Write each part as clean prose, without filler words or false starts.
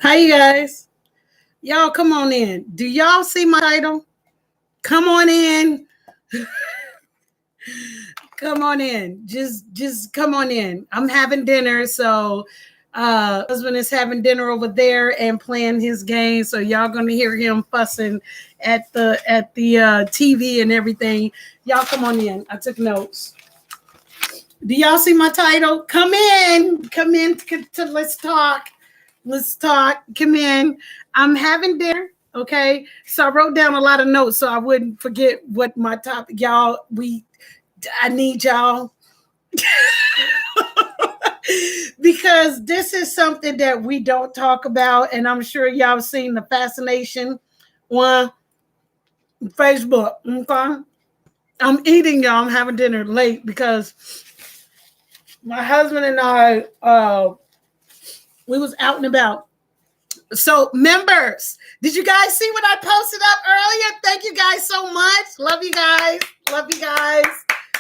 Hi, you guys. Y'all come on in. Do y'all see my title? Come on in. Come on in. Just come on in. I'm having dinner, so husband is having dinner over there and playing his game. So y'all gonna hear him fussing at the TV and everything. Y'all come on in. I took notes. Do y'all see my title? Come in. Come in to let's talk. Let's talk. Come in. I'm having dinner. Okay. So I wrote down a lot of notes so I wouldn't forget what my topic. I need y'all because this is something that we don't talk about. And I'm sure y'all have seen the fascination on Facebook. Okay. I'm eating, y'all. I'm having dinner late because my husband and I, we was out and about. So members, did you guys see what I posted up earlier? Thank you guys so much. Love you guys. Love you guys.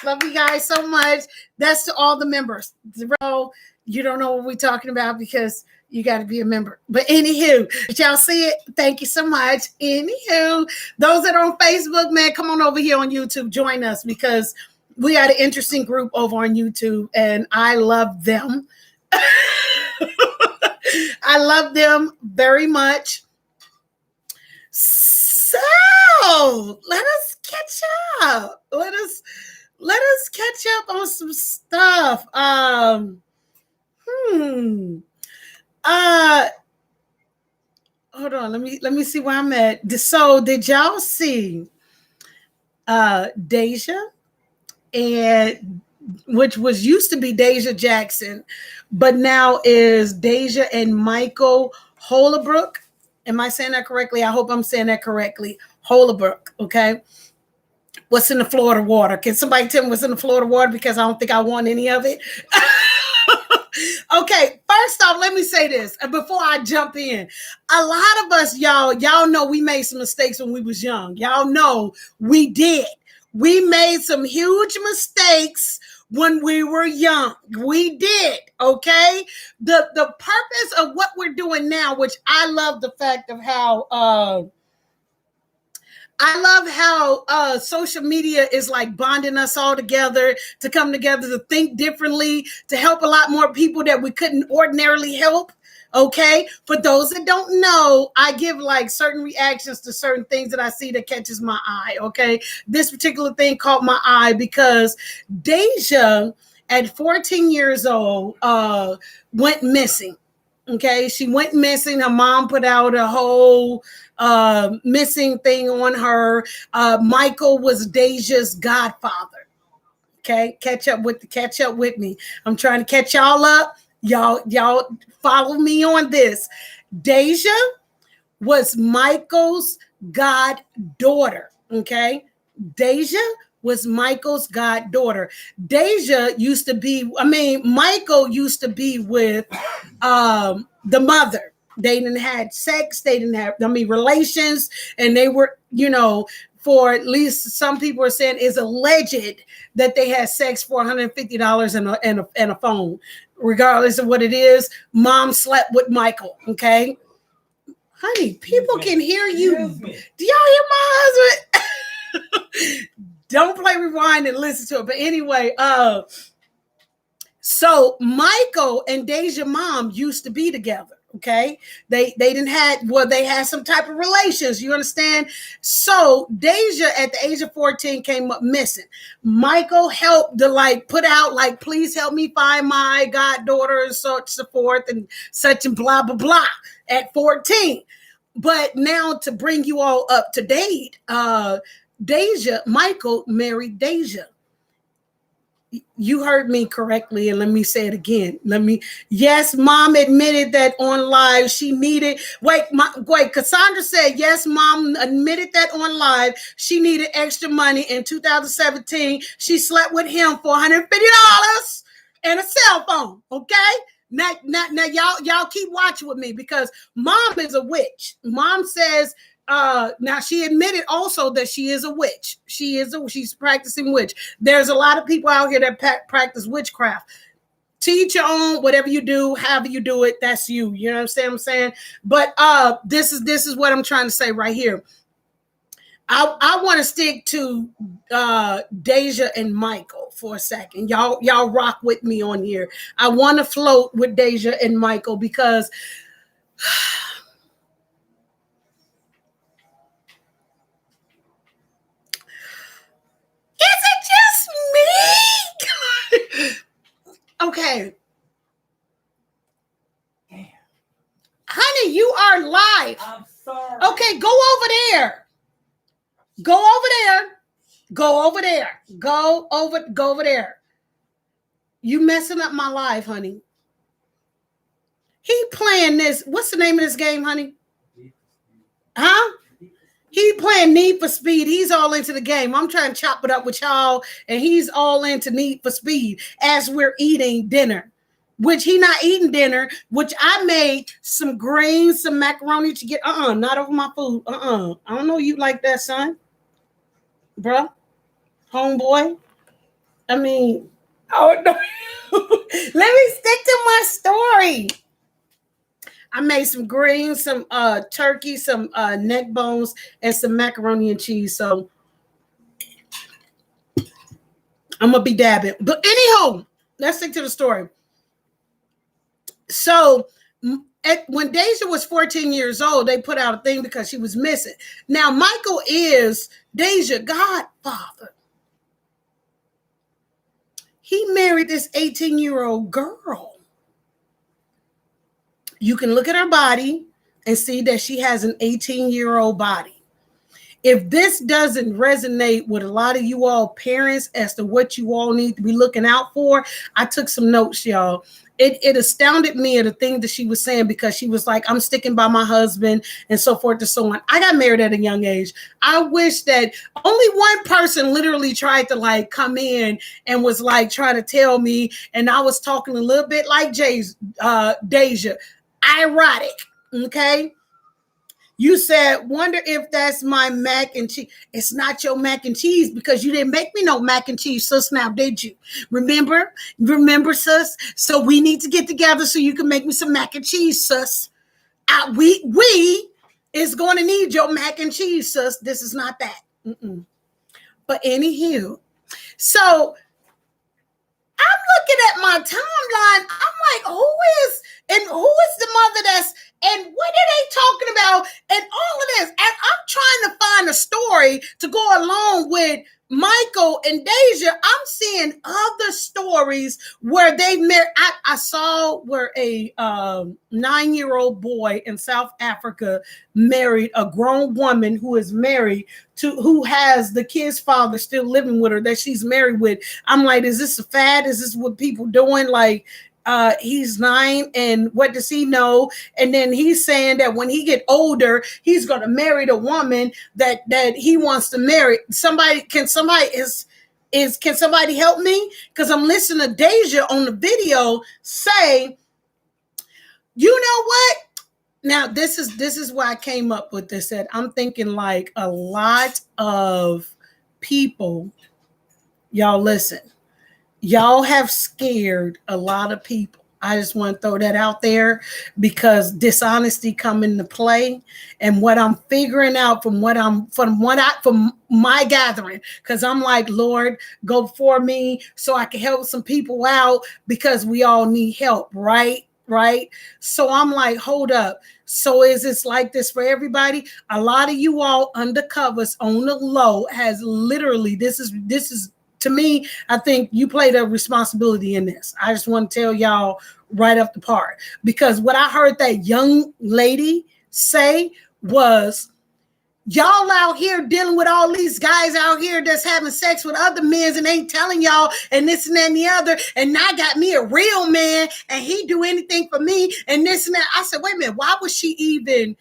Love you guys so much. That's to all the members. Zero, you don't know what we're talking about because you got to be a member. But anywho, did y'all see it? Thank you so much. Anywho, those that are on Facebook, man, come on over here on YouTube. Join us because we got an interesting group over on YouTube and I love them. I love them very much. So let us catch up. Let us catch up on some stuff. Hold on. Let me see where I'm at. So did y'all see Deja and which was used to be Deja Jackson, but now is Deja and Michael Holabrook. Am I saying that correctly? I hope I'm saying that correctly. Holabrook, okay? What's in the Florida water? Can somebody tell me what's in the Florida water? Because I don't think I want any of it. Okay, first off, let me say this before I jump in. A lot of us, y'all know we made some mistakes when we was young. Y'all know we did. We made some huge mistakes when we were young. We did, okay? The purpose of what we're doing now, which I love the fact of how social media is like bonding us all together to come together, to think differently, to help a lot more people that we couldn't ordinarily help. Okay. For those that don't know, I give like certain reactions to certain things that I see that catches my eye. Okay. This particular thing caught my eye because Deja at 14 years old, went missing. Okay. She went missing. Her mom put out a whole, missing thing on her. Michael was Deja's godfather. Okay. Catch up with me. I'm trying to catch y'all up. Y'all follow me on this. Deja was Michael's goddaughter. Okay. Deja was Michael's goddaughter. Michael used to be with the mother. They didn't have sex. They didn't have, relations. And they were, for at least some people are saying is alleged that they had sex for $150 and a phone. Regardless of what it is, mom slept with Michael. Okay. Honey, people can hear you. Do y'all hear my husband? Don't play rewind and listen to it. But anyway, so Michael and Deja mom used to be together. Okay. They had some type of relations. You understand? So Deja at the age of 14 came up missing. Michael helped to put out please help me find my goddaughter and so forth and such and blah, blah, blah at 14. But now to bring you all up to date, Michael married Deja. You heard me correctly, and let me say it again. Yes, mom admitted that on live she needed. Cassandra said yes, mom admitted that on live she needed extra money in 2017. She slept with him for $150 and a cell phone. Okay. Now, y'all keep watching with me because mom is a witch. Mom says. Now she admitted also that she is a witch. She's practicing witch. There's a lot of people out here that practice witchcraft. to each your own, whatever you do, however you do it, that's you. You know what I'm saying? But this is what I'm trying to say right here. I want to stick to Deja and Michael for a second. Y'all rock with me on here. I want to float with Deja and Michael because is it just me? Okay. Honey, you are live. I'm sorry. Okay, go over there. Go over there. Go over there. Go over there. You messing up my life, honey. He playing this. What's the name of this game, honey? Huh? He playing Need for Speed. He's all into the game. I'm trying to chop it up with y'all, and he's all into Need for Speed as we're eating dinner. Which he not eating dinner, which I made some greens, some macaroni to get, not over my food. I don't know you like that, son. Bruh. Homeboy. I mean, oh no. Let me stick to my story. I made some greens, some turkey, some neck bones, and some macaroni and cheese. So I'm gonna be dabbing. But anyhow, let's stick to the story. So when Deja was 14 years old, they put out a thing because she was missing. Now, Michael is Deja's godfather. He married this 18-year-old girl. You can look at her body and see that she has an 18-year-old body. If this doesn't resonate with a lot of you all parents as to what you all need to be looking out for, I took some notes, y'all. It astounded me at the thing that she was saying because she was like, I'm sticking by my husband and so forth and so on. I got married at a young age. I wish that only one person literally tried to like come in and was like trying to tell me, and I was talking a little bit like Deja. Ironic, okay? You said, wonder if that's my mac and cheese. It's not your mac and cheese because you didn't make me no mac and cheese, sis, now, did you? Remember, sis? So we need to get together so you can make me some mac and cheese, sis. We is going to need your mac and cheese, sis. This is not that. But anywho, so I'm looking at my timeline. I'm like, who is the mother that's, and what are they talking about? And all of this. And I'm trying to find a story to go along with Michael and Deja. I'm seeing other stories where they married. I saw where a 9-year-old boy in South Africa married a grown woman who is married to, who has the kid's father still living with her that she's married with. I'm like, is this a fad? Is this what people doing? Like, he's 9 and what does he know? And then he's saying that when he get older, he's going to marry the woman that he wants to marry. Can somebody help me? Because I'm listening to Deja on the video say, you know what? Now this is why I came up with this. That I'm thinking like a lot of people, y'all listen. Y'all have scared a lot of people. I just want to throw that out there because dishonesty come into play, and what I'm figuring out from my gathering, because I'm like, Lord, go for me so I can help some people out because we all need help, right? So I'm like, hold up. So is this like this for everybody? A lot of you all undercovers on the low has literally, this is to me, I think you played a responsibility in this. I just want to tell y'all right up the part, because what I heard that young lady say was, y'all out here dealing with all these guys out here that's having sex with other men and ain't telling y'all and this and that and the other. And I got me a real man and he do anything for me and this and that. I said, wait a minute, why would she even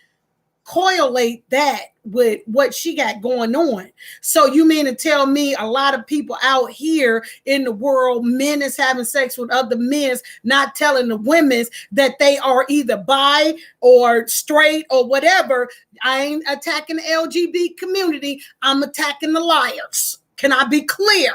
correlate that with what she got going on? So you mean to tell me a lot of people out here in the world, men is having sex with other men, not telling the women that they are either bi or straight or whatever? I ain't attacking the LGBT community. I'm attacking the liars. Can I be clear?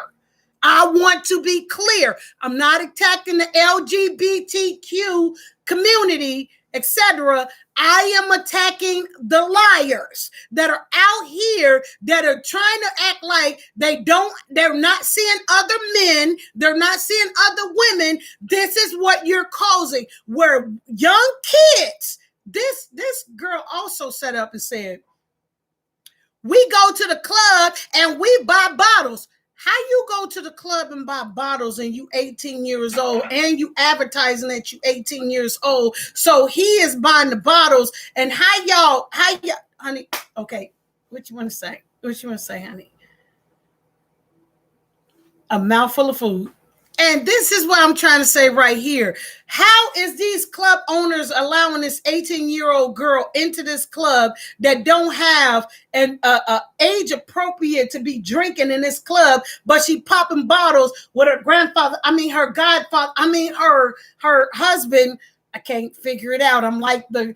I want to be clear. I'm not attacking the LGBTQ community, etc. I am attacking the liars that are out here that are trying to act like they're not seeing other men, they're not seeing other women. This is what you're causing, where young kids, this girl also set up and said, we go to the club and we buy bottles. How you go to the club and buy bottles and you 18 years old and you advertising that you 18 years old? So he is buying the bottles. And how y'all, honey, okay, what you want to say? What you want to say, honey? A mouthful of food. And this is what I'm trying to say right here. How is these club owners allowing this 18-year-old girl into this club that don't have an age appropriate to be drinking in this club, but she popping bottles with her godfather, her husband. I can't figure it out. I'm like the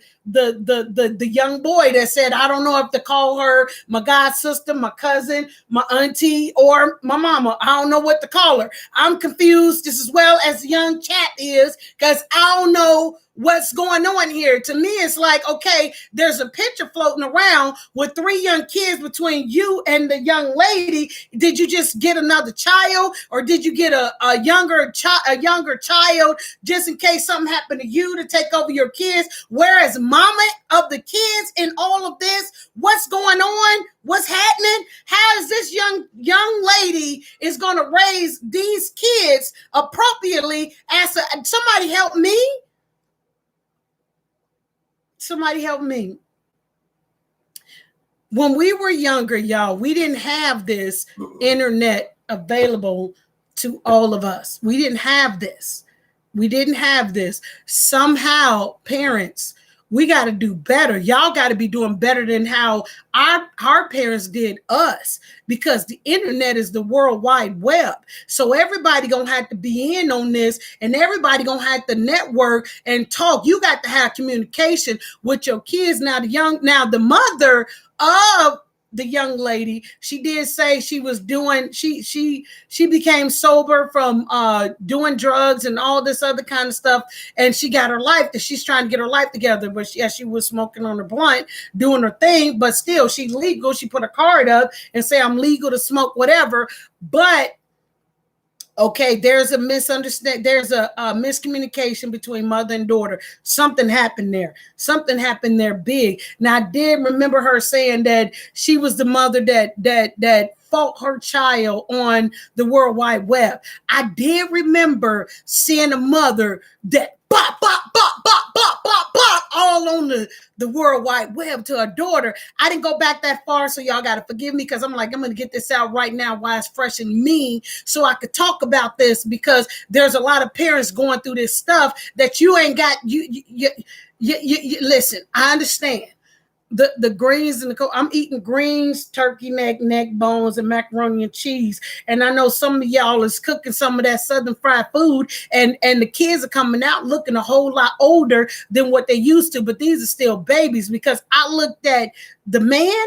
young boy that said, I don't know if to call her my god sister, my cousin, my auntie, or my mama. I don't know what to call her. I'm confused just as well as the young chat is, because I don't know what's going on here. To me, it's like, okay, there's a picture floating around with 3 young kids between you and the young lady. Did you just get another child, or did you get a younger child just in case something happened to you to take over your kids? Whereas mama of the kids in all of this, what's going on? What's happening? How is this young lady is going to raise these kids appropriately? Somebody help me. Somebody help me. When we were younger, y'all, we didn't have this internet available to all of us. We didn't have this. Somehow, parents, we got to do better. Y'all got to be doing better than how our parents did us, because the internet is the World Wide Web. So everybody going to have to be in on this, and everybody going to have to network and talk. You got to have communication with your kids. Now the mother of the young lady, she did say she was doing, she became sober from doing drugs and all this other kind of stuff, and she got her life, she's trying to get her life together, but she was smoking on her blunt, doing her thing, but still she's legal. She put a card up and say, I'm legal to smoke whatever. But okay, there's a misunderstanding. There's a miscommunication between mother and daughter. Something happened there. Big. Now, I did remember her saying that she was the mother that fought her child on the World Wide Web. I did remember seeing a mother that bop, bop, bop, bop, bop, bop, bop, all on the World Wide Web to her daughter. I didn't go back that far, so y'all got to forgive me, because I'm going to get this out right now while it's fresh in me, so I could talk about this, because there's a lot of parents going through this stuff that you ain't got. You listen, I understand. The greens and I'm eating greens, turkey neck bones, and macaroni and cheese. And I know some of y'all is cooking some of that Southern fried food, and the kids are coming out looking a whole lot older than what they used to. But these are still babies, because I looked at the man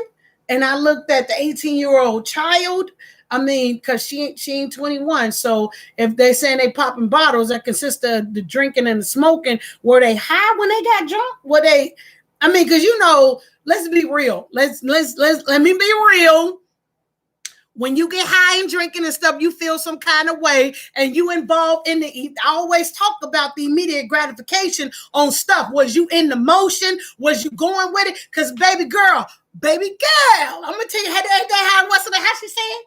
and I looked at the 18-year-old child. I mean, because she ain't 21. So if they saying they popping bottles that consist of the drinking and the smoking, were they high when they got drunk? Because let's be real. Let me be real. When you get high and drinking and stuff, you feel some kind of way, and you involved in I always talk about the immediate gratification on stuff. Was you in the motion? Was you going with it? Because baby girl, I'm gonna tell you how she said.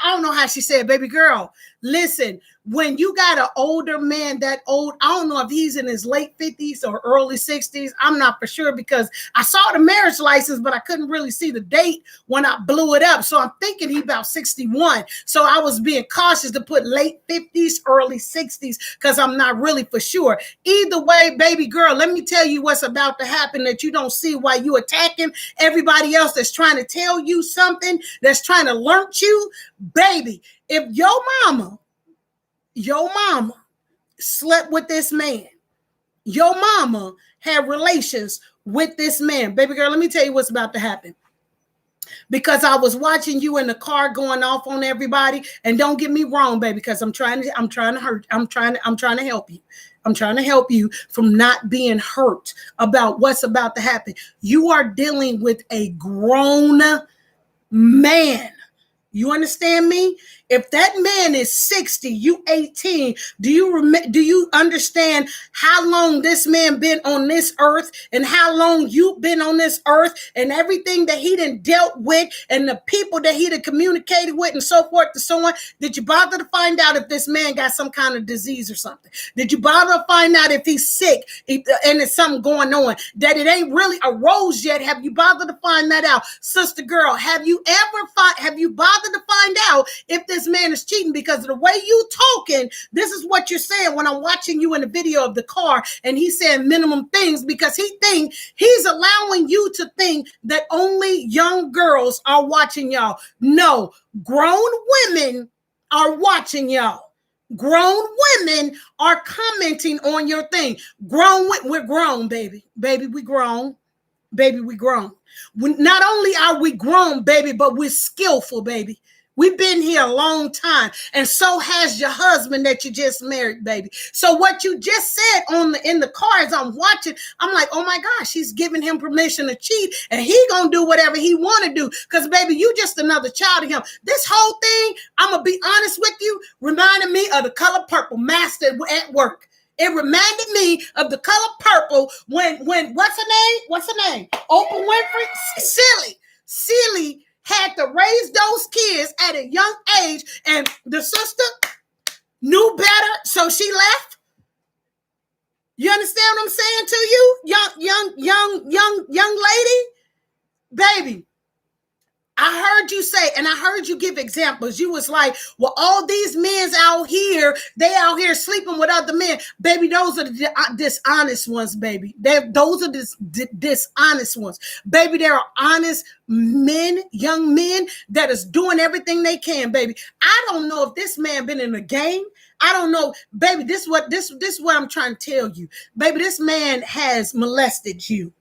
I don't know how she said, baby girl. Listen, when you got an older man that old, I don't know if he's in his late 50s or early 60s. I'm not for sure, because I saw the marriage license, but I couldn't really see the date when I blew it up. So I'm thinking he about 61. So I was being cautious to put late 50s, early 60s, because I'm not really for sure. Either way, baby girl, let me tell you what's about to happen that you don't see while you attacking everybody else that's trying to tell you something, that's trying to learn you. Baby, if your mama slept with this man, your mama had relations with this man, baby girl, let me tell you what's about to happen. because I was watching you in the car going off on everybody. And don't get me wrong, baby, because I'm trying to help you. I'm trying to help you from not being hurt about what's about to happen. You are dealing with a grown man. You understand me? If that man is 60, you 18, do you understand how long this man been on this earth and how long you've been on this earth and everything that he done dealt with and the people that he done communicated with and so forth and so on? Did you bother to find out if this man got some kind of disease or something? Did you bother to find out if he's sick and there's something going on that it ain't really arose yet? Have you bothered to find that out? Sister girl, have you bothered to find out if this man is cheating? Because of the way you talking, this is what you're saying when I'm watching you in the video of the car, and he's saying minimum things because he's allowing you to think that only young girls are watching y'all. No, grown women are watching y'all. Grown women are commenting on your thing. We're grown, baby. Baby, we grown. Baby, we grown. Not only are we grown, baby, but we're skillful, baby. We've been here a long time, and so has your husband that you just married, baby. So what you just said in the car as I'm watching, I'm like, oh my gosh, she's giving him permission to cheat, and he gonna do whatever he want to do. Because baby, you just another child of him. This whole thing, I'm gonna be honest with you, reminded me of The Color Purple, Master at Work. It reminded me of The Color Purple when what's her name? Oprah Winfrey, Silly had to raise those kids at a young age, and the sister knew better, so she left. You understand what I'm saying to you, young lady? Baby, I heard you say, and I heard you give examples. You was like, well, all these men out here, they out here sleeping with other men. Baby, those are the dishonest ones, baby. Those are dishonest ones. Baby, there are honest men, young men that is doing everything they can, baby. I don't know if this man been in a game. I don't know, baby. This is what I'm trying to tell you. Baby, this man has molested you.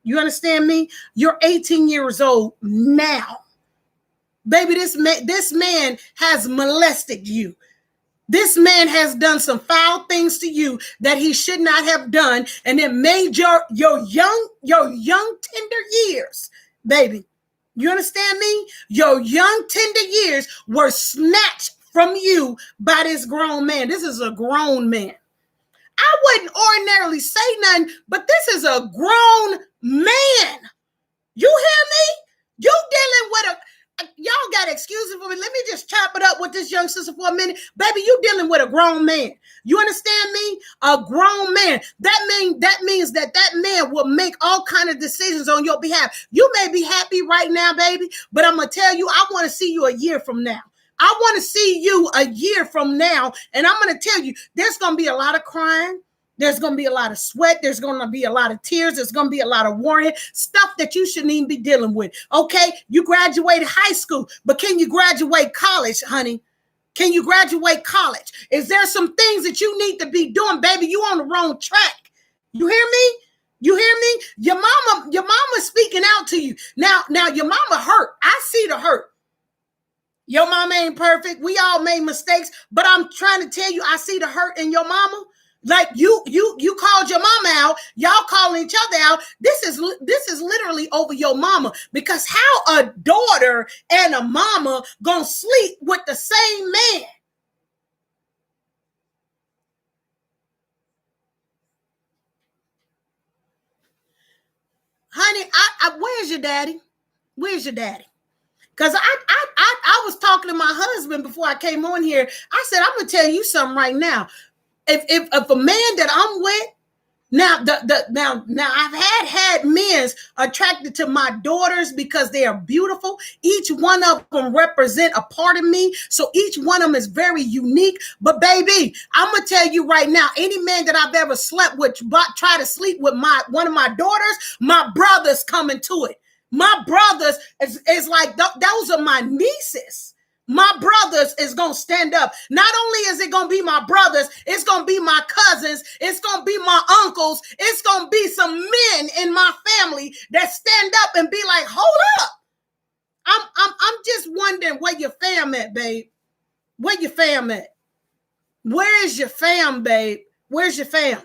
You understand me? You're 18 years old now. Baby, this man has molested you. This man has done some foul things to you that he should not have done, and it made your young tender years, baby. You understand me? Your young tender years were snatched from you by this grown man. This is a grown man. I wouldn't ordinarily say nothing, but this is a grown man. You hear me? You dealing with y'all got excuses for me. Let me just chop it up with this young sister for a minute. Baby, you dealing with a grown man. You understand me? A grown man. That means that man will make all kind of decisions on your behalf. You may be happy right now, baby, but I'm going to tell you, I want to see you a year from now. I want to see you a year from now, and I'm going to tell you, there's going to be a lot of crying. There's going to be a lot of sweat. There's going to be a lot of tears. There's going to be a lot of worrying, stuff that you shouldn't even be dealing with. Okay, you graduated high school, but can you graduate college, honey? Can you graduate college? Is there some things that you need to be doing, baby? You on the wrong track. You hear me? You hear me? Your mama speaking out to you. Now your mama hurt. I see the hurt. Your mama ain't perfect. We all made mistakes, but I'm trying to tell you, I see the hurt in your mama. Like you called your mama out. Y'all calling each other out. This is literally over your mama, because how a daughter and a mama gonna sleep with the same man? Honey, where's your daddy? Where's your daddy? Because I was talking to my husband before I came on here. I said, I'm gonna tell you something right now. If a man that I'm with, now I've had men attracted to my daughters because they are beautiful. Each one of them represent a part of me. So each one of them is very unique. But baby, I'm gonna tell you right now, any man that I've ever slept with, try to sleep with one of my daughters, my brothers coming to it. My brothers is like, those are my nieces. My brothers is going to stand up. Not only is it going to be my brothers, it's going to be my cousins. It's going to be my uncles. It's going to be some men in my family that stand up and be like, hold up. I'm just wondering where your fam at, babe. Where your fam at? Where is your fam, babe? Where's your fam?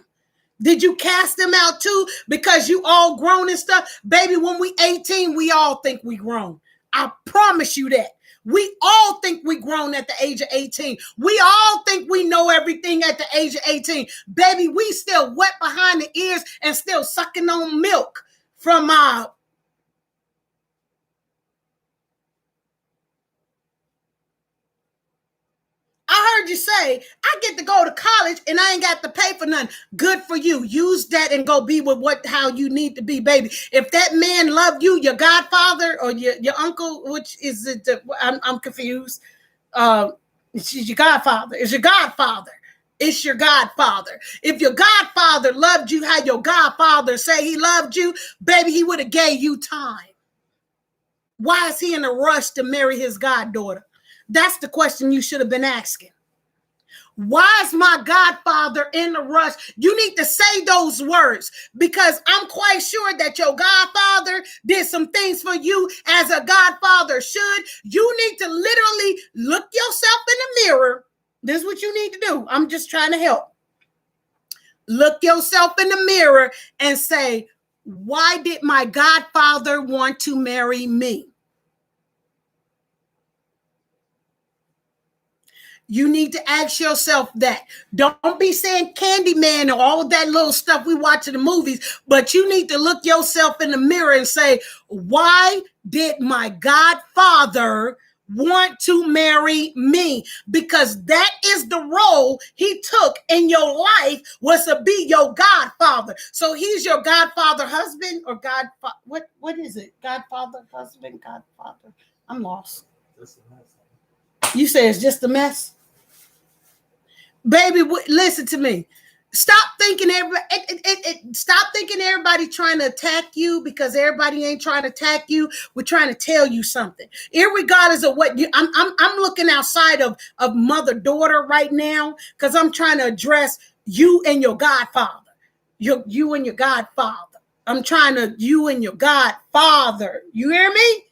Did you cast them out too because you all grown and stuff? Baby, when we 18, we all think we grown. I promise you that. We all think we grown at the age of 18. We all think we know everything at the age of 18. Baby, we still wet behind the ears and still sucking on milk from our... I heard you say, I get to go to college and I ain't got to pay for nothing. Good for you. Use that and go be with how you need to be, baby. If that man loved you, your godfather or your uncle, which is it? I'm confused. It's your godfather. It's your godfather. It's your godfather. If your godfather loved you how your godfather say he loved you, baby, he would have gave you time. Why is he in a rush to marry his goddaughter? That's the question you should have been asking. Why is my godfather in a rush? You need to say those words because I'm quite sure that your godfather did some things for you as a godfather should. You need to literally look yourself in the mirror. This is what you need to do. I'm just trying to help. Look yourself in the mirror and say, why did my godfather want to marry me? You need to ask yourself that. Don't be saying Candyman or all that little stuff we watch in the movies, but you need to look yourself in the mirror and say, why did my godfather want to marry me? Because that is the role he took in your life, was to be your godfather. So he's your godfather husband or godfather. What is it? Godfather, husband, godfather. I'm lost. You say it's just a mess? Baby, listen to me. Stop thinking everybody trying to attack you, because everybody ain't trying to attack you. We're trying to tell you something. Irregardless of what you, I'm looking outside of mother-daughter right now, because I'm trying to address you and your godfather. You and your godfather. I'm trying to, you and your godfather. You hear me?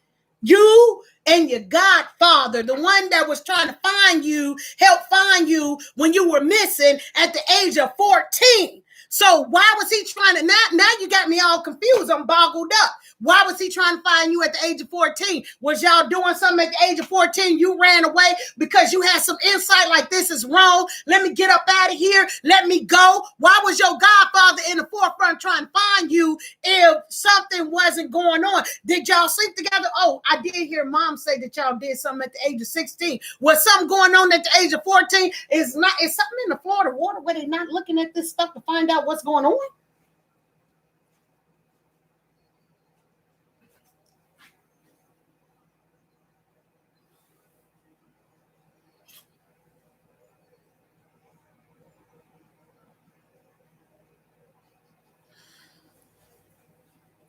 You and your godfather, the one that was trying to find you, help find you when you were missing at the age of 14. So why was he trying to, now you got me all confused. I'm boggled up. Why was he trying to find you at the age of 14? Was y'all doing something at the age of 14? You ran away because you had some insight like this is wrong. Let me get up out of here. Let me go. Why was your godfather in the forefront trying to find you if something wasn't going on? Did y'all sleep together? Oh, I did hear mom say that y'all did something at the age of 16. Was something going on at the age of 14? Is something in the Florida water where they're not looking at this stuff to find out what's going on?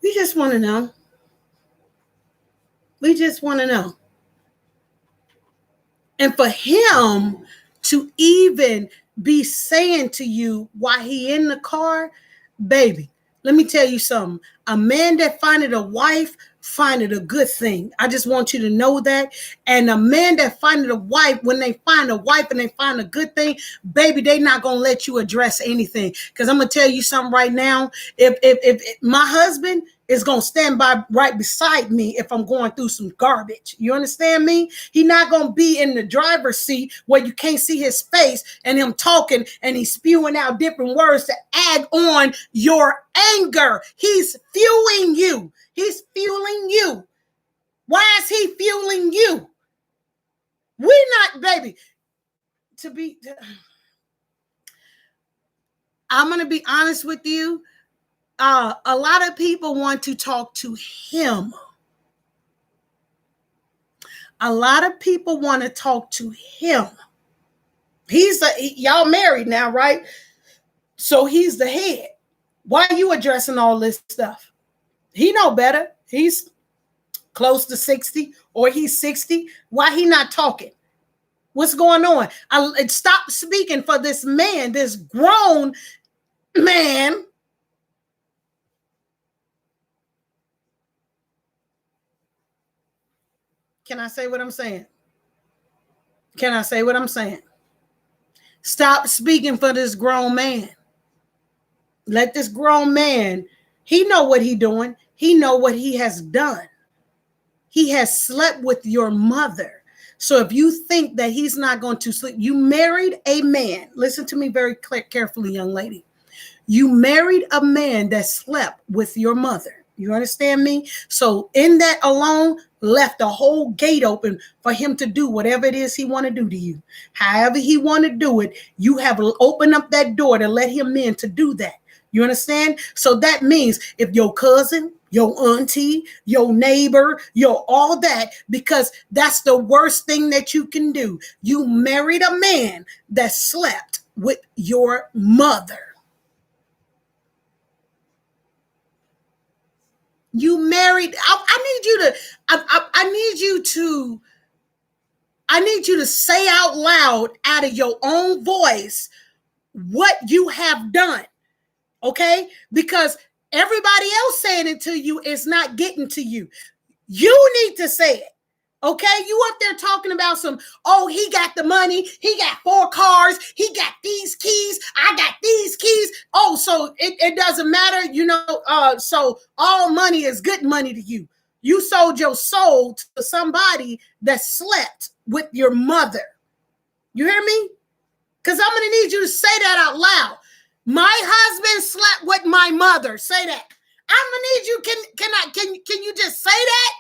We just want to know. We just want to know. And for him to even be saying to you while he in the car, baby, let me tell you something. A man that findeth a wife, findeth a good thing. I just want you to know that. And a man that findeth a wife, when they find a wife and they find a good thing, baby, they not going to let you address anything. Because I'm going to tell you something right now. If my husband is going to stand by right beside me if I'm going through some garbage. You understand me? He's not going to be in the driver's seat where you can't see his face and him talking and he's spewing out different words to add on your anger. He's fueling you. He's fueling you. Why is he fueling you? We're not, baby, I'm going to be honest with you. A lot of people want to talk to him. A lot of people want to talk to him. Y'all married now, right? So he's the head. Why are you addressing all this stuff? He know better. He's close to 60 or he's 60. Why he not talking? What's going on? Stop speaking for this man, this grown man. Can I say what I'm saying? Can I say what I'm saying? Stop speaking for this grown man. Let this grown man, he know what he doing. He know what he has done. He has slept with your mother. So if you think that he's not going to sleep, you married a man. Listen to me very carefully, young lady. You married a man that slept with your mother. You understand me? So in that alone, left a whole gate open for him to do whatever it is he want to do to you. However he want to do it, you have opened up that door to let him in to do that. You understand? So that means if your cousin, your auntie, your neighbor, your all that, because that's the worst thing that you can do. You married a man that slept with your mother. You married. I need you to say out loud, out of your own voice, what you have done. Okay? Because everybody else saying it to you is not getting to you. You need to say it. Okay, you up there talking about he got the money, he got 4 cars, he got these keys, I got these keys. Oh, so it doesn't matter, so all money is good money to you. You sold your soul to somebody that slept with your mother. You hear me? Because I'm going to need you to say that out loud. My husband slept with my mother. Say that. I'm going to need you. Can you just say that?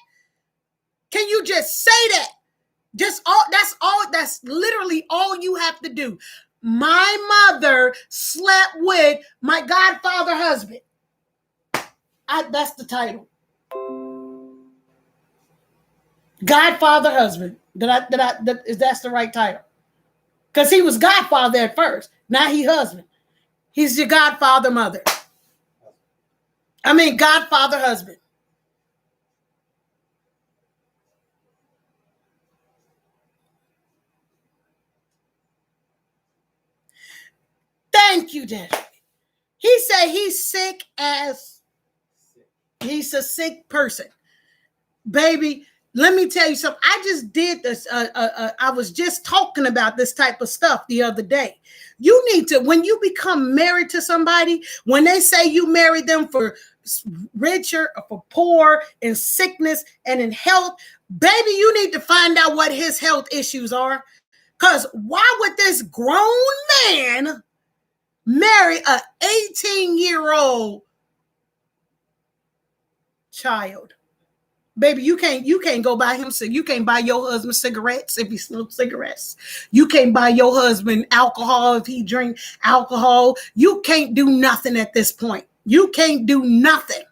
Can you just say that? That's literally all you have to do. My mother slept with my Godfather husband. That's the title. Godfather husband. That's the right title? Because he was Godfather at first. Now he husband. He's your Godfather mother. Godfather husband. Thank you, Daddy. He said he's he's a sick person. Baby, let me tell you something. I just did this. I was just talking about this type of stuff the other day. You need to, when you become married to somebody, when they say you married them for richer or for poor, in sickness and in health, baby, you need to find out what his health issues are. Because why would this grown man marry an 18-year-old child? Baby, you can't go buy him. You can't buy your husband cigarettes if he smokes cigarettes. You can't buy your husband alcohol if he drink alcohol. You can't do nothing at this point. You can't do nothing.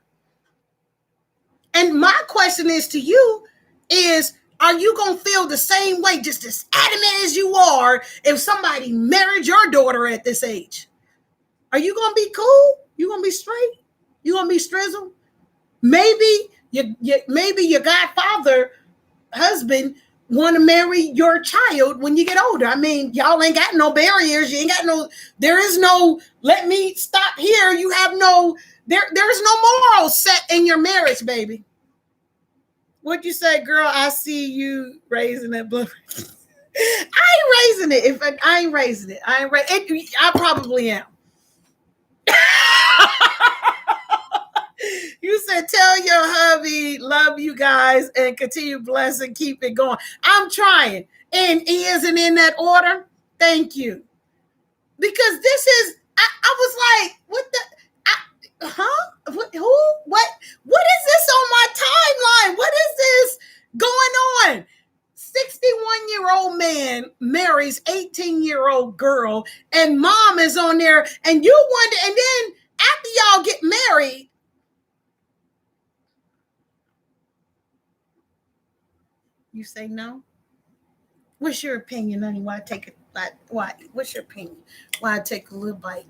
And my question is to you is, are you going to feel the same way, just as adamant as you are, if somebody married your daughter at this age? Are you going to be cool? You going to be straight? You going to be strizzle? Maybe your Godfather husband want to marry your child when you get older. Y'all ain't got no barriers. You ain't got there is no, let me stop here. You have there is no morals set in your marriage, baby. What'd you say, girl? I see you raising that blood. I ain't raising it. I ain't raising it. I probably am. You said, tell your hubby, love you guys, and continue bless and keep it going. I'm trying. And he isn't in that order. Thank you. Because this is, I was like, what the, who? What is this on my timeline? What is this going on? 61-year-old man marries 18-year-old girl, and mom is on there, and you wonder, and then after y'all get married, you say no? What's your opinion, honey? Why take it? Why? What's your opinion? Why I take a little bite?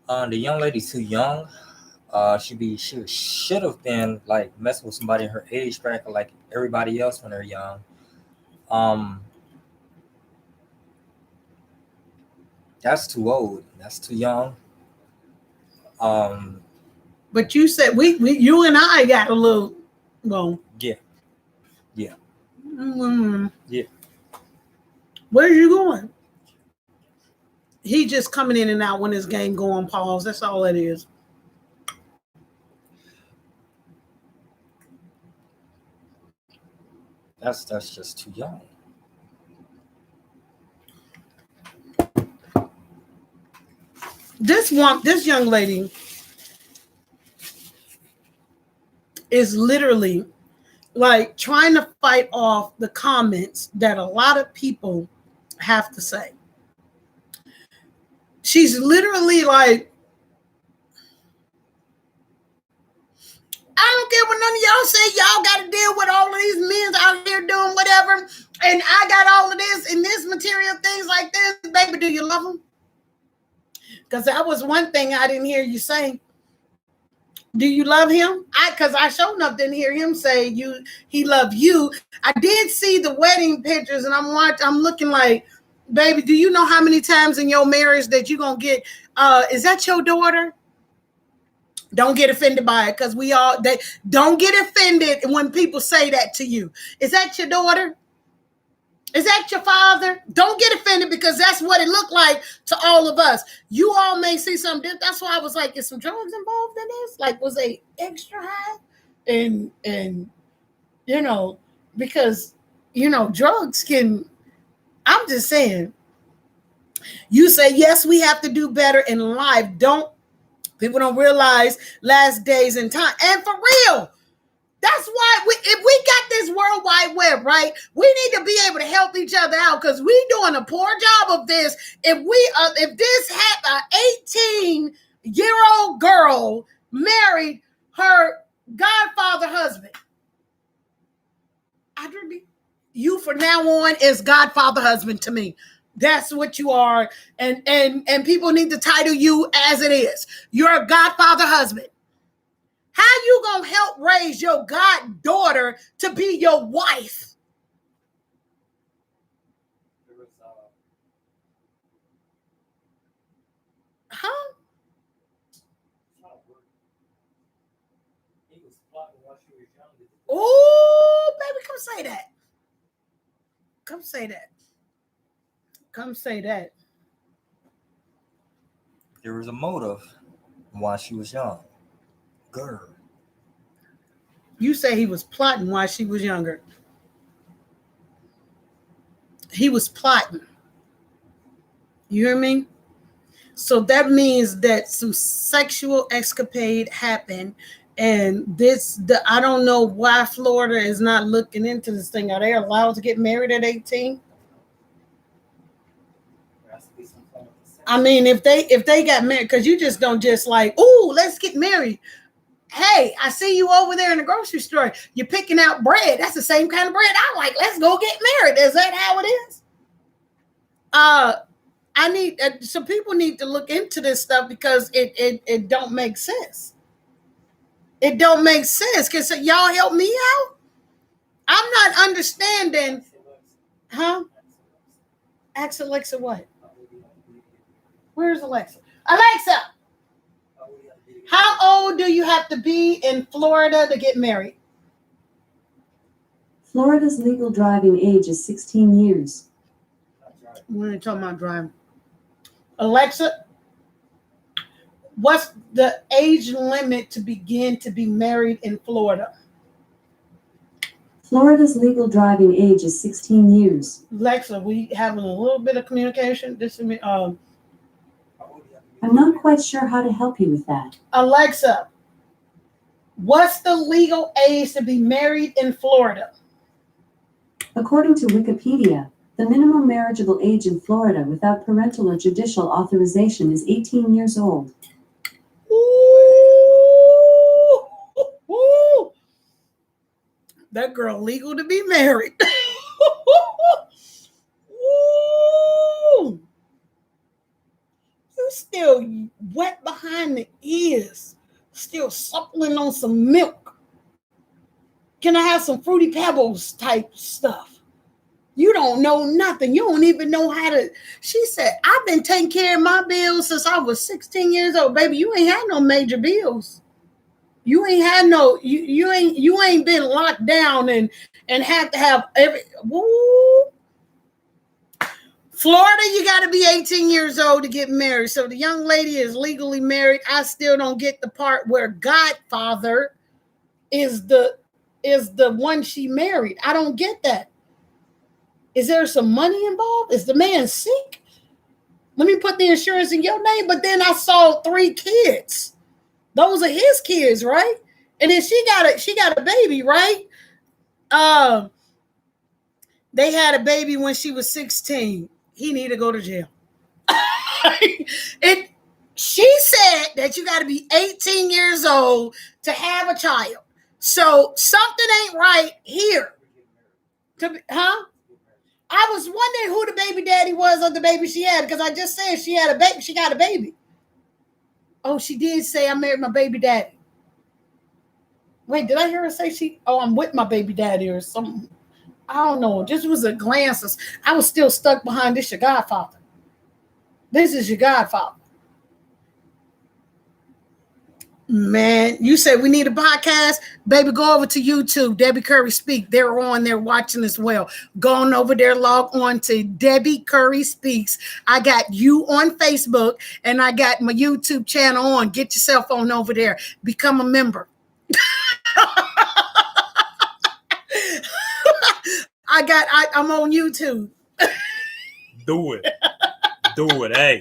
The young lady's too young. She should have been like messing with somebody in her age bracket like everybody else when they're young. That's too old. That's too young. But you said you and I got a little Well, Yeah. Yeah. Where's you going? He just coming in and out when his game go on pause. That's all it is. That's just too young. This young lady is literally like trying to fight off the comments that a lot of people have to say. She's literally like, I don't care what none of y'all say. Y'all got to deal with all of these men out here doing whatever. And I got all of this and this material, things like this. Baby, do you love them? Because that was one thing I didn't hear you say. Do you love him? Because I sure enough didn't hear him say he loved you. I did see the wedding pictures, and I'm looking like, baby, do you know how many times in your marriage that you're gonna get? Is that your daughter? Don't get offended by it, because they don't get offended when people say that to you. Is that your daughter? Is that your father? Don't get offended, because that's what it looked like to all of us. You all may see something different. That's why I was like, is some drugs involved in this? Like, was they extra high? And because, drugs can, I'm just saying, you say, yes, we have to do better in life. People don't realize last days in time. And for real, that's why if we got this World Wide Web, right, we need to be able to help each other out, because we doing a poor job of this. If this had an 18-year-old girl married her Godfather husband, you from now on is Godfather husband to me. That's what you are, and people need to title you as it is. You're a Godfather husband. How you gonna help raise your goddaughter to be your wife? Huh? Oh, baby, come say that. Come say that. Come say that. There was a motive while she was young. Girl. You say he was plotting while she was younger. He was plotting. You hear me? So that means that some sexual escapade happened. And I don't know why Florida is not looking into this thing. Are they allowed to get married at 18? I mean, if they got married, because you just don't just like, ooh, let's get married. Hey, I see you over there in the grocery store. You're picking out bread. That's the same kind of bread I like. Let's go get married. Is that how it is? I need some people need to look into this stuff, because it don't make sense. It don't make sense. Can y'all help me out? I'm not understanding. Huh? Ask Alexa what? Where's Alexa? Alexa, how old do you have to be in Florida to get married? Florida's legal driving age is 16 years. We're not talking about driving. Alexa, what's the age limit to begin to be married in Florida? Florida's legal driving age is 16 years. Alexa, we having a little bit of communication. I'm not quite sure how to help you with that. Alexa, what's the legal age to be married in Florida? According to Wikipedia, the minimum marriageable age in Florida without parental or judicial authorization is 18 years old. Ooh. That girl legal to be married. Ooh. You still wet behind the ears, still suckling on some milk. Can I have some Fruity Pebbles type stuff? You don't know nothing. You don't even know how to. She said, I've been taking care of my bills since I was 16 years old. Baby, you ain't had no major bills. You ain't had no. You ain't been locked down and have to have every. Woo. Florida, you got to be 18 years old to get married. So the young lady is legally married. I still don't get the part where Godfather is the one she married. I don't get that. Is there some money involved? Is the man sick? Let me put the insurance in your name. But then I saw 3 kids. Those are his kids, right? And then she got a baby, right? They had a baby when she was 16. He need to go to jail. She said that you got to be 18 years old to have a child. So something ain't right here. I was wondering who the baby daddy was of the baby she had, because I just said she had a baby. She got a baby. Oh, she did say I married my baby daddy. Wait, did I hear her say I'm with my baby daddy or something? I don't know. This was a glance. I was still stuck behind this your Godfather. This is your Godfather. Man, you said we need a podcast? Baby, go over to YouTube, Debbie Curry Speak. They're on there watching as well. Go on over there, log on to Debbie Curry Speaks. I got you on Facebook, and I got my YouTube channel on. Get yourself on over there. Become a member. I'm on YouTube. Do it. Hey.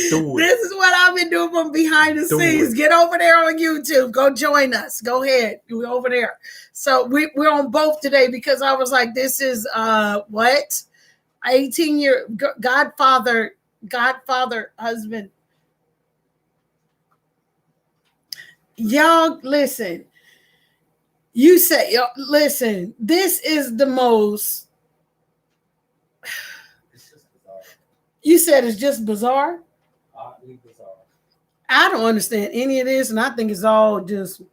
Do it. This is what I've been doing from behind the scenes. Get over there on YouTube. Go join us. Go ahead. We're over there. So we're on both today because I was like, this is 18-year Godfather husband. Y'all listen. You say, listen, this is the most. You said it's just bizarre? Oddly bizarre. I don't understand any of this, and I think it's all just.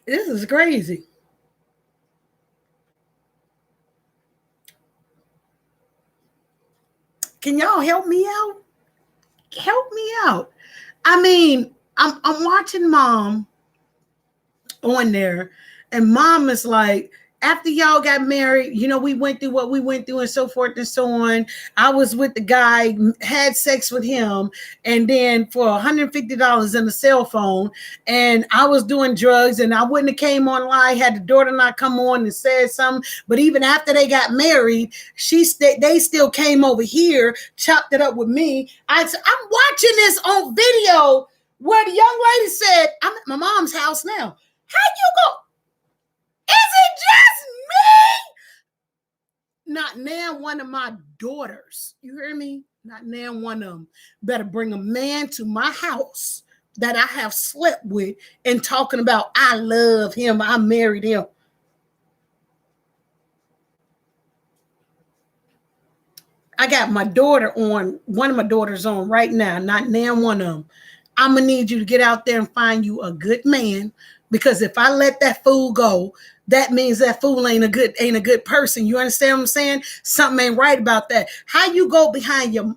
This is crazy. Can y'all help me out? Help me out. I mean, I'm watching Mom on there, and Mom is like, after y'all got married, we went through what we went through and so forth and so on. I was with the guy, had sex with him, and then for $150 in a cell phone, and I was doing drugs, and I wouldn't have came online had the daughter not come on and said something. But even after they got married, they still came over here, chopped it up with me. I'm watching this on video where the young lady said, I'm at my mom's house now. How you go? Is it just me? Not now one of my daughters. You hear me? Not now one of them. Better bring a man to my house that I have slept with and talking about I love him, I married him. I got my daughter on, one of my daughters on right now, not now one of them. I'm going to need you to get out there and find you a good man, because if I let that fool go, that means that fool ain't a good person. You understand what I'm saying? Something ain't right about that. How you go behind your...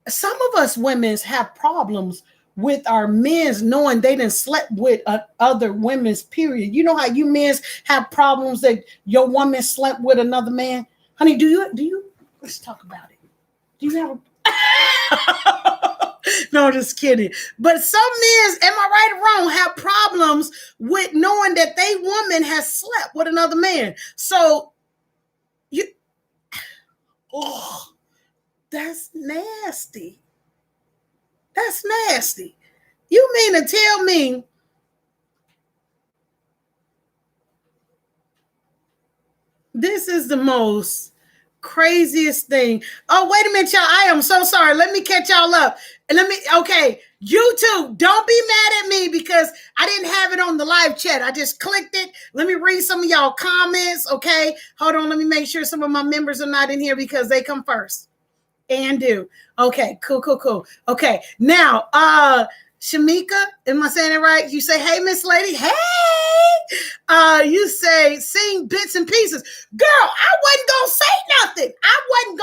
Some of us women have problems with our men's knowing they done slept with other women's, period. You know how you men's have problems that your woman slept with another man? Honey, do you? Let's talk about it. Do you have a... No, just kidding. But some men, am I right or wrong, have problems with knowing that they woman has slept with another man. So that's nasty. That's nasty. You mean to tell me this is the most craziest thing? Oh, wait a minute, y'all. I am so sorry. Let me catch y'all up. And okay, YouTube, don't be mad at me because I didn't have it on the live chat. I just clicked it. Let me read some of y'all comments, okay? Hold on, let me make sure some of my members are not in here because they come first. And do. Okay, cool. Okay, now, Shamika, am I saying it right? You say, hey, Miss Lady, hey. You say, sing bits and pieces. Girl, I wasn't going to say nothing.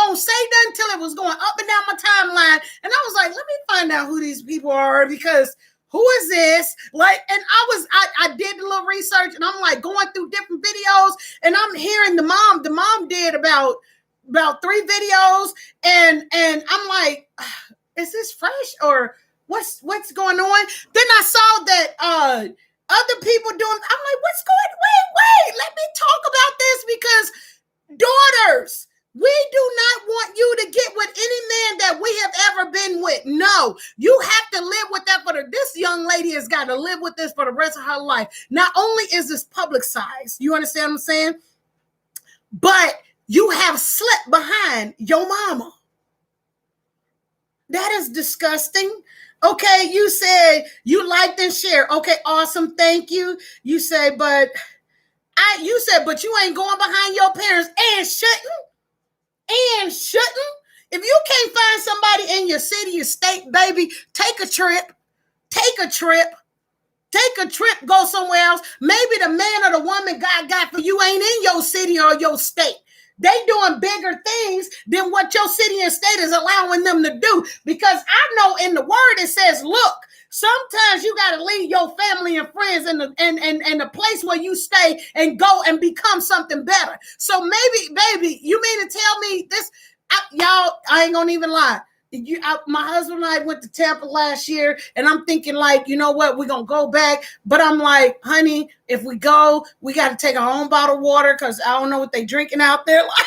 gonna say nothing until it was going up and down my timeline. And I was like, let me find out who these people are, because who is this? Like, and I did a little research, and I'm like going through different videos, and I'm hearing the mom did about 3 videos, and I'm like, is this fresh or what's going on? Then I saw that other people doing, I'm like, what's going, wait, let me talk about this, because daughters, we do not want you to get with any man that we have ever been with. No, you have to live with that this young lady has got to live with this for the rest of her life. Not only is this publicized, you understand what I'm saying? But you have slept behind your mama. That is disgusting. Okay, you said you liked and shared. Okay, awesome, thank you. You say, but you ain't going behind your parents and shouldn't. If you can't find somebody in your city, your state, baby, take a trip. Go somewhere else. Maybe the man or the woman God got for you ain't in your city or your state. They doing bigger things than what your city and state is allowing them to do. Because I know in the word it says, look, sometimes you got to leave your family and friends in the place where you stay and go and become something better. So maybe, baby, you mean to tell me this? Y'all, I ain't gonna even lie. My husband and I went to Tampa last year, and I'm thinking, like, you know what, we're gonna go back. But I'm like, honey, if we go, we got to take our own bottle of water, because I don't know what they drinking out there. I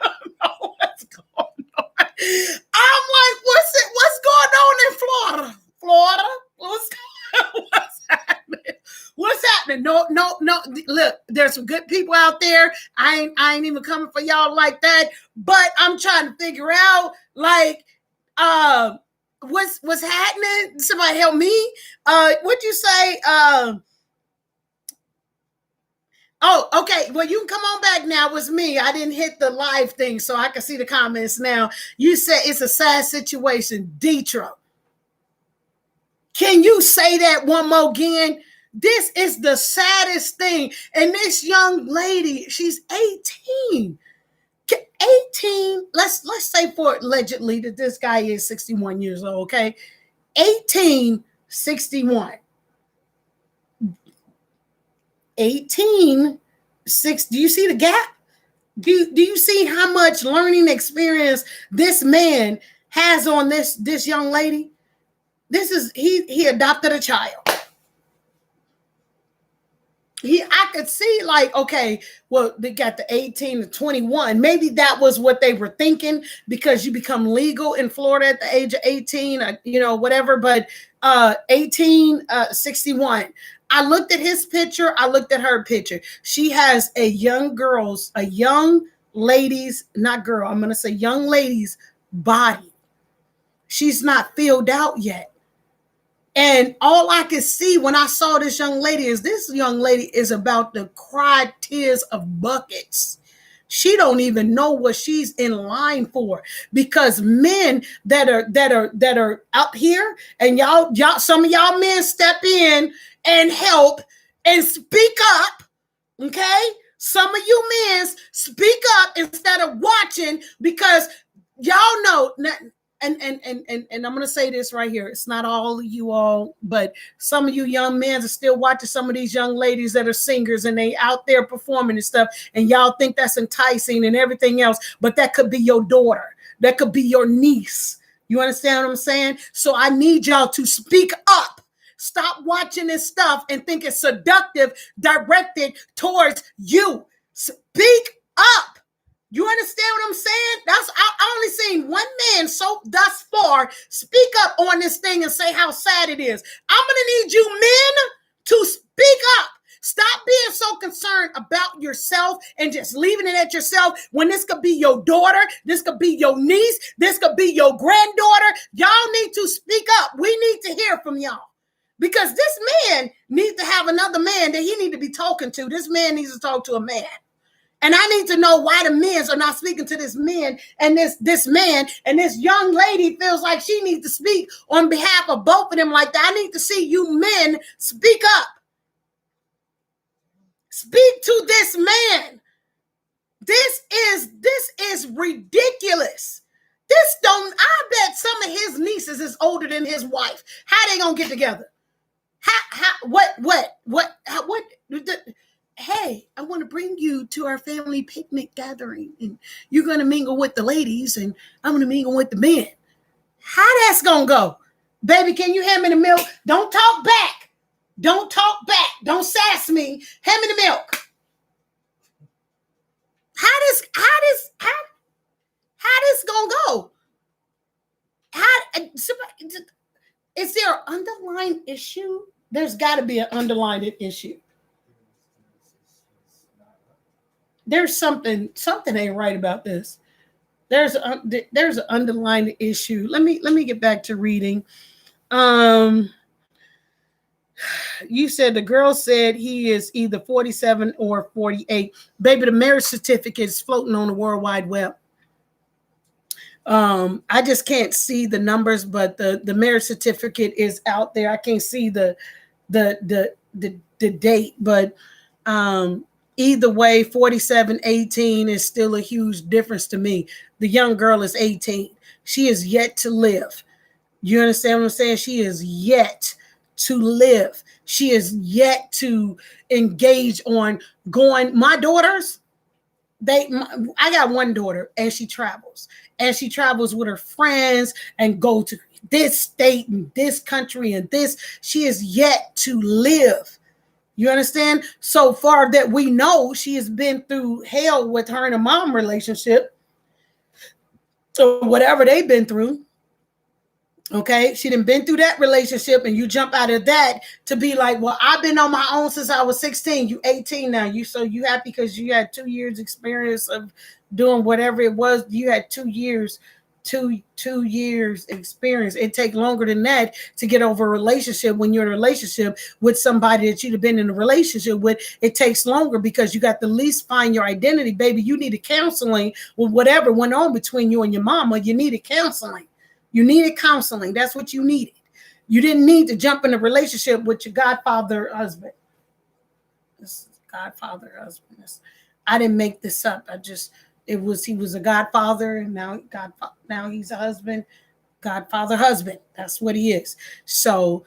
don't know what's going on. I'm like, what's going on in Florida? What's happening? What's happening? No. Look, there's some good people out there. I ain't even coming for y'all like that. But I'm trying to figure out, like, what's happening. Somebody help me. What'd you say? Oh, okay. Well, you can come on back now. It was me. I didn't hit the live thing, so I can see the comments now. You said it's a sad situation, Deetra. Can you say that one more again? This is the saddest thing. And this young lady, she's 18. 18, let's say for allegedly that this guy is 61 years old, okay? 18, 61. 18, 6. Do you see the gap? Do you see how much learning experience this man has on this young lady? This is, he adopted a child. I could see, like, okay, well, they got the 18 to 21. Maybe that was what they were thinking, because you become legal in Florida at the age of 18, whatever. But 18, 61. I looked at his picture. I looked at her picture. She has a young lady's body. She's not filled out yet. And all I could see when I saw this young lady is about to cry tears of buckets. She don't even know what she's in line for, because men that are out here, and y'all, some of y'all men step in and help and speak up. Okay. Some of you men speak up instead of watching, because y'all know. And I'm going to say this right here. It's not all of you all, but some of you young men are still watching some of these young ladies that are singers, and they out there performing and stuff. And y'all think that's enticing and everything else, but that could be your daughter. That could be your niece. You understand what I'm saying? So I need y'all to speak up. Stop watching this stuff and think it's seductive, directed towards you. Speak up. You understand what I'm saying? I only seen one man so thus far speak up on this thing and say how sad it is. I'm going to need you men to speak up. Stop being so concerned about yourself and just leaving it at yourself, when this could be your daughter, this could be your niece, this could be your granddaughter. Y'all need to speak up. We need to hear from y'all, because this man needs to have another man that he needs to be talking to. This man needs to talk to a man. And I need to know why the men are not speaking to this man, and this man, and this young lady feels like she needs to speak on behalf of both of them like that. I need to see you men speak up. Speak to this man. This is is ridiculous. I bet some of his nieces is older than his wife. How they gonna get together? Hey, I want to bring you to our family picnic gathering, and you're gonna mingle with the ladies, and I'm gonna mingle with the men. How that's gonna go? Baby, can you hand me the milk? Don't talk back. Don't talk back. Don't sass me. Hand me the milk. How this gonna go? Is there an underlying issue? There's got to be an underlying issue. There's something ain't right about this. There's an underlying issue. Let me get back to reading. You said the girl said he is either 47 or 48. Baby, the marriage certificate is floating on the World Wide Web. I just can't see the numbers, but the marriage certificate is out there. I can't see the date, but either way, 47, 18 is still a huge difference to me. The young girl is 18. She is yet to live. You understand what I'm saying? She is yet to live. She is yet to engage on going. My daughters, I got one daughter, and she travels with her friends and go to this state and this country and this. She is yet to live. You understand? So far that we know, she has been through hell with her and her mom relationship. So whatever they've been through. Okay, she done been through that relationship, and you jump out of that to be like, well, I've been on my own since I was 16. You 18 now. You happy because you had 2 years experience of doing whatever it was. You had 2 years experience. It takes longer than that to get over a relationship. When you're in a relationship with somebody that you'd have been in a relationship with, it takes longer because you got to at least find your identity. Baby, you needed counseling with whatever went on between you and your mama. You needed counseling. You needed counseling. That's what you needed. You didn't need to jump in a relationship with your Godfather husband. This is Godfather husband. I didn't make this up. He was a godfather, and now he's a husband. Godfather husband. That's what he is. So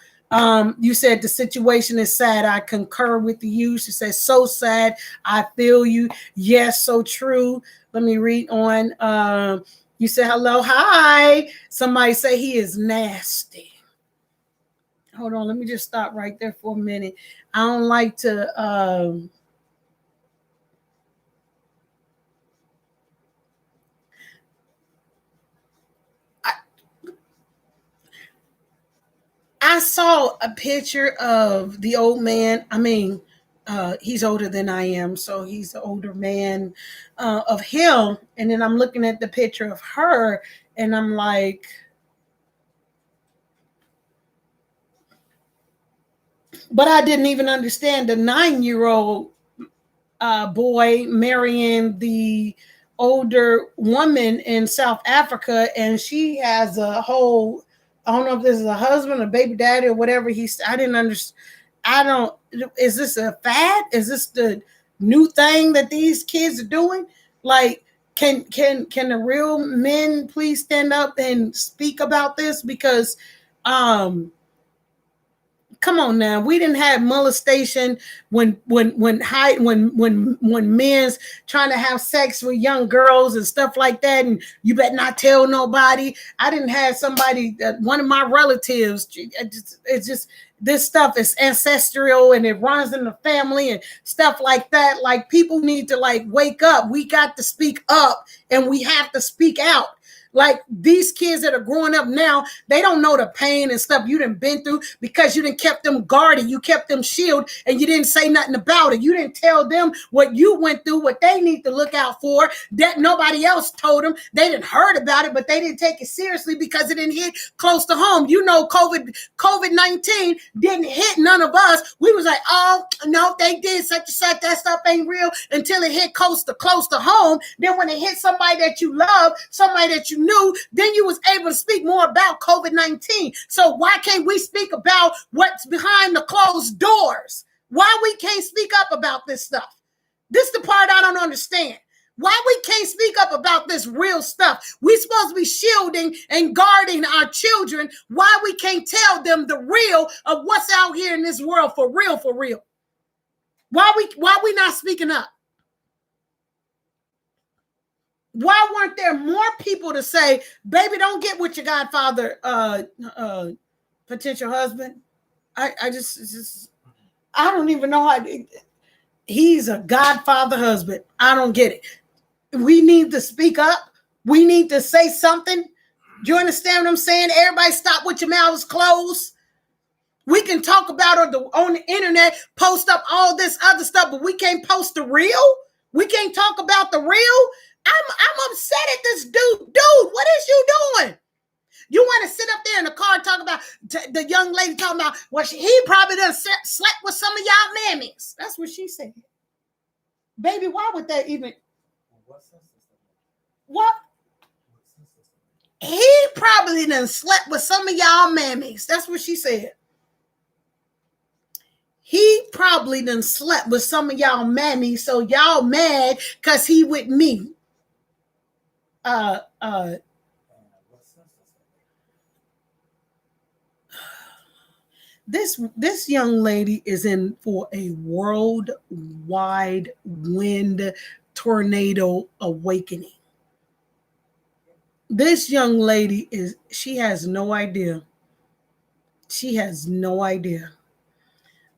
you said the situation is sad. I concur with you. She says, so sad. I feel you. Yes, so true. Let me read on. You said, hello, hi. Somebody say he is nasty. Hold on, let me just stop right there for a minute. I don't like to I saw a picture of the old man. I mean, he's older than I am, so he's an older man of him. And then I'm looking at the picture of her, and I'm like, but I didn't even understand the 9-year-old boy marrying the older woman in South Africa, and she has a whole, I don't know if this is a husband, a baby daddy, or whatever. I didn't understand. Is this a fad? Is this the new thing that these kids are doing? Like, can the real men please stand up and speak about this? Because come on now, we didn't have molestation when men's trying to have sex with young girls and stuff like that, and you better not tell nobody. I didn't have somebody, one of my relatives. It's just this stuff is ancestral and it runs in the family and stuff like that. Like, people need to wake up. We got to speak up, and we have to speak out. Like, these kids that are growing up now, they don't know the pain and stuff you done been through because you done kept them guarded, you kept them shielded, and you didn't say nothing about it. You didn't tell them what you went through, what they need to look out for, that nobody else told them. They didn't heard about it, but they didn't take it seriously because it didn't hit close to home. You know, COVID-19 didn't hit none of us. We was like, oh, no, they did such and such. That stuff ain't real until it hit close to home. Then when it hit somebody that you love, somebody that you knew, then you was able to speak more about COVID-19. So why can't we speak about what's behind the closed doors? Why we can't speak up about this stuff? This is the part I don't understand. Why we can't speak up about this real stuff? We supposed to be shielding and guarding our children. Why we can't tell them the real of what's out here in this world for real, for real? Why we not speaking up? Why weren't there more people to say, baby, don't get with your Godfather potential husband? I don't even know how. He's a Godfather husband. I don't get it. We need to speak up. We need to say something. Do you understand what I'm saying? Everybody stop with your mouths closed. We can talk about it on the internet, post up all this other stuff, but we can't post the real. We can't talk about the real. I'm upset at this dude. Dude, what is you doing? You want to sit up there in the car and talk about the young lady talking about, well, he probably done slept with some of y'all mammies. That's what she said. Baby, why would that even? What? He probably done slept with some of y'all mammies. That's what she said. He probably done slept with some of y'all mammies, so y'all mad because he with me. This young lady is in for a worldwide wind tornado awakening. This young lady she has no idea. She has no idea.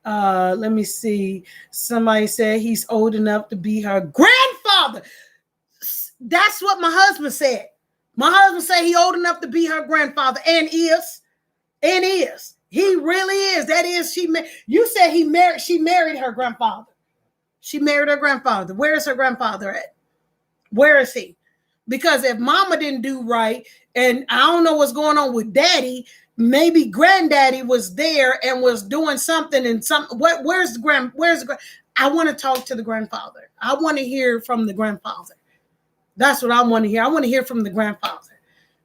Let me see. Somebody said he's old enough to be her grandfather. That's what my husband said. My husband said he old enough to be her grandfather and is. He really is. That is, you said she married her grandfather. She married her grandfather. Where is her grandfather at? Where is he? Because if mama didn't do right, and I don't know what's going on with daddy, maybe granddaddy was there and was doing something and where's the I want to talk to the grandfather. I want to hear from the grandfather. That's what I want to hear. I want to hear from the grandfather.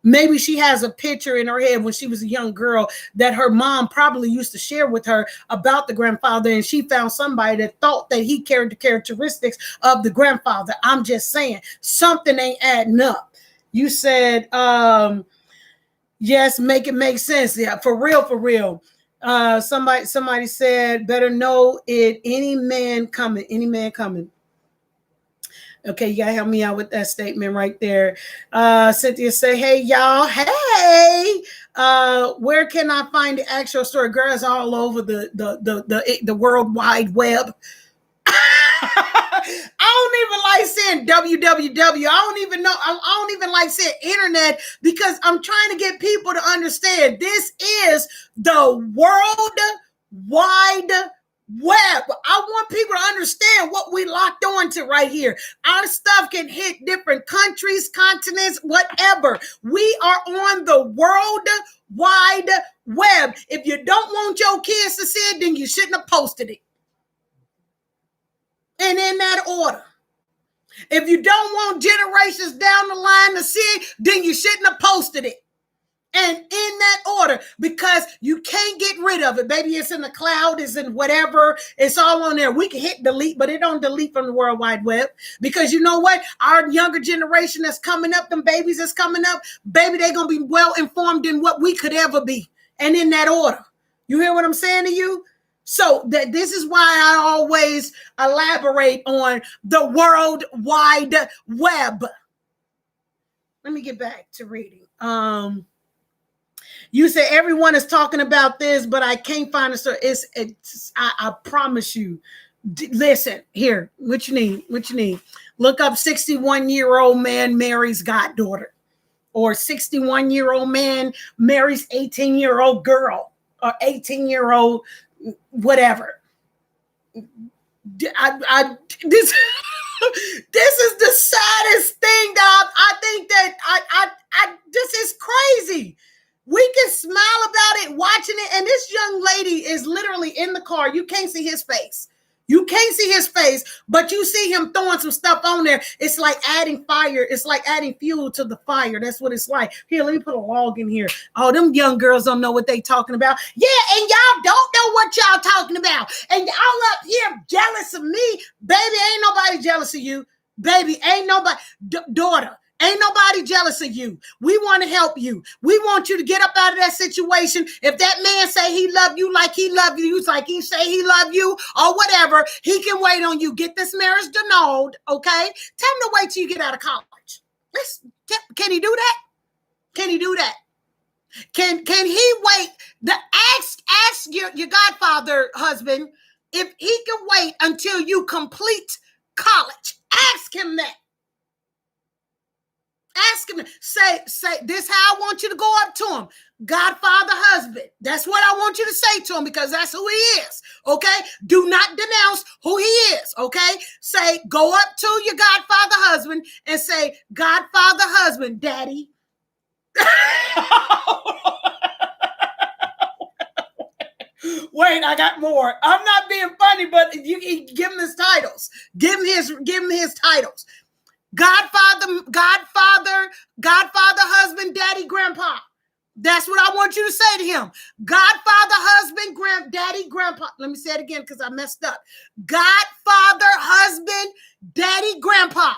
Maybe she has a picture in her head when she was a young girl that her mom probably used to share with her about the grandfather, and she found somebody that thought that he carried the characteristics of the grandfather. I'm just saying, something ain't adding up. You said, yes, make it make sense. Yeah, for real. Somebody said, better know it, any man coming. Okay, you gotta help me out with that statement right there. Cynthia say, hey y'all, hey, where can I find the actual story? Girls all over the World Wide Web. I don't even like saying www. I don't even like saying internet, because I'm trying to get people to understand this is the World Wide Web. I want people to understand what we locked on to right here. Our stuff can hit different countries, continents, whatever. We are on the World Wide Web. If you don't want your kids to see it, then you shouldn't have posted it. And in that order. If you don't want generations down the line to see it, then you shouldn't have posted it. And in that order, because you can't get rid of it. Baby, it's in the cloud, it's in whatever, it's all on there. We can hit delete, but it don't delete from the World Wide Web. Because you know what? Our younger generation that's coming up, them babies that's coming up, baby, they're going to be well informed in what we could ever be. And in that order. You hear what I'm saying to you? So this is why I always elaborate on the World Wide Web. Let me get back to reading. You say everyone is talking about this, but I can't find a story. I promise you. Listen, here, what you need. Look up 61-year-old man marries Goddaughter, or 61-year-old man marries 18-year-old girl, or 18-year-old whatever. This is the saddest thing that I think that this is crazy. We can smile about it, watching it, and this young lady is literally in the car. You can't see his face. But you see him throwing some stuff on there. It's like adding fire. It's like adding fuel to the fire. That's what it's like. Here, let me put a log in here. Oh, them young girls don't know what they talking about. Yeah, and y'all don't know what y'all talking about. And y'all up here jealous of me. Baby, ain't nobody jealous of you. Baby, ain't nobody, daughter, ain't nobody jealous of you. We want to help you. We want you to get up out of that situation. If that man say he love you like he love you, like he say he love you or whatever, he can wait on you. Get this marriage annulled, okay? Tell him to wait till you get out of college. Can he do that? Can he do that? Can he wait? Ask your godfather husband if he can wait until you complete college. Ask him that. Ask him. Say this how I want you to go up to him. Godfather husband. That's what I want you to say to him because that's who he is. Okay? Do not denounce who he is. Okay? Say, go up to your godfather husband and say, Godfather husband, daddy. Wait, I got more. I'm not being funny, but you give him his titles. Give him his titles. Godfather, husband, daddy, grandpa. That's what I want you to say to him. Godfather, husband, daddy, grandpa. Let me say it again because I messed up. Godfather, husband, daddy, grandpa.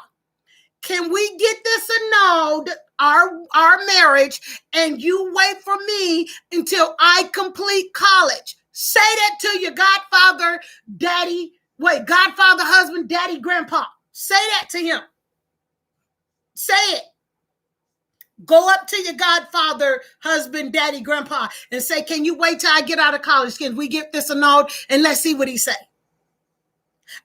Can we get this annulled, our marriage, and you wait for me until I complete college? Say that to your godfather, godfather, husband, daddy, grandpa. Say that to him. Say it. Go up to your godfather, husband, daddy, grandpa, and say, can you wait till I get out of college? Can we get this annulled? And let's see what he say.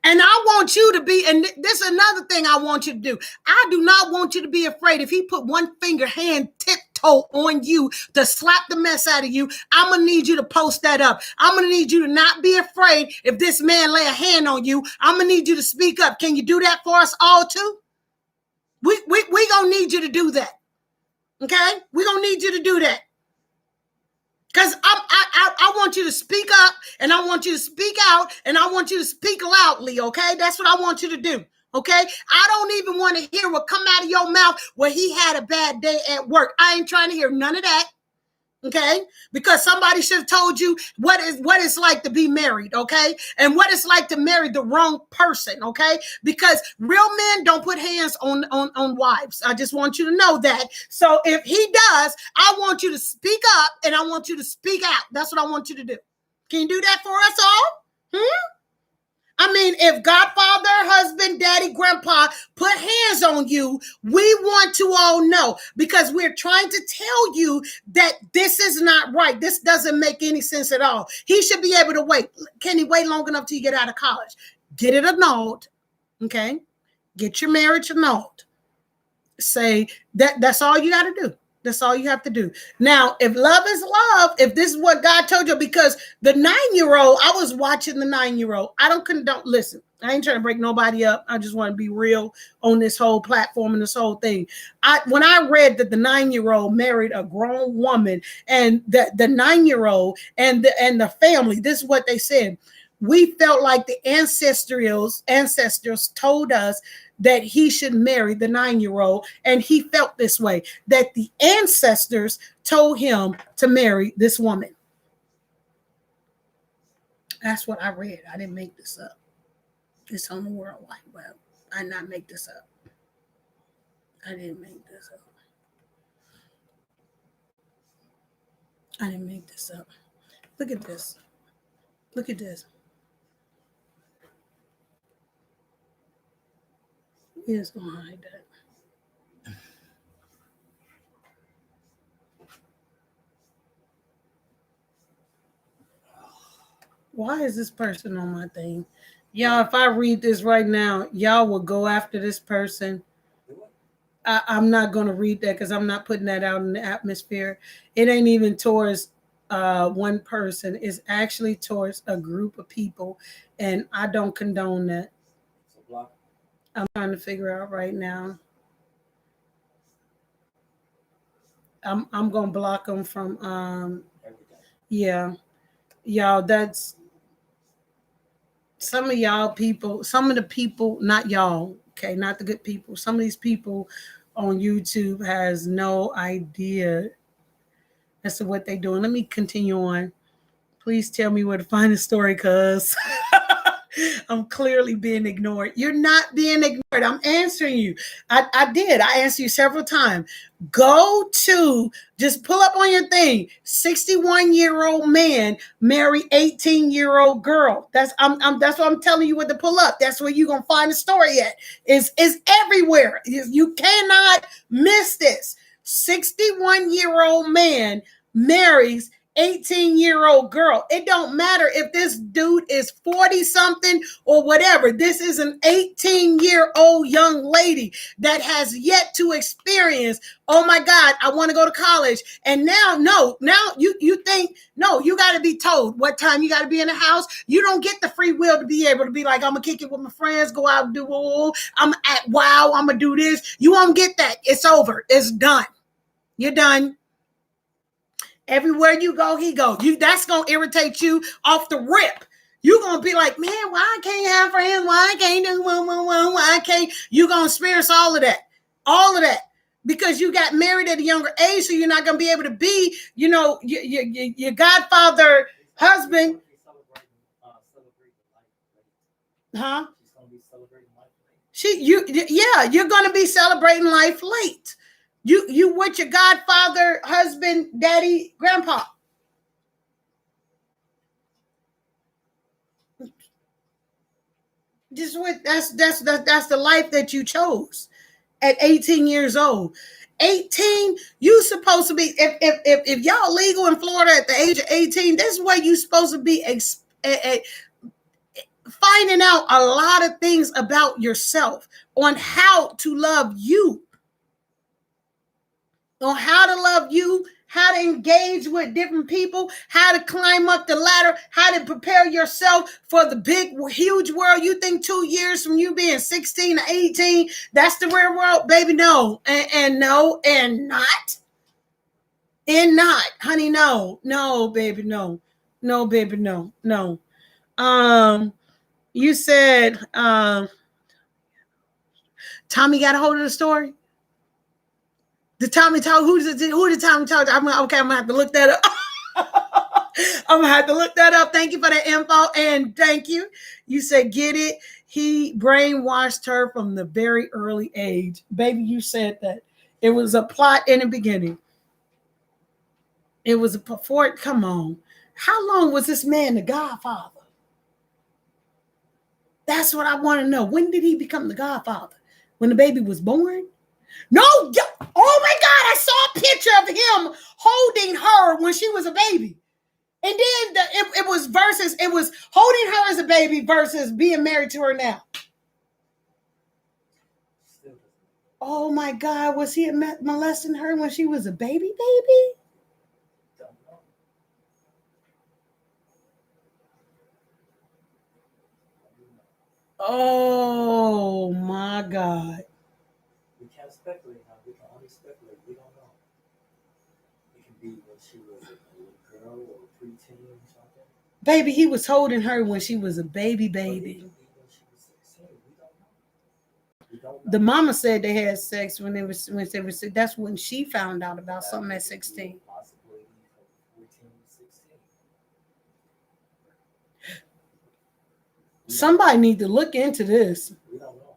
And I want you to be, and this is another thing I want you to do. I do not want you to be afraid. If he put one finger, hand, tiptoe on you to slap the mess out of you, I'm going to need you to post that up. I'm going to need you to not be afraid if this man lay a hand on you. I'm going to need you to speak up. Can you do that for us all too? We going to need you to do that. Okay? We're going to need you to do that. Because I want you to speak up, and I want you to speak out, and I want you to speak loudly, okay? That's what I want you to do, okay? I don't even want to hear what come out of your mouth where he had a bad day at work. I ain't trying to hear none of that, okay? Because somebody should have told you what it's like to be married, okay? And what it's like to marry the wrong person, okay? Because real men don't put hands on wives. I just want you to know that. So if he does, I want you to speak up and I want you to speak out. That's what I want you to do. Can you do that for us all? I mean, if godfather, husband, daddy, grandpa put hands on you, we want to all know because we're trying to tell you that this is not right. This doesn't make any sense at all. He should be able to wait. Can he wait long enough till you get out of college? Get it annulled, okay? Get your marriage annulled. Say that's all you got to do. That's all you have to do. Now, if love is love, if this is what God told you, because the 9-year-old, I was watching the 9-year-old. I don't listen. I ain't trying to break nobody up. I just want to be real on this whole platform and this whole thing. When I read that the 9-year-old married a grown woman and the 9-year-old and the family, this is what they said. We felt like the ancestors told us that he should marry the 9-year-old, and he felt this way, that the ancestors told him to marry this woman. That's what I read. I didn't make this up. It's on the World Wide Web. I did not make this up. I didn't make this up. I didn't make this up. Look at this. Look at this. He is going to hide that. Why is this person on my thing? Y'all, if I read this right now, y'all will go after this person. I'm not going to read that because I'm not putting that out in the atmosphere. It ain't even towards one person. It's actually towards a group of people, and I don't condone that. I'm trying to figure out right now. I'm going to block them from, yeah. Y'all, that's some of y'all people, some of the people, not y'all, okay, not the good people. Some of these people on YouTube has no idea as to what they're doing. Let me continue on. Please tell me where to find the story, cuz I'm clearly being ignored. You're not being ignored. I'm answering you. I did. I answered you several times. Go to, just pull up on your thing. 61-year-old man marry 18-year-old girl. That's what I'm telling you what to pull up. That's where you're gonna find the story at. It's everywhere. You cannot miss this. 61-year-old man marries 18-year-old girl. It don't matter if this dude is 40 something or whatever. This is an 18-year-old young lady that has yet to experience, oh my God, I want to go to college. And now you think, no, you got to be told what time you got to be in the house. You don't get the free will to be able to be like, I'm gonna kick it with my friends, go out and do, I'm at wow, I'm gonna do this. You won't get that. It's over. It's done. You're done. Everywhere you go, he go. That's gonna irritate you off the rip. You're gonna be like, man, why I can't have friends? Why I can't do why I can't? You're gonna experience all of that, because you got married at a younger age, so you're not gonna be able to be, your godfather husband. Huh? You're gonna be celebrating life late. You with your godfather, husband, daddy, grandpa. Just that's the life that you chose at 18 years old. 18, you supposed to be, if y'all legal in Florida at the age of 18, this is where you supposed to be finding out a lot of things about yourself, on how to love you. On how to love you, how to engage with different people, how to climb up the ladder, how to prepare yourself for the big, huge world. You think 2 years from you being 16 to 18, that's the real world? Baby, no. And no, and not. And not. Honey, no. No, baby, no. No, baby, no. No. You said Tommy got a hold of the story? Did Tommy talk? Who did Tommy talk to? I'm gonna have to look that up. I'm gonna have to look that up. Thank you for the info, and thank you. You said get it. He brainwashed her from the very early age. Baby, you said that. It was a plot in the beginning. It was before. Come on. How long was this man the Godfather? That's what I want to know. When did he become the Godfather? When the baby was born? No, oh my God, I saw a picture of him holding her when she was a baby. And then it was holding her as a baby versus being married to her now. Oh my God, was he molesting her when she was a baby? Oh my God. We can't speculate now. We can only speculate. We don't know. It can be when she was a girl or a preteen or something. Baby, he was holding her when she was a baby. When she was 16. We don't know. The mama said they had sex when they were that's when she found out about something at 16. Possibly from 14 to 16. Somebody need to look into this. We don't know.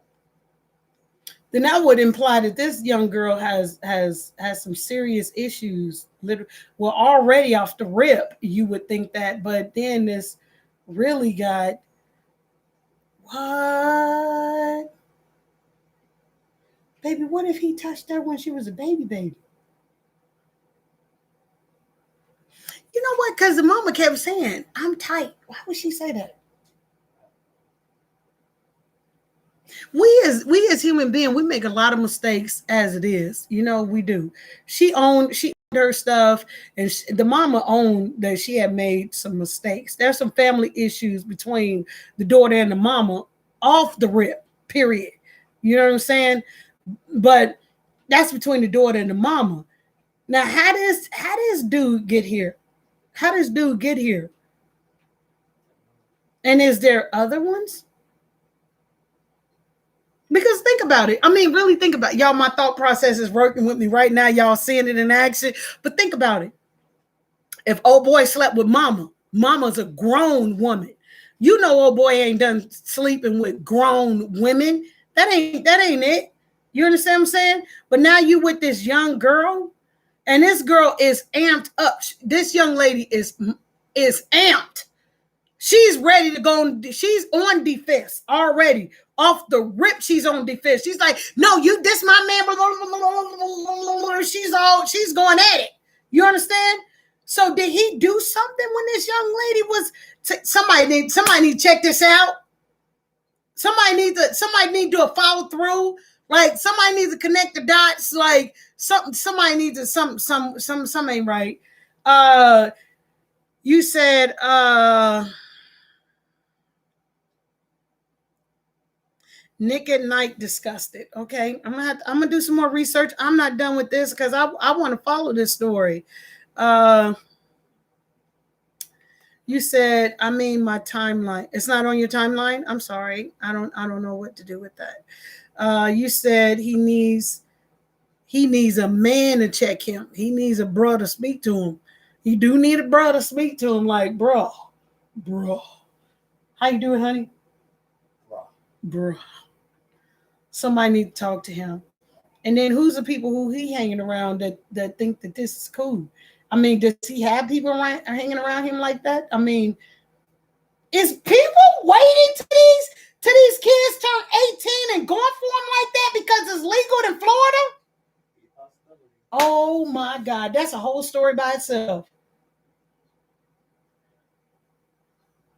Then that would imply that this young girl has some serious issues. Well, already off the rip, you would think that, but then this really got what? Baby, what if he touched her when she was a baby? You know what? Because the mama kept saying, I'm tight. Why would she say that? We as human beings, we make a lot of mistakes as it is. We do. She owned her stuff, and the mama owned that she had made some mistakes. There's some family issues between the daughter and the mama off the rip, period. You know what I'm saying? But that's between the daughter and the mama. Now, how does dude get here? How does dude get here? And is there other ones? Because think about it. I mean, really think about it. Y'all, my thought process is working with me right now. Y'all seeing it in action. But think about it. If old boy slept with mama, mama's a grown woman. You know, old boy ain't done sleeping with grown women. That ain't it. You understand what I'm saying? But now you with this young girl, and this girl is amped up. This young lady is amped. She's ready to go. She's on defense already. Off the rip, she's on defense. She's like, no, you this my man. She's going at it. You understand? So did he do something when this young lady was somebody need to check this out? Somebody need to follow through. Like somebody needs to connect the dots. Like somebody needs to some ain't right. You said Nick at Night discussed it. Okay, I'm gonna do some more research. I'm not done with this because I want to follow this story. You said, I mean, my timeline. It's not on your timeline. I'm sorry. I don't know what to do with that. You said he needs a man to check him. He needs a bro to speak to him. You do need a bro to speak to him. Like, bro, how you doing, honey? Bro. Somebody need to talk to him. And then who's the people who he hanging around that think that this is cool? I mean, does he have people hanging around him like that? I mean, is people waiting to these kids turn 18 and going for them like that because it's legal in Florida? Oh my God, that's a whole story by itself.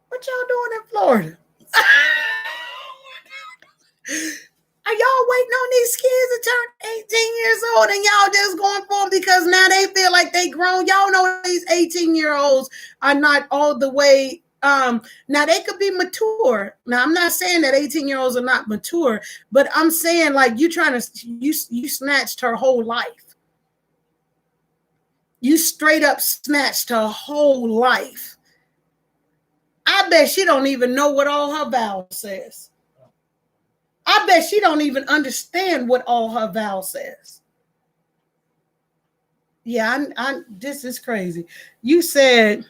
What y'all doing in Florida? Are y'all waiting on these kids to turn 18 years old and y'all just going for them because now they feel like they grown? Y'all know these 18-year-olds are not all the way. Now they could be mature. Now I'm not saying that 18-year-olds are not mature, but I'm saying like you snatched her whole life. You straight up snatched her whole life. I bet she don't even know what all her vows says. I bet she don't even understand what all her vow says. Yeah, this is crazy. You said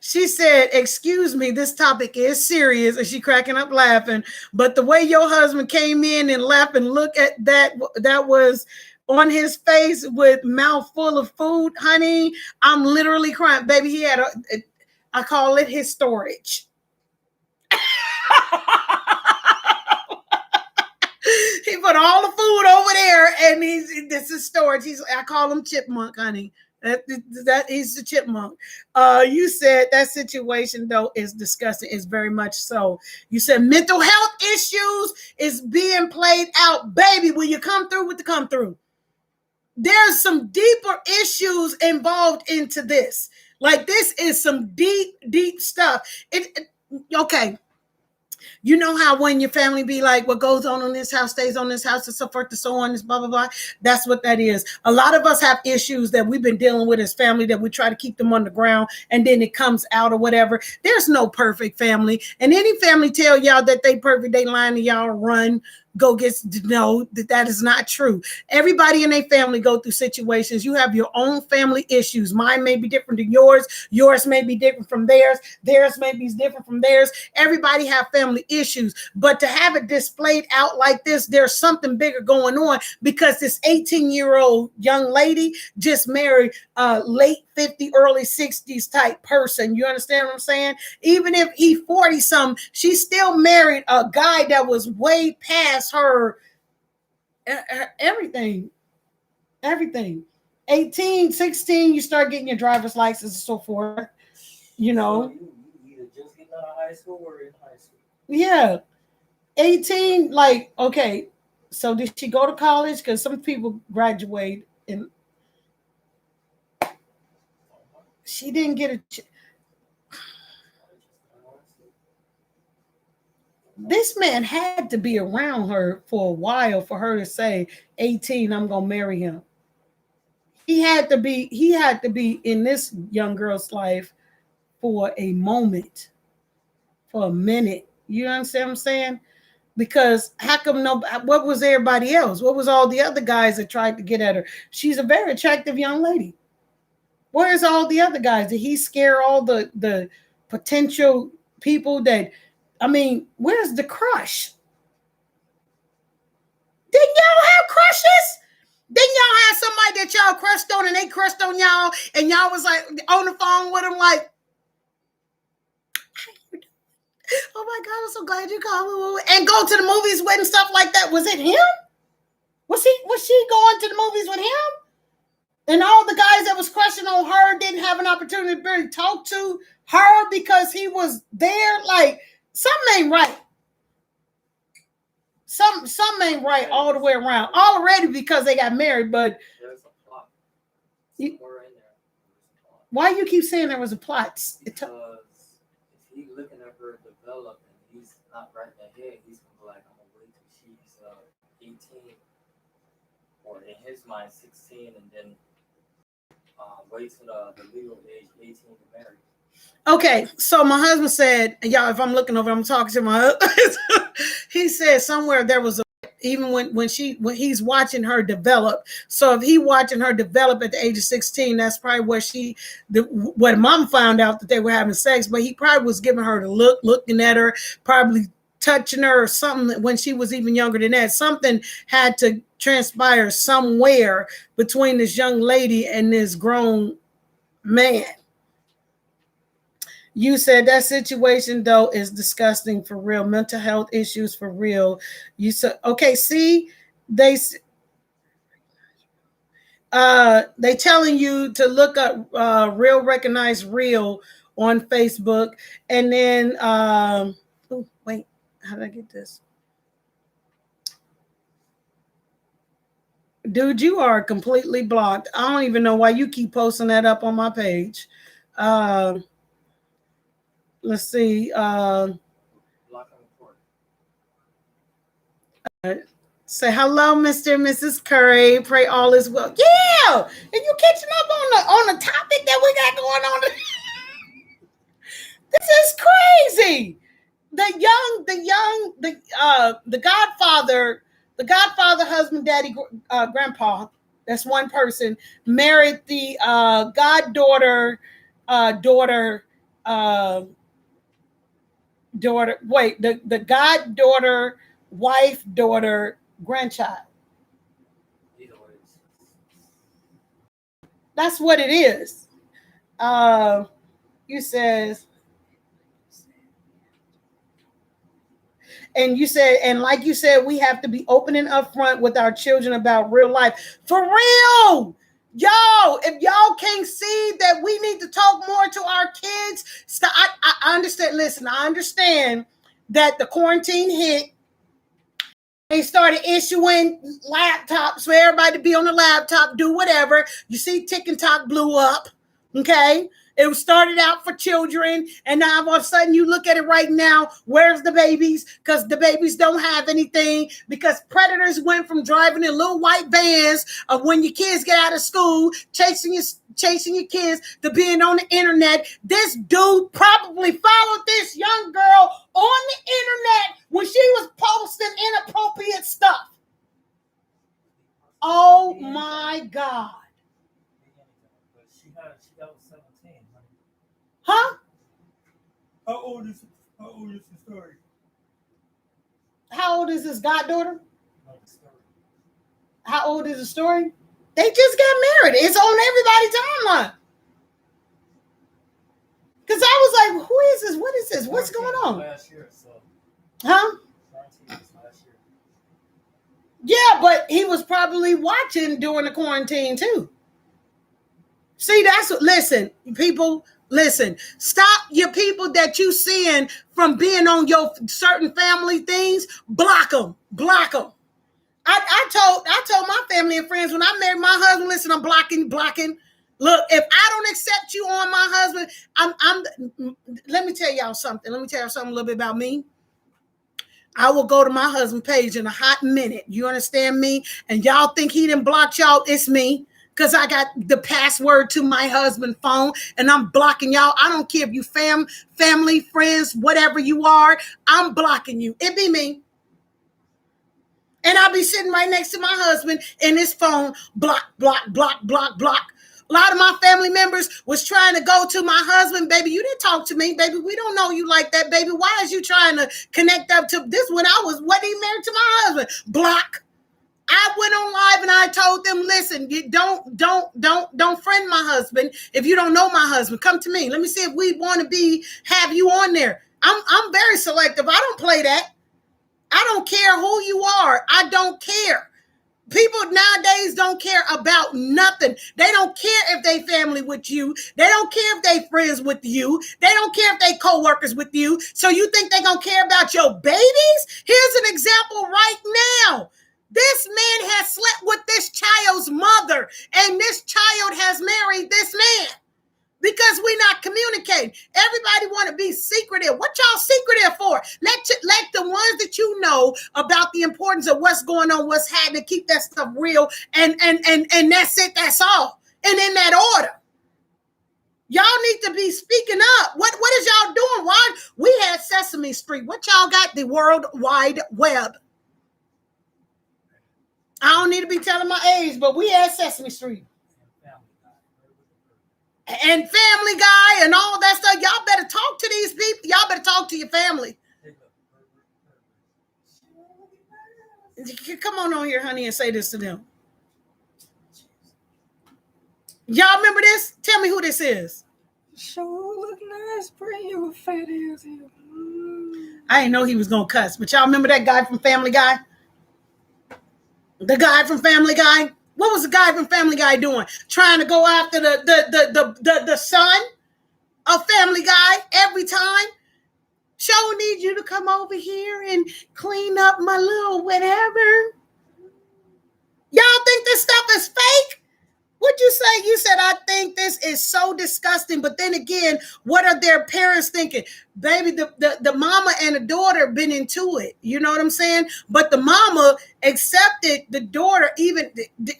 she said, excuse me, this topic is serious, and she cracking up laughing. But the way your husband came in and left and look at that was on his face with mouth full of food, honey, I'm literally crying. Baby, he had I call it his storage. He put all the food over there, and this is storage. I call him Chipmunk, honey. That is the Chipmunk. You said that situation though is disgusting. It's very much so. You said mental health issues is being played out, baby. When you come through with the come through, there's some deeper issues involved into this. Like this is some deep stuff. Okay. You know how when your family be like, what goes on in this house stays on this house and so forth and so on, this blah, blah, blah. That's what that is. A lot of us have issues that we've been dealing with as family that we try to keep them on the ground and then it comes out or whatever. There's no perfect family. And any family tell y'all that they perfect, they lying to y'all, run, go get to know that is not true. Everybody in their family go through situations. You have your own family issues. Mine may be different than yours. Yours may be different from theirs. Theirs may be different from theirs. Everybody have family issues. But to have it displayed out like this, there's something bigger going on because this 18-year-old young lady just married a late 50, early 60s type person. You understand what I'm saying? Even if he 40 something, she still married a guy that was way past her everything 18, 16, you start getting your driver's license and so forth, you know. So you either just getting out of high school or in high school. Yeah, 18, like, okay, so did she go to college? Because some people graduate and she didn't get this man had to be around her for a while for her to say 18, I'm gonna marry him. He had to be in this young girl's life for a moment, for a minute. You understand what I'm saying? Because how come what was everybody else? What was all the other guys that tried to get at her? She's a very attractive young lady. Where's all the other guys? Did he scare all the potential people that, I mean, where's the crush? Didn't y'all have crushes? Didn't y'all have somebody that y'all crushed on and they crushed on y'all and y'all was like on the phone with them like, oh my God, I'm so glad you called me. And go to the movies with and stuff like that. Was it him? Was she going to the movies with him? And all the guys that was crushing on her didn't have an opportunity to really talk to her because he was there. Like, something ain't right. Something ain't right all the way around. Already because they got married, but There's a plot. Why you keep saying there was a plot? Because if he's looking at her develop and he's not right in the head, he's gonna be like, I'm gonna wait till she's 18, or in his mind 16, and then wait till the legal age 18 to marry. Okay, so my husband said, y'all, if I'm looking over, I'm talking to my husband. He said somewhere there was a, even when he's watching her develop. So if he watching her develop at the age of 16, that's probably where when mom found out that they were having sex, but he probably was giving her the look, looking at her, probably touching her or something when she was even younger than that. Something had to transpire somewhere between this young lady and this grown man. You said that situation, though, is disgusting for real. Mental health issues for real. You said, okay, see, they telling you to look up Real Recognize Real on Facebook. And then, wait, how did I get this? Dude, you are completely blocked. I don't even know why you keep posting that up on my page. Let's see. Say hello, Mr. and Mrs. Curry. Pray all is well. Yeah, and you catching up on the topic that we got going on. This is crazy. The Godfather husband, daddy, grandpa. That's one person married the Goddaughter daughter. Wait, the Goddaughter, wife, daughter, grandchild. That's what it is. You says, and you said, and like you said, we have to be open and upfront with our children about real life. For real. Yo, if y'all can't see that we need to talk more to our kids, I understand. Listen, I understand that the quarantine hit. They started issuing laptops for everybody to be on the laptop, do whatever. You see, TikTok blew up. Okay. It started out for children, and now all of a sudden you look at it right now. Where's the babies? Because the babies don't have anything. Because predators went from driving in little white vans of when your kids get out of school, chasing your kids, to being on the internet. This dude probably followed this young girl on the internet when she was posting inappropriate stuff. Oh my God. Huh? How old is the story? How old is his goddaughter? How old is the story? They just got married. It's on everybody's timeline. Because I was like, who is this? What is this? What's going on? Last year, so. Huh? Last year. Yeah, but he was probably watching during the quarantine too. See, listen, people, listen, stop your people that you seeing from being on your certain family things, block them. I told my family and friends when I married my husband, listen, I'm blocking. Look, if I don't accept you on my husband, let me tell y'all something. Let me tell y'all something a little bit about me. I will go to my husband's page in a hot minute. You understand me? And y'all think he didn't block y'all? It's me. Because I got the password to my husband's phone and I'm blocking y'all. I don't care if you family, friends, whatever you are. I'm blocking you. It be me. And I'll be sitting right next to my husband in his phone. Block. A lot of my family members was trying to go to my husband. Baby, you didn't talk to me. Baby, we don't know you like that. Baby, why is you trying to connect up to this when I wasn't even married to my husband? Block. I went on live and I told them, listen, you don't friend my husband if you don't know my husband. Come to me. Let me see if we want to have you on there. I'm very selective. I don't play that. I don't care who you are. I don't care. People nowadays don't care about nothing. They don't care if they family with you. They don't care if they friends with you. They don't care if they co-workers with you. So you think they gonna care about your babies? Here's an example right now. This man has slept with this child's mother, and this child has married this man because we're not communicating. Everybody want to be secretive. What y'all secretive for? Let the ones that you know about the importance of what's going on, what's happening, keep that stuff real, and that's it. That's all. And in that order. Y'all need to be speaking up. What is y'all doing? Why? We had Sesame Street. What y'all got? The World Wide Web. I don't need to be telling my age, but we had Sesame Street. And Family Guy and all that stuff. Y'all better talk to these people. Y'all better talk to your family. Come on here, honey, and say this to them. Y'all remember this? Tell me who this is. Sure look nice, bring your fat ass here. I didn't know he was going to cuss, but y'all remember that guy from Family Guy? The guy from Family Guy? What was the guy from Family Guy doing? Trying to go after the son of Family Guy every time? Show need you to come over here and clean up my little whatever. Y'all think this stuff is fake? What'd you say? You said, I think this is so disgusting. But then again, what are their parents thinking? Baby, the mama and the daughter been into it. You know what I'm saying? But the mama accepted the daughter, even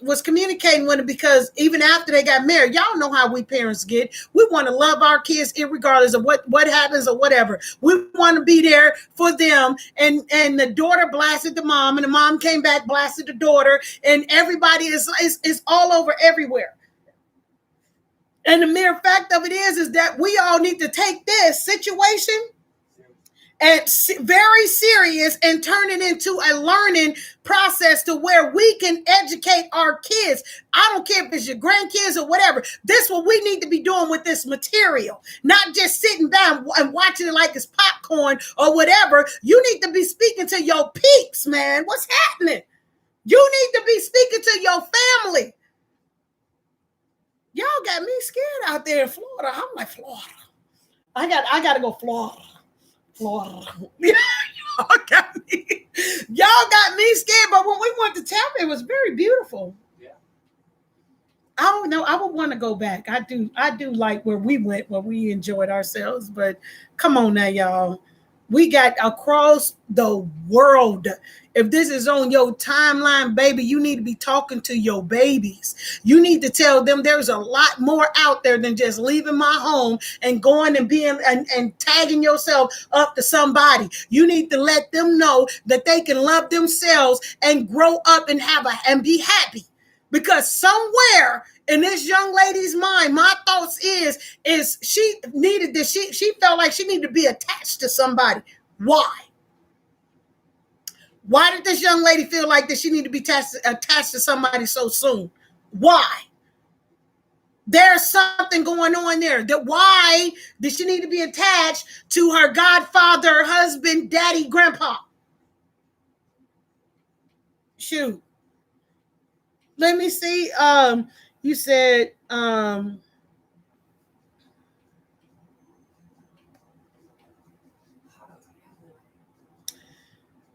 was communicating with her, because even after they got married, y'all know how we parents get. We want to love our kids regardless of what happens or whatever. We want to be there for them. And the daughter blasted the mom, and the mom came back, blasted the daughter, and everybody is all over everywhere. And the mere fact of it is that we all need to take this situation and very serious and turn it into a learning process to where we can educate our kids. I don't care if it's your grandkids or whatever. This is what we need to be doing with this material, not just sitting down and watching it like it's popcorn or whatever. You need to be speaking to your peeps, man. What's happening? You need to be speaking to your family. Y'all got me scared out there in Florida. I'm like, Florida. I got to go Florida. Y'all got me scared. But when we went to Tampa, it was very beautiful. Yeah. I don't know. I would want to go back. I do like where we went, where we enjoyed ourselves. But come on now, y'all. We got across the world. If this is on your timeline, baby, you need to be talking to your babies. You need to tell them there's a lot more out there than just leaving my home and going and being and tagging yourself up to somebody. You need to let them know that they can love themselves and grow up and be happy. Because somewhere in this young lady's mind, my thoughts is she needed this. She felt like she needed to be attached to somebody. Why? Why did this young lady feel like that she needed to be attached to somebody so soon? Why? There's something going on there. Why did she need to be attached to her godfather, husband, daddy, grandpa? Shoot. Let me see. You said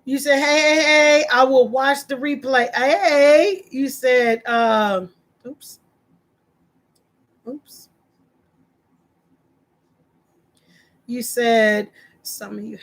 you said, hey, I will watch the replay. Hey, you said, oops. You said some of you.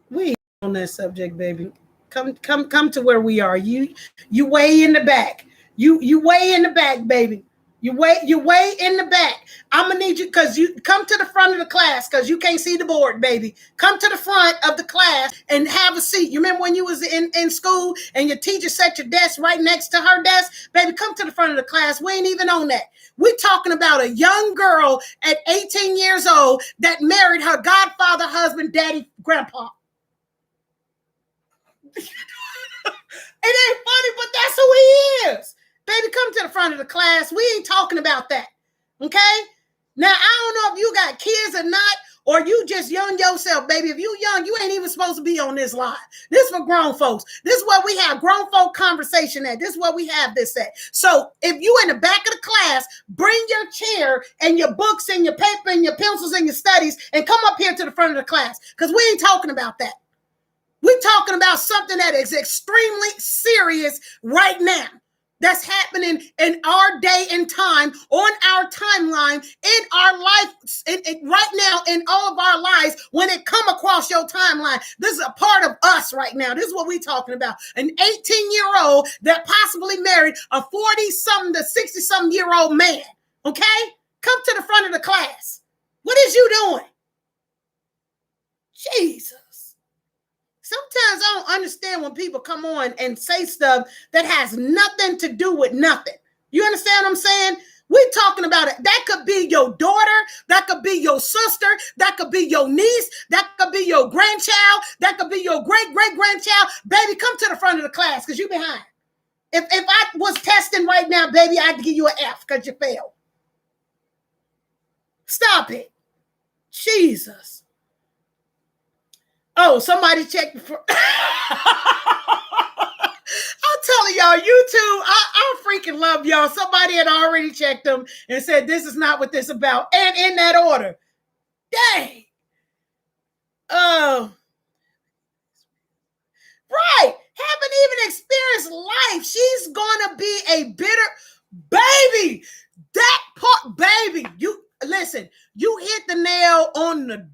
We ain't on that subject, baby. Come to where we are. You way in the back. You way in the back, baby. You way in the back. I'm gonna need you because you come to the front of the class because you can't see the board, baby. Come to the front of the class and have a seat. You remember when you was in school and your teacher set your desk right next to her desk? Baby, come to the front of the class. We ain't even on that. We're talking about a young girl at 18 years old that married her godfather husband, daddy, grandpa. It ain't funny, but that's who he is. Baby, come to the front of the class. We ain't talking about that. Okay? Now, I don't know if you got kids or not, or you just young yourself, baby. If you young, you ain't even supposed to be on this live. This is for grown folks. This is where we have grown folk conversation at. This is where we have this at. So if you in the back of the class, bring your chair and your books and your paper and your pencils and your studies and come up here to the front of the class because we ain't talking about that. We're talking about something that is extremely serious right now. That's happening in our day and time, on our timeline, in our life, right now, in all of our lives, when it come across your timeline. This is a part of us right now. This is what we're talking about. An 18-year-old that possibly married a 40-something to 60-something-year-old man. Okay? Come to the front of the class. What is you doing? Jesus. Sometimes I don't understand when people come on and say stuff that has nothing to do with nothing. You understand what I'm saying? We're talking about it. That could be your daughter. That could be your sister. That could be your niece. That could be your grandchild. That could be your great-great-grandchild. Baby, come to the front of the class because you're behind. If I was testing right now, baby, I'd give you an F because you failed. Stop it. Jesus. Oh, somebody checked for. I'm telling y'all, YouTube, I freaking love y'all. Somebody had already checked them and said, this is not what this is about. And in that order. Dang. Right. Haven't even experienced life. She's going to be a bitter baby. That part, baby. You listen, you hit the nail on the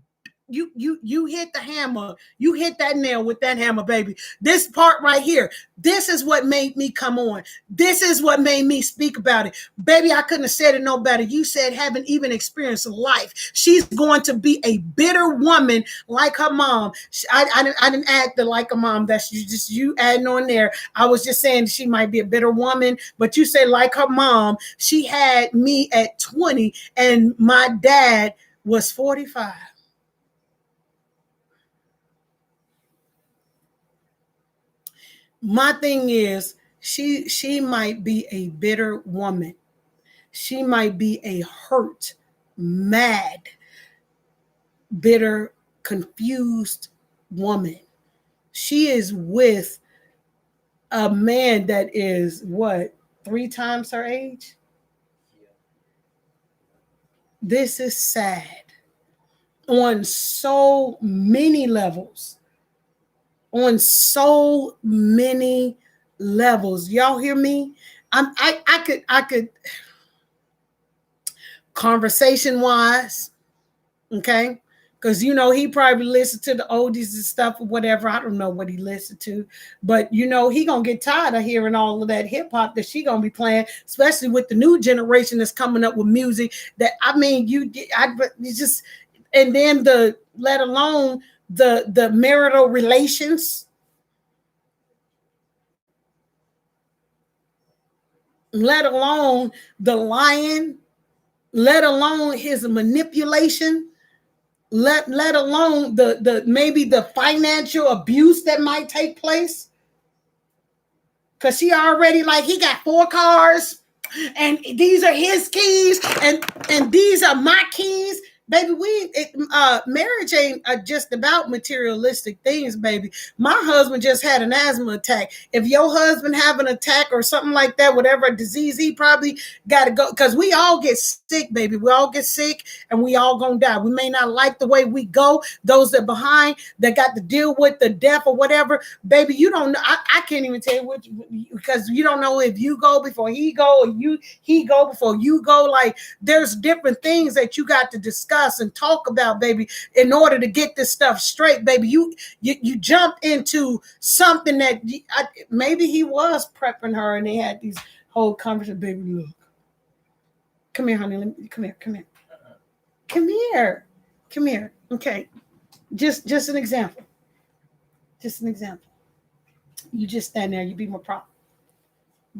You hit the hammer. You hit that nail with that hammer, baby. This part right here, this is what made me come on. This is what made me speak about it. Baby, I couldn't have said it no better. You said haven't even experienced life. She's going to be a bitter woman like her mom. I didn't add the like a mom. That's just you adding on there. I was just saying she might be a bitter woman, but you said like her mom. She had me at 20 and my dad was 45. My thing is, she might be a bitter woman. She might be a hurt, mad, bitter, confused woman. She is with a man that is what, 3 times her age? This is sad on so many levels. On so many levels. Y'all hear me? I could conversation wise, okay? Because he probably listened to the oldies and stuff or whatever. I don't know what he listened to, but he gonna get tired of hearing all of that hip hop that she gonna be playing, especially with the new generation that's coming up with music. That and then let alone the marital relations, let alone the lying, let alone his manipulation, let alone the maybe the financial abuse that might take place. Because she already he got 4 cars and these are his keys and these are my keys. Baby, marriage ain't just about materialistic things, baby. My husband just had an asthma attack. If your husband have an attack or something like that, whatever disease, he probably got to go. Because we all get sick, baby. We all get sick and we all gonna die. We may not like the way we go. Those that behind that got to deal with the death or whatever, baby, you don't know. I can't even tell you because you don't know if you go before he go or he go before you go. Like there's different things that you got to discuss and talk about, baby, in order to get this stuff straight, baby. You jump into something that maybe he was prepping her and they had these whole conversations. Baby, look, Come here, honey. Come here. Come here. Come here. Okay. Just an example. Just an example. You just stand there. You be my prop.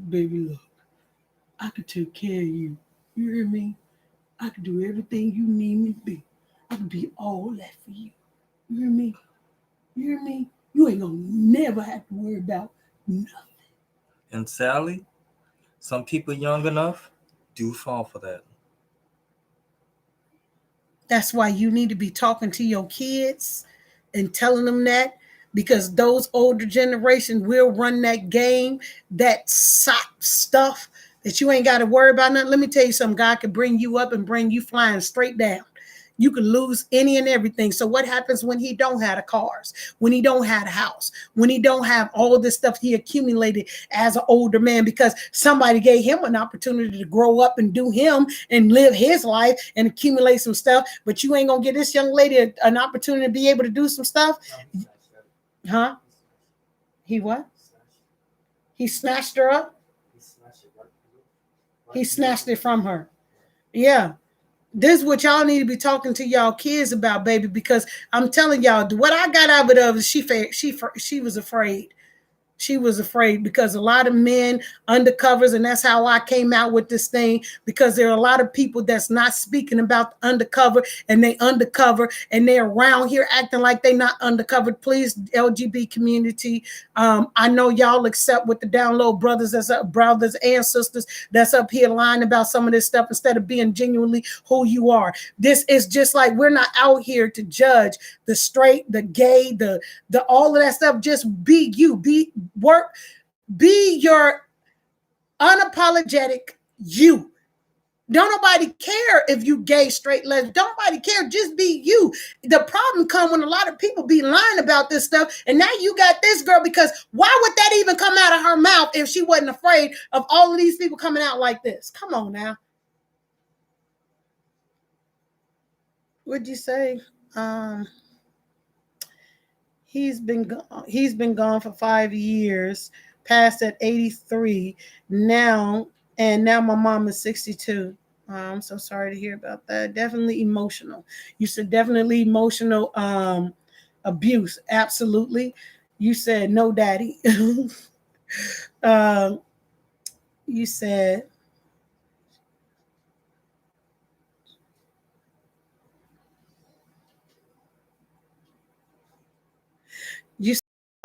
Baby, look. I could take care of you. You hear me? I could do everything you need me to be. I could be all that for you. You hear me? You hear me? You ain't gonna never have to worry about nothing. And Sally, some people young enough do fall for that. That's why you need to be talking to your kids and telling them that, because those older generation will run that game, that stuff that you ain't got to worry about nothing. Let me tell you something. God can bring you up and bring you flying straight down. You can lose any and everything. So what happens when he don't have the cars, when he don't have a house, when he don't have all this stuff he accumulated as an older man, because somebody gave him an opportunity to grow up and do him and live his life and accumulate some stuff. But you ain't going to give this young lady an opportunity to be able to do some stuff. Huh? He what? He snatched her up. He snatched it from her. Yeah. This is what y'all need to be talking to y'all kids about, baby, because I'm telling y'all, what I got out of it is she was afraid. She was afraid because a lot of men undercovers, and that's how I came out with this thing, because there are a lot of people that's not speaking about the undercover, and they undercover and they're around here acting like they not undercover. Please, LGBT community, I know y'all accept what the download brothers and sisters that's up here lying about some of this stuff instead of being genuinely who you are. This is just like, we're not out here to judge the straight, the gay, the all of that stuff. Just be you, be your unapologetic you. Don't nobody care if you gay, straight, lesbian. Don't nobody care. Just be you. The problem comes when a lot of people be lying about this stuff, and now you got this girl, because why would that even come out of her mouth if she wasn't afraid of all of these people coming out like this? Come on now. What'd you say? He's been gone for 5 years, passed at 83 now, and now my mom is 62. I'm so sorry to hear about that. Definitely emotional. You said definitely emotional abuse. Absolutely. You said no, daddy. You said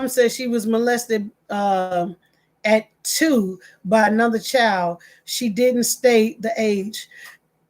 mom said she was molested at 2 by another child. She didn't state the age.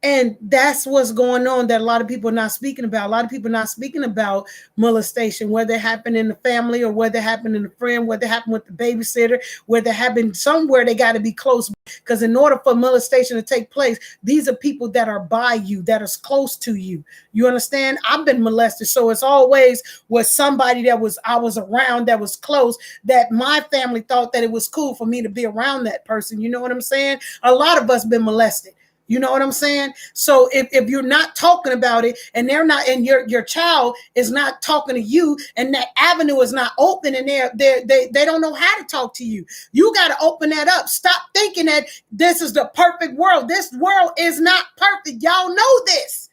And that's what's going on that a lot of people are not speaking about. A lot of people are not speaking about molestation, whether it happened in the family or whether it happened in a friend, whether it happened with the babysitter, whether it happened somewhere. They got to be close, because in order for molestation to take place, these are people that are by you, that are close to you. You understand? I've been molested, so it's always was somebody that I was around, that was close, that my family thought that it was cool for me to be around that person. You know what I'm saying? A lot of us been molested. You know what I'm saying? So if you're not talking about it, and they're not, and your child is not talking to you, and that avenue is not open, and they don't know how to talk to you, you got to open that up. Stop thinking that this is the perfect world. This world is not perfect. Y'all know this.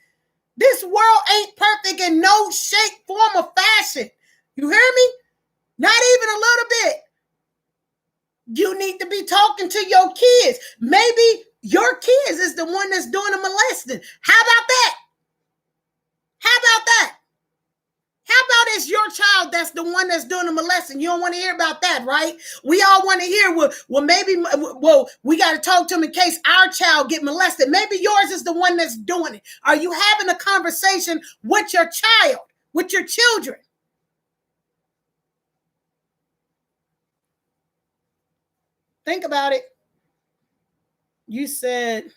This world ain't perfect in no shape, form, or fashion. You hear me? Not even a little bit. You need to be talking to your kids. Maybe your kids is the one that's doing the molesting. How about that? How about that? How about it's your child that's the one that's doing the molesting? You don't want to hear about that, right? We all want to hear, we got to talk to them in case our child get molested. Maybe yours is the one that's doing it. Are you having a conversation with your child, with your children? Think about it. You said,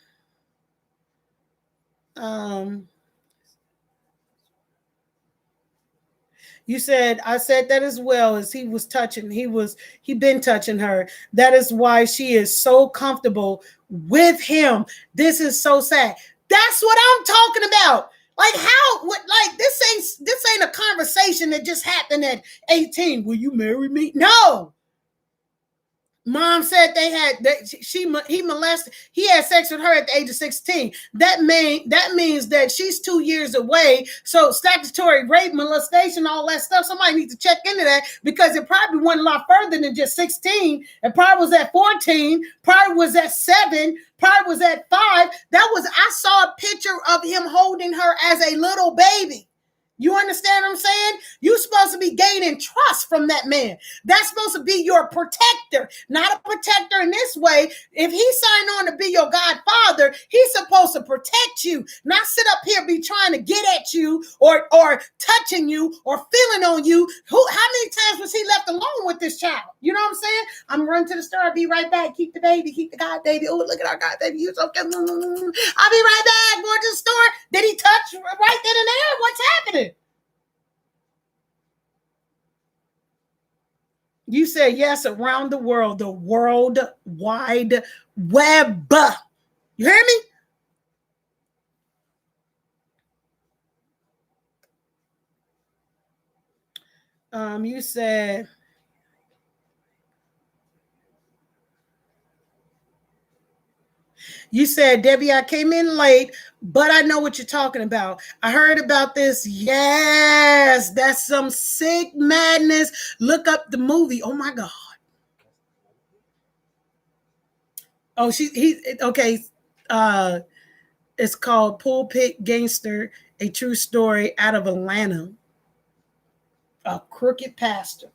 I said that as well, as he been touching her. That is why she is so comfortable with him. This is so sad. That's what I'm talking about. Like this ain't a conversation that just happened at 18. Will you marry me? No. Mom said they had he molested. He had sex with her at the age of 16. That means that she's 2 years away. So statutory rape, molestation, all that stuff. Somebody needs to check into that because it probably went a lot further than just 16. It probably was at 14. Probably was at 7. Probably was at 5. I saw a picture of him holding her as a little baby. You understand what I'm saying? You're supposed to be gaining trust from that man. That's supposed to be your protector, not a protector in this way. If he signed on to be your godfather, he's supposed to protect you, not sit up here be trying to get at you or touching you or feeling on you. How many times was he left alone with this child? You know what I'm saying? I'm running to the store. I'll be right back. Keep the baby. Keep the god baby. Oh, look at our god baby. You so cute. I'll be right back. Going to the store. Did he touch right then and there? What's happening? You said yes, around the world, the World Wide Web. You hear me? You said, Debbie, I came in late, but I know what you're talking about. I heard about this. Yes, that's some sick madness. Look up the movie. Oh my God. Oh, okay. It's called Pulpit Gangster, a true story out of Atlanta. A crooked pastor.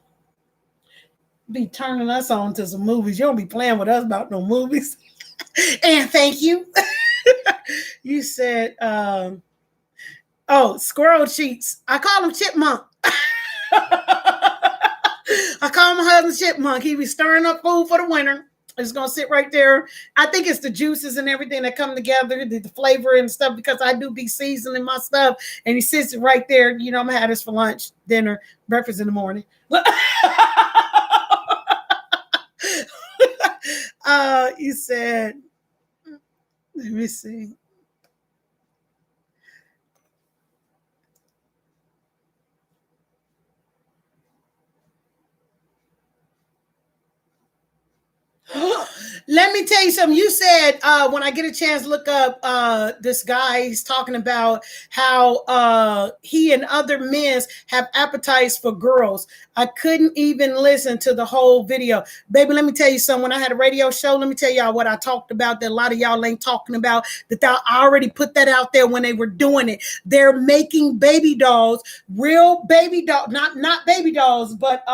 Be turning us on to some movies. You don't be playing with us about no movies. And thank you. You said, squirrel cheats. I call him chipmunk. I call my husband chipmunk. He be stirring up food for the winter. It's going to sit right there. I think it's the juices and everything that come together, the flavor and stuff, because I do be seasoning my stuff. And he sits right there. You know, I'm going to have this for lunch, dinner, breakfast in the morning. You said, let me see. Let me tell you something. You said when I get a chance, look up this guy. He's talking about how he and other men have appetites for girls. I couldn't even listen to the whole video. Baby, let me tell you something. When I had a radio show, let me tell y'all what I talked about that a lot of y'all ain't talking about. I already put that out there when they were doing it. They're making baby dolls, real baby dolls, not baby dolls, but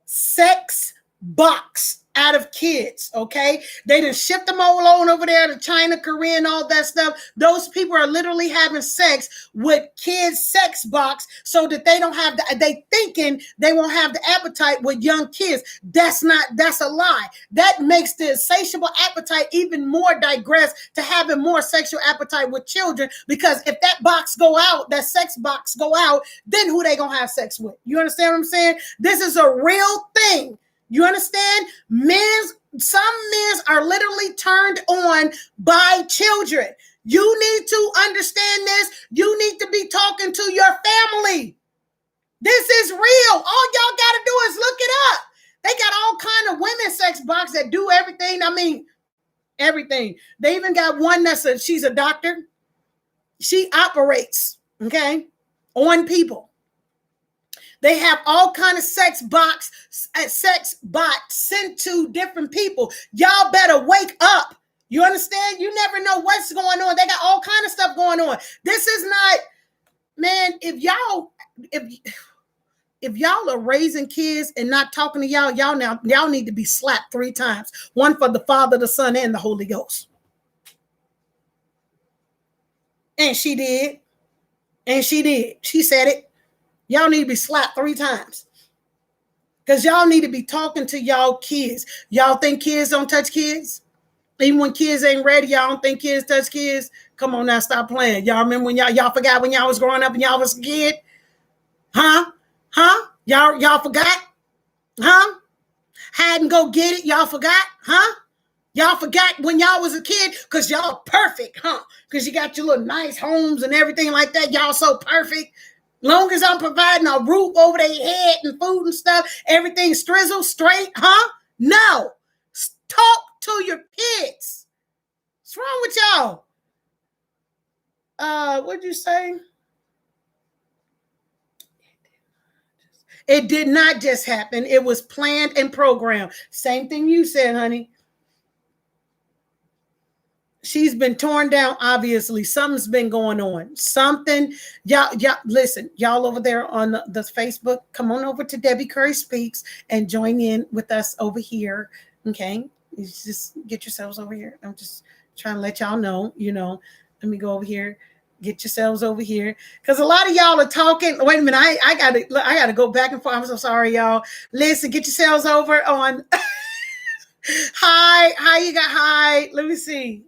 sex box out of kids, okay? They done shipped them all on over there to China, Korea, and all that stuff. Those people are literally having sex with kids' sex box so that they thinking they won't have the appetite with young kids. That's a lie. That makes the insatiable appetite even more digress to having more sexual appetite with children, because if that sex box go out, then who they gonna have sex with? You understand what I'm saying? This is a real thing. You understand? Some men are literally turned on by children. You need to understand this. You need to be talking to your family. This is real. All y'all got to do is look it up. They got all kind of women's sex box that do everything. I mean, everything. They even got one she's a doctor. She operates, okay, on people. They have all kind of sex bots sent to different people. Y'all better wake up. You understand? You never know what's going on. They got all kind of stuff going on. This is not, man, if y'all are raising kids and not talking to y'all need to be slapped 3 times. One for the Father, the Son, and the Holy Ghost. And she did. She said it. Y'all need to be slapped 3 times. Because y'all need to be talking to y'all kids. Y'all think kids don't touch kids? Even when kids ain't ready, y'all don't think kids touch kids? Come on now, stop playing. Y'all remember when y'all forgot when y'all was growing up and y'all was a kid? Huh? Y'all forgot? Huh? Had and go get it, y'all forgot? Huh? Y'all forgot when y'all was a kid because y'all perfect, huh? Because you got your little nice homes and everything like that. Y'all so perfect. Long as I'm providing a roof over their head and food and stuff, everything strizzle straight, huh? No. Talk to your kids. What's wrong with y'all? What'd you say? It did not just happen. It was planned and programmed. Same thing you said, honey. She's been torn down, obviously. Something's been going on. Something, y'all, listen, y'all over there on the Facebook, come on over to Debbie Curry Speaks and join in with us over here. Okay? You just get yourselves over here. I'm just trying to let y'all know, let me go over here. Get yourselves over here. Because a lot of y'all are talking. Wait a minute, I gotta go back and forth. I'm so sorry, y'all. Listen, get yourselves over on hi, you got hi. Let me see.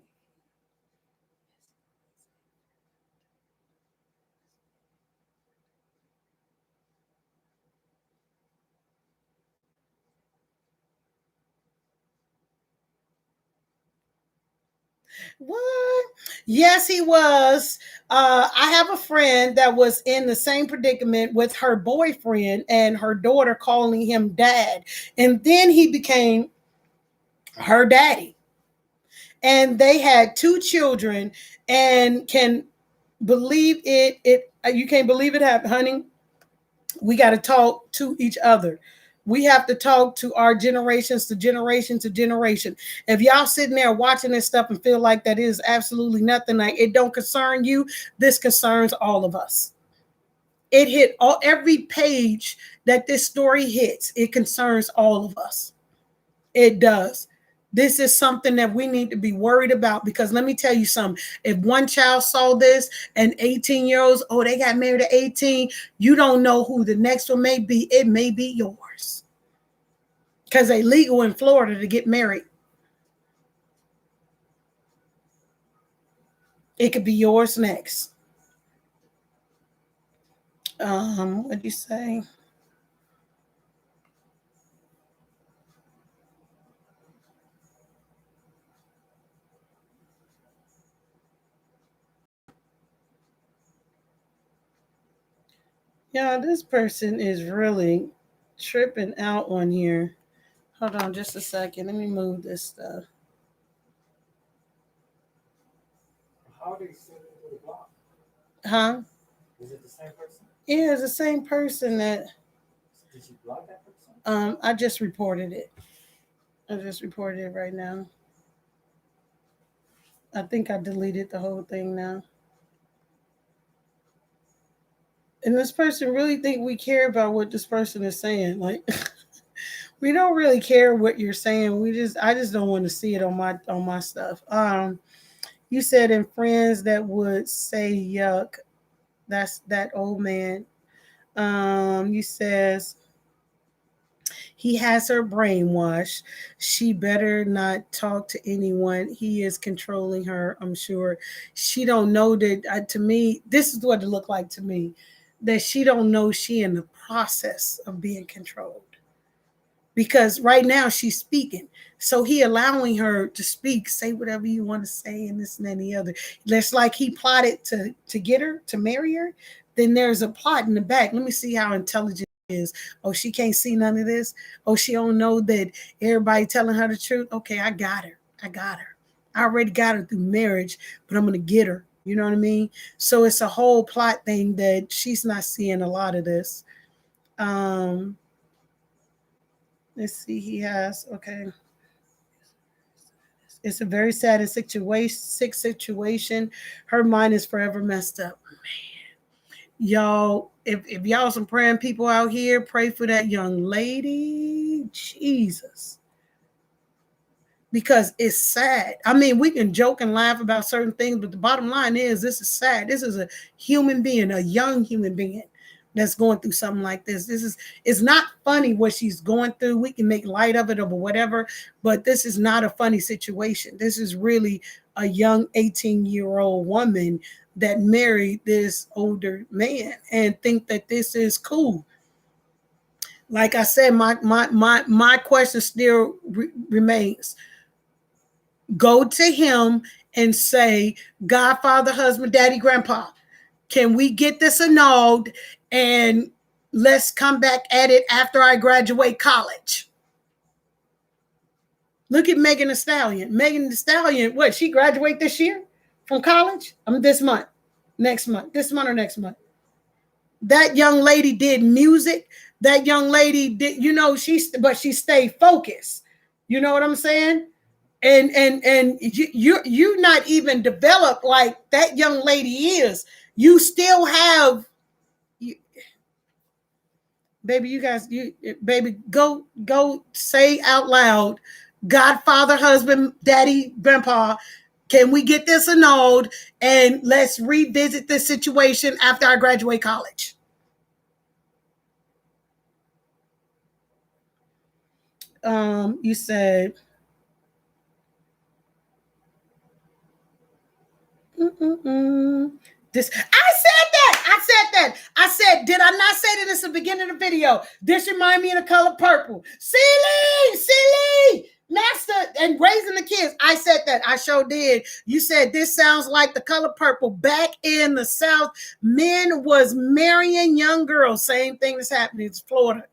What? Yes, he was. I have a friend that was in the same predicament with her boyfriend and her daughter calling him dad. And then he became her daddy. And they had 2 children and can believe it. You can't believe it happened, honey. We got to talk to each other. We have to talk to our generations to generation to generation. If y'all sitting there watching this stuff and feel like that is absolutely nothing, like it don't concern you, this concerns all of us. It hit every page that this story hits. It concerns all of us. It does. This is something that we need to be worried about, because let me tell you something. If one child saw this and 18-year-olds, oh, they got married at 18, you don't know who the next one may be. It may be yours. Because they legal in Florida to get married. It could be yours next. What'd you say? Yeah, this person is really tripping out on here. Hold on just a second. Let me move this stuff. How do you send it to the block? Huh? Is it the same person? Yeah, it's the same person that. Did you block that person? I just reported it. I just reported it right now. I think I deleted the whole thing now. And this person really think we care about what this person is saying. Like, we don't really care what you're saying. I just don't want to see it on my stuff. You said in friends that would say yuck. That's that old man. You says he has her brainwashed. She better not talk to anyone. He is controlling her, I'm sure. She don't know that, to me, this is what it looked like to me, that she don't know she in the process of being controlled. Because right now she's speaking. So he allowing her to speak, say whatever you want to say, and this and that and the other. It's like he plotted to get her, to marry her. Then there's a plot in the back. Let me see how intelligent is. Oh, she can't see none of this. Oh, she don't know that everybody telling her the truth. Okay, I got her. I already got her through marriage, but I'm gonna get her. You know what I mean? So it's a whole plot thing that she's not seeing a lot of this. Let's see. He has okay. It's a very sad and sick situation. Her mind is forever messed up. Y'all, if y'all some praying people out here, pray for that young lady. Jesus. Because it's sad. I mean, we can joke and laugh about certain things, but the bottom line is this is sad. This is a human being, a young human being that's going through something like this. It's not funny what she's going through. We can make light of it or whatever, but this is not a funny situation. This is really a young 18-year-old woman that married this older man and think that this is cool. Like I said, my question still remains. Go to him and say, Godfather, husband, daddy, grandpa, can we get this annulled? and let's come back at it after I graduate college. Look at Megan Thee Stallion. Megan Thee Stallion, what, she graduate this year from college? This month, next month, this month or next month. That young lady did music. That young lady did, but she stayed focused. You know what I'm saying? And you're not even developed like that young lady is. You still have, baby, you guys, baby, go say out loud, Godfather, husband, daddy, grandpa, can we get this annulled and let's revisit this situation after I graduate college? You said, this. I said, did I not say that it's the beginning of the video? This remind me of The Color Purple. Silly, master, and raising the kids. I said that. I sure did. You said this sounds like The Color Purple. Back in the South, men was marrying young girls. Same thing that's happening in Florida.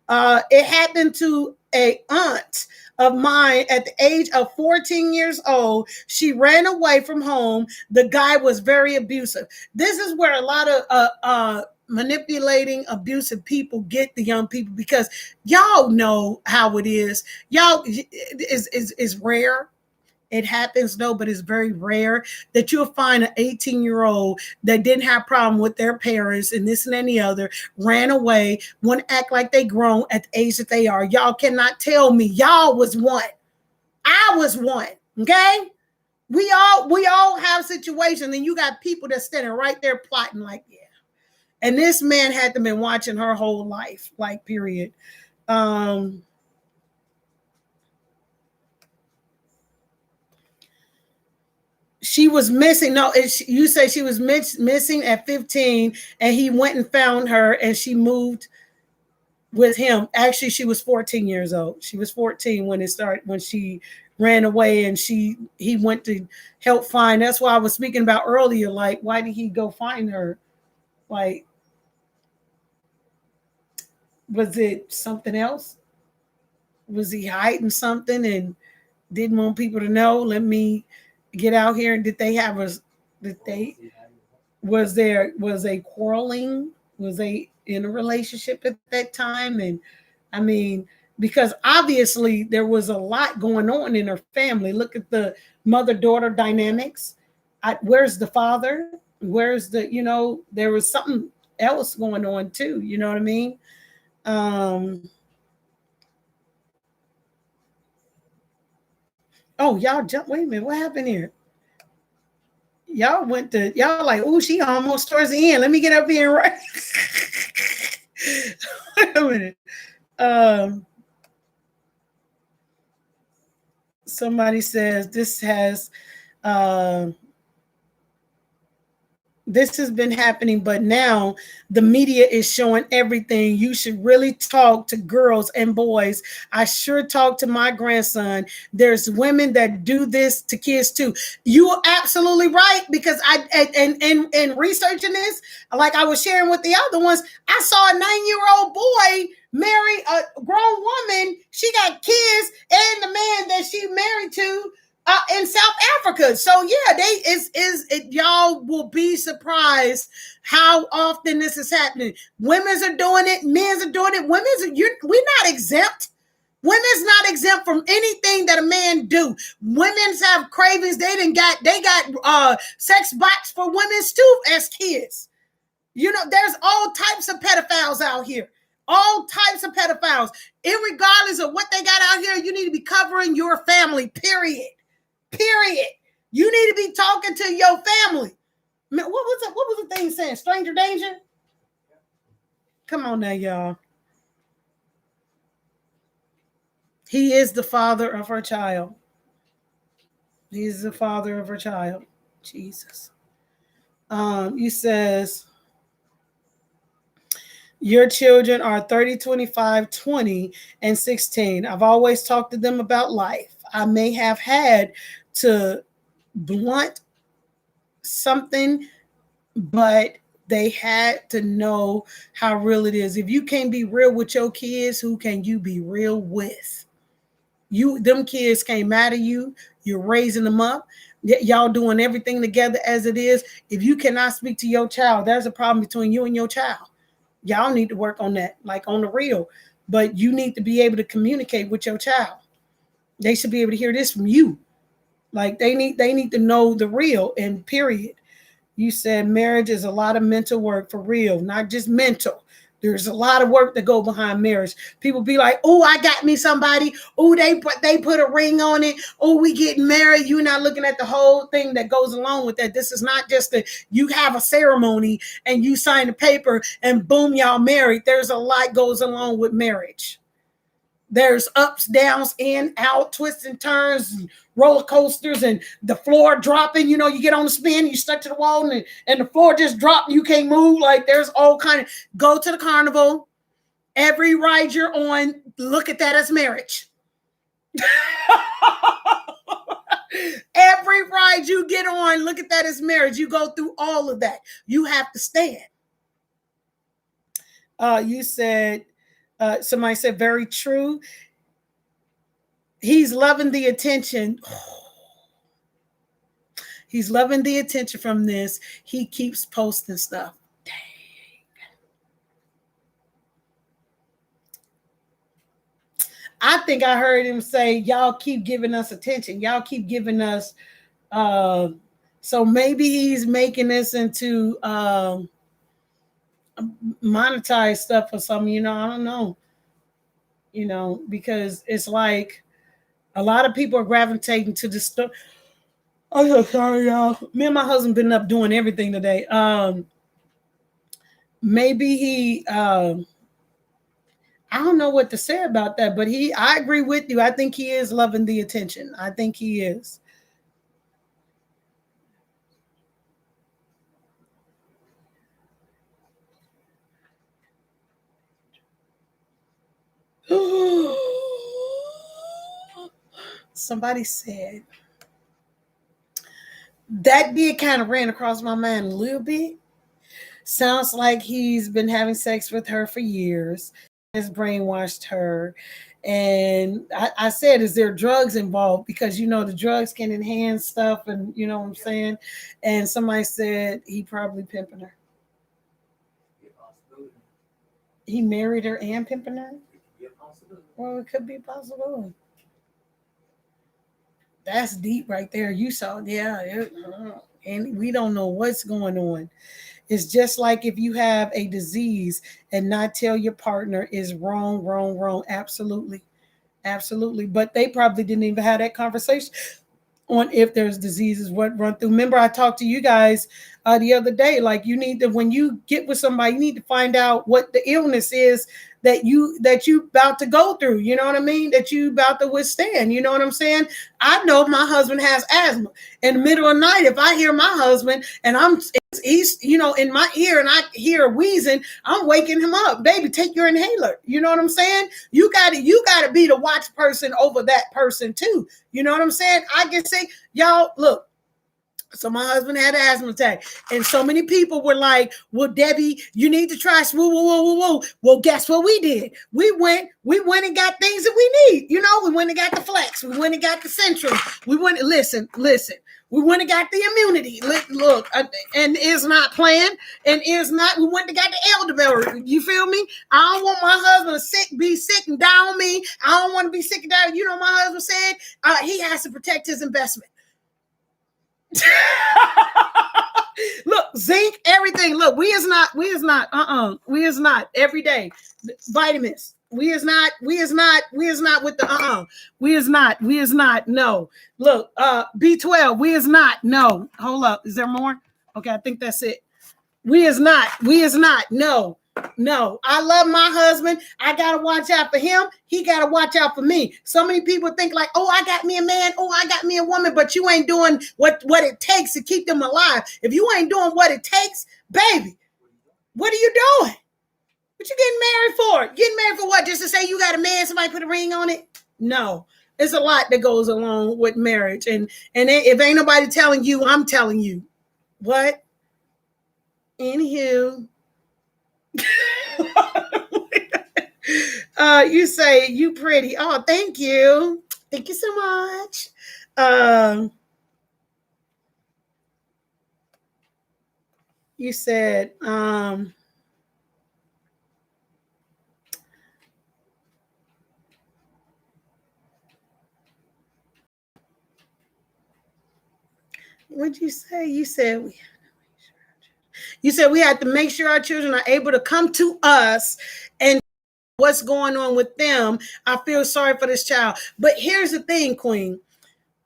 It happened to a aunt of mine at the age of 14 years old. She ran away from home. The guy was very abusive. This is where a lot of manipulating, abusive people get the young people, because y'all know how it is. Y'all is rare. It happens, though, but it's very rare that you'll find an 18-year-old that didn't have a problem with their parents and this and any other, ran away, want to act like they grown at the age that they are. Y'all cannot tell me y'all was one. I was one, okay? We all have situations, and you got people that's standing right there plotting like, yeah. And this man had to been watching her whole life, like, period. She was missing. No, you say she was missing at 15, and he went and found her, and she moved with him. Actually, she was 14 years old. She was 14 when she ran away, and he went to help find. That's why I was speaking about earlier. Like, why did he go find her? Like, was it something else? Was he hiding something and didn't want people to know? Let me get out here. And was they quarreling? Was they in a relationship at that time? And I mean, because obviously there was a lot going on in her family. Look at the mother-daughter dynamics. Where's the father? Where's the, there was something else going on too. You know what I mean? Oh, y'all jump. Wait a minute. What happened here? Y'all like, oh, she almost towards the end. Let me get up here and right. Wait a minute. Somebody says this has been happening, but now the media is showing everything. You should really talk to girls and boys. I sure talk to my grandson. There's women that do this to kids too. You are absolutely right, because and researching this, like I was sharing with the other ones, I saw a 9-year-old boy marry a grown woman. She got kids, and the man that she married to in South Africa. So yeah, y'all will be surprised how often this is happening. Women's are doing it, men's are doing it. We're not exempt. Women's not exempt from anything that a man do. Women's have cravings. They got sex bots for women's too as kids. There's all types of pedophiles out here. All types of pedophiles. Irregardless of what they got out here, you need to be covering your family, period. You need to be talking to your family. Man, what was the thing saying? Stranger danger? Come on now, y'all. He is the father of her child. He is the father of her child. Jesus. He says, your children are 30, 25, 20, and 16. I've always talked to them about life. I may have had to blunt something, but They had to know how real it is. If you can't be real with your kids, who can you be real with? Them kids came out of you. You're raising them up. Y'all doing everything together as it is. If you cannot speak to your child, there's a problem between you and your child. Y'all need to work on that, like on the real. But you need to be able to communicate with your child. They should be able to hear this from you. Like they need to know the real, and period. You said marriage is a lot of mental work, for real, not just mental. There's a lot of work that go behind marriage. People be like, oh, I got me somebody. Oh, they put a ring on it. Oh, we getting married. You're not looking at the whole thing that goes along with that. This is not just that you have a ceremony and you sign a paper and boom, y'all married. There's a lot goes along with marriage. There's ups, downs, in, out, twists and turns, and roller coasters, and the floor dropping. You know, you get on the spin, you stuck to the wall, and the floor just dropped, and you can't move. Like there's all kind of, go to the carnival. Every ride you're on, look at that as marriage. Every ride you get on, look at that as marriage. You go through all of that. You have to stand. You said, somebody said, very true. He's loving the attention. He's loving the attention from this. He keeps posting stuff. Dang. I think I heard him say, y'all keep giving us attention. Y'all keep giving us. So maybe he's making this into monetize stuff or something. You know, I don't know. You know, because it's like a lot of people are gravitating to this stuff. I'm so sorry, y'all. Me and my husband been up doing everything today. Maybe he, I don't know what to say about that, but I agree with you. I think he is loving the attention. I think he is. Somebody said that did kind of ran across my mind a little bit. Sounds like he's been having sex with her for years. Has brainwashed her. And I said, is there drugs involved? Because, you know, the drugs can enhance stuff and, you know what I'm saying? And somebody said he probably pimping her. He married her and pimping her? Well, it could be a possibility. That's deep right there. You saw, yeah. And we don't know what's going on. It's just like if you have a disease and not tell your partner is wrong. Absolutely. Absolutely. But they probably didn't even have that conversation on if there's diseases, what run through. Remember, I talked to you guys the other day, like you need to, when you get with somebody, you need to find out what the illness is that you about to go through. You know what I mean? That you about to withstand. You know what I'm saying? I know my husband has asthma. In the middle of the night, if I hear my husband and he's, you know, in my ear and I hear wheezing, I'm waking him up. Baby, take your inhaler. You know what I'm saying? You got to be the watch person over that person too. You know what I'm saying? I can say, y'all, look. So my husband had an asthma attack, and so many people were like, "Well, Debbie, you need to try." Whoa. Well, guess what we did? We went and got things that we need. You know, we went and got the Flex. We went and got the Centrum. We went. Listen. We went and got the immunity. Look, and is not playing, and is not. We went and got the elderberry. You feel me? I don't want my husband to be sick and die on me. I don't want to be sick and die. You know, my husband said he has to protect his investment. Look, zinc, everything. Look, we is not every day. Vitamins. We is not with the We is not. No. Look, B12. We is not. No. Hold up. Is there more? Okay, I think that's it. We is not. No. I love my husband. I gotta watch out for him. He gotta watch out for me. So many people think like, oh, I got me a man. Oh, I got me a woman. But you ain't doing what it takes to keep them alive. If you ain't doing what it takes, baby, what are you doing? What you getting married for? Getting married for what? Just to say you got a man, somebody put a ring on it? No. There's a lot that goes along with marriage. And if ain't nobody telling you, I'm telling you. What? Anywho, you say you pretty. Oh, thank you. Thank you so much. You said, what'd you say? You said we had to make sure our children are able to come to us and what's going on with them. I feel sorry for this child. But here's the thing, Queen.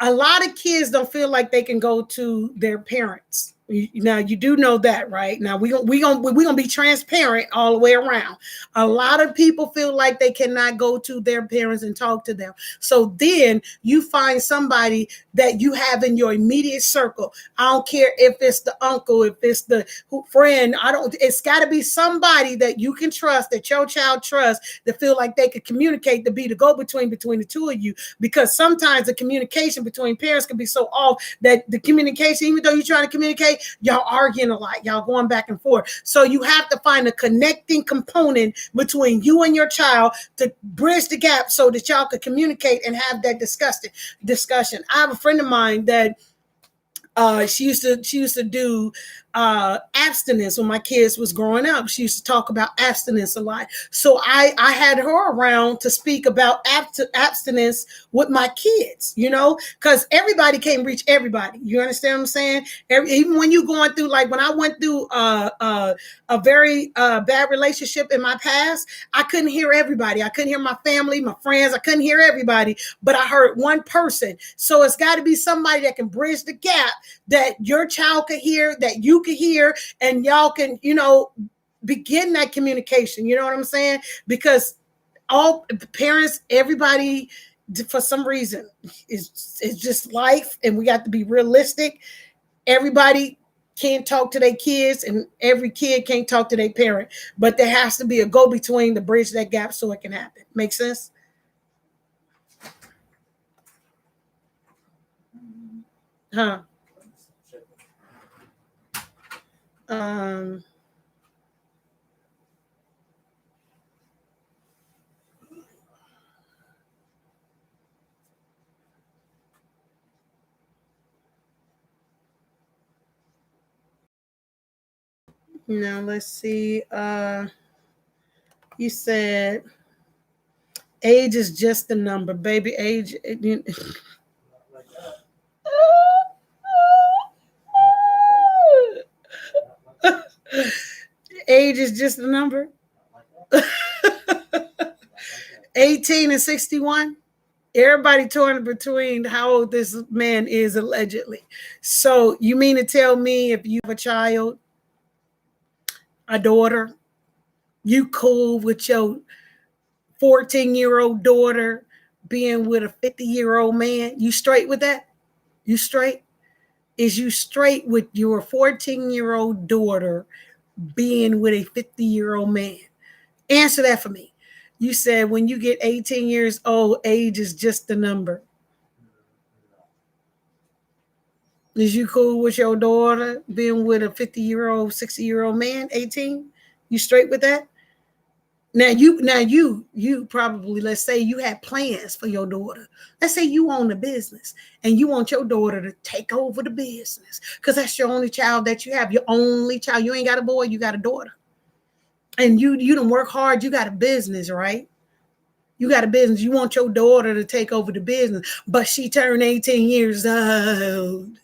A lot of kids don't feel like they can go to their parents. Now you do know that, right? Now we gonna be transparent all the way around. A lot of people feel like they cannot go to their parents and talk to them. So then you find somebody that you have in your immediate circle. I don't care if it's the uncle, if it's the friend. It's got to be somebody that you can trust, that your child trusts, that feel like they could communicate, to be the go-between between the two of you. Because sometimes the communication between parents can be so off that the communication, even though you're trying to communicate, y'all arguing a lot, y'all going back and forth. So you have to find a connecting component between you and your child to bridge the gap so that y'all could communicate and have that discussion. I have a friend of mine that she used to do abstinence when my kids was growing up. She used to talk about abstinence a lot. So I had her around to speak about abstinence with my kids, because everybody can't reach everybody. You understand what I'm saying? Even when you going through, like when I went through a very bad relationship in my past, I couldn't hear everybody. I couldn't hear my family, my friends. I couldn't hear everybody, but I heard one person. So it's got to be somebody that can bridge the gap, that your child could hear, that you could hear, and y'all can, begin that communication. You know what I'm saying? Because all parents, everybody, for some reason, it's just life, and we got to be realistic. Everybody can't talk to their kids, and every kid can't talk to their parent, but there has to be a go-between to bridge that gap so it can happen. Make sense? Huh? Now let's see. You said age is just a number, baby. Age. Age is just a number. 18 and 61. Everybody torn between how old this man is allegedly. So you mean to tell me if you have a child, a daughter, you cool with your 14-year-old daughter being with a 50-year-old man? You straight with that? You straight? Is you straight with your 14-year-old daughter being with a 50-year-old man? Answer that for me. You said when you get 18 years old, age is just a number. Is you cool with your daughter being with a 50-year-old, 60-year-old man, 18? You straight with that? Now you probably, let's say you had plans for your daughter. Let's say you own a business and you want your daughter to take over the business because that's your only child that you have. Your only child. You ain't got a boy, you got a daughter. And you done work hard, you got a business, right? You got a business. You want your daughter to take over the business, but she turned 18 years old.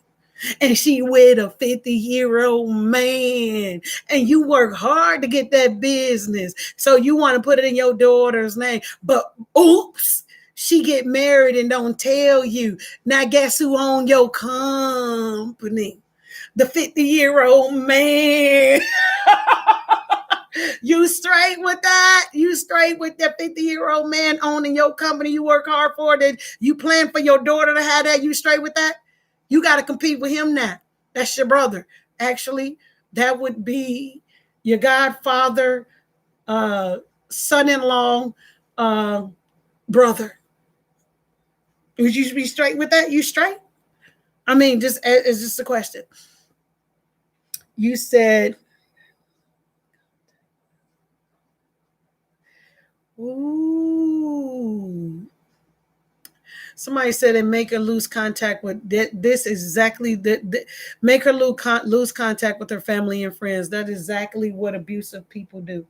And she with a 50-year-old man, and you work hard to get that business. So you want to put it in your daughter's name, but oops, she get married and don't tell you. Now guess who own your company? The 50-year-old man. You straight with that? You straight with that 50-year-old man owning your company you work hard for, that you plan for your daughter to have that? You straight with that? You got to compete with him now. That's your brother. Actually, that would be your godfather, son-in-law, brother. Would you be straight with that? You straight? I mean, it's just a question. You said Ooh. Somebody said and make her lose contact with this is exactly make her lose contact with her family and friends. That's exactly what abusive people do.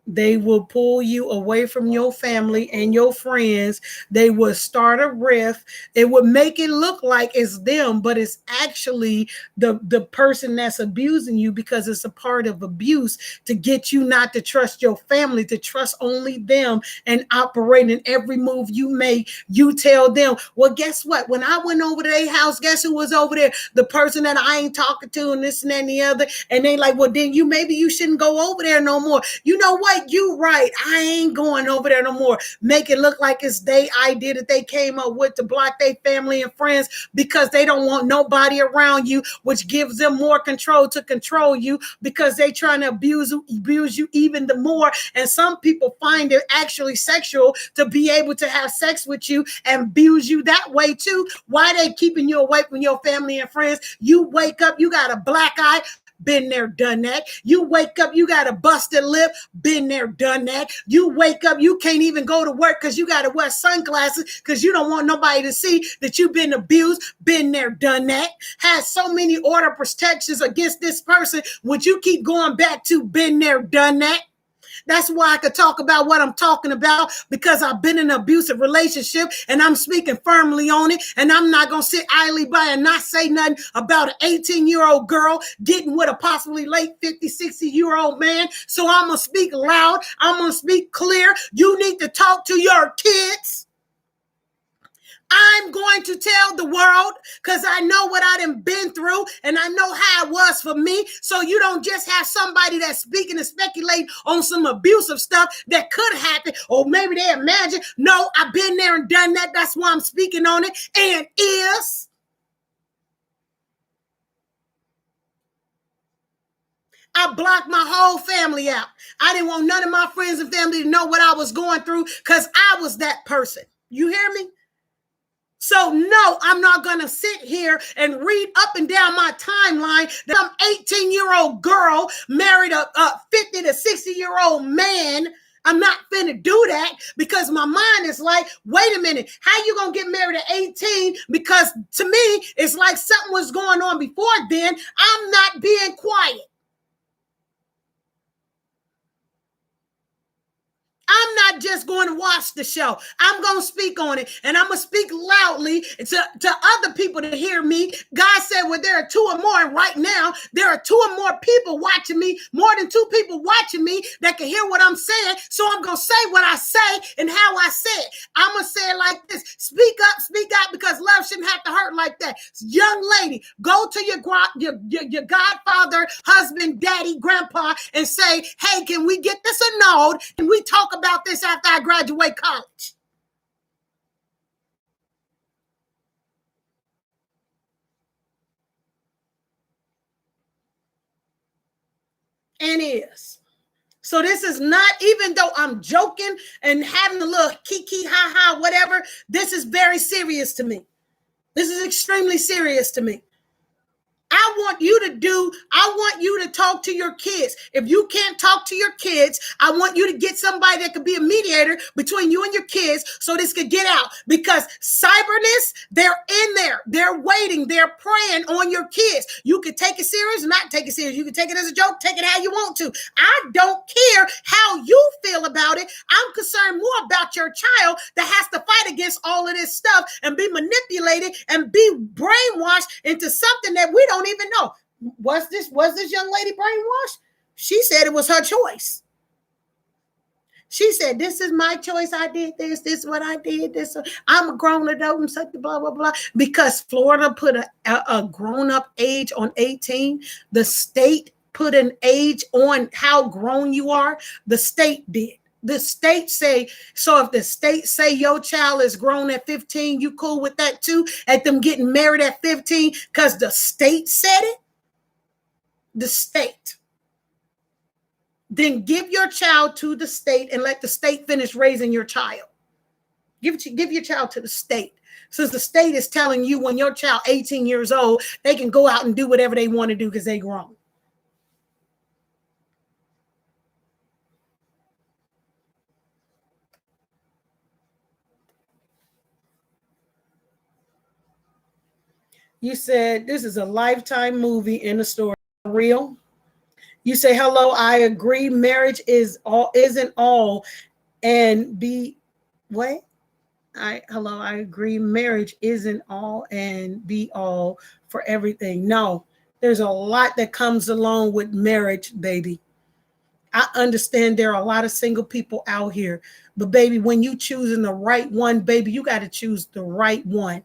They will pull you away from your family and your friends. They will start a rift. It would make it look like it's them, but it's actually the person that's abusing you, because it's a part of abuse to get you not to trust your family, to trust only them, and operate in every move you make. You tell them, well, guess what? When I went over to their house, guess who was over there? The person that I ain't talking to, and this and that and the other. And they like, well, then maybe you shouldn't go over there no more. You know what? You right. I ain't going over there no more. Make it look like it's their idea that they came up with to block their family and friends, because they don't want nobody around you, which gives them more control to control you, because they trying to abuse you even the more. And some people find it actually sexual to be able to have sex with you and abuse you that way too. Why they keeping you away from your family and friends? You wake up, you got a black eye. Been there, done that. You wake up, you got a busted lip. Been there, done that. You wake up, you can't even go to work because you got to wear sunglasses because you don't want nobody to see that you've been abused. Been there, done that. Has so many order protections against this person. Would you keep going back to been there, done that? That's why I could talk about what I'm talking about, because I've been in an abusive relationship and I'm speaking firmly on it. And I'm not going to sit idly by and not say nothing about an 18-year-old girl getting with a possibly late 50, 60-year-old man. So I'm going to speak loud. I'm going to speak clear. You need to talk to your kids. I'm going to tell the world, because I know what I done been through and I know how it was for me. So you don't just have somebody that's speaking and speculating on some abusive stuff that could happen, or maybe they imagine. No, I've been there and done that. That's why I'm speaking on it. And is I blocked my whole family out. I didn't want none of my friends and family to know what I was going through, because I was that person. You hear me? So no, I'm not going to sit here and read up and down my timeline that I'm 18-year-old girl married a 50 to 60-year-old man. I'm not finna do that, because my mind is like, wait a minute, how you gonna get married at 18? Because to me, it's like something was going on before then. I'm not being quiet. I'm not just going to watch the show. I'm going to speak on it, and I'm going to speak loudly to other people to hear me. God said, well, there are two or more, and right now there are two or more people watching me, more than two people watching me that can hear what I'm saying. So I'm going to say what I say and how I say it. I'm going to say it like this. Speak up, speak out, because love shouldn't have to hurt like that. Young lady, go to your godfather, husband, daddy, grandpa, and say, hey, can we get this annulled? Can we talk about this after I graduate college? And is. So this is not, even though I'm joking and having a little kiki, ha ha, whatever, this is very serious to me. This is extremely serious to me. I want you to talk to your kids. If you can't talk to your kids, I want you to get somebody that could be a mediator between you and your kids so this could get out. Because cyberness, they're in there. They're waiting. They're preying on your kids. You can take it serious, not take it serious. You can take it as a joke, take it how you want to. I don't care how you feel about it. I'm concerned more about your child that has to fight against all of this stuff and be manipulated and be brainwashed into something that we don't even know. Was this young lady brainwashed? She said it was her choice. She said, this is my choice. I did this. This is what I did. This. I'm a grown adult and such blah, blah, blah. Because Florida put a grown-up age on 18. The state put an age on how grown you are. The state did. The state say, so if the state say your child is grown at 15, you cool with that too? At them getting married at 15 because the state said it? The state. Then give your child to the state and let the state finish raising your child. Give your child to the state. Since the state is telling you when your child 18 years old, they can go out and do whatever they want to do because they grown. You said this is a Lifetime movie in the story. Real. You say hello. I agree. Marriage isn't all and be what? Hello. I agree. Marriage isn't all and be all for everything. No, there's a lot that comes along with marriage, baby. I understand there are a lot of single people out here, but baby, when you choosing the right one, baby, you got to choose the right one.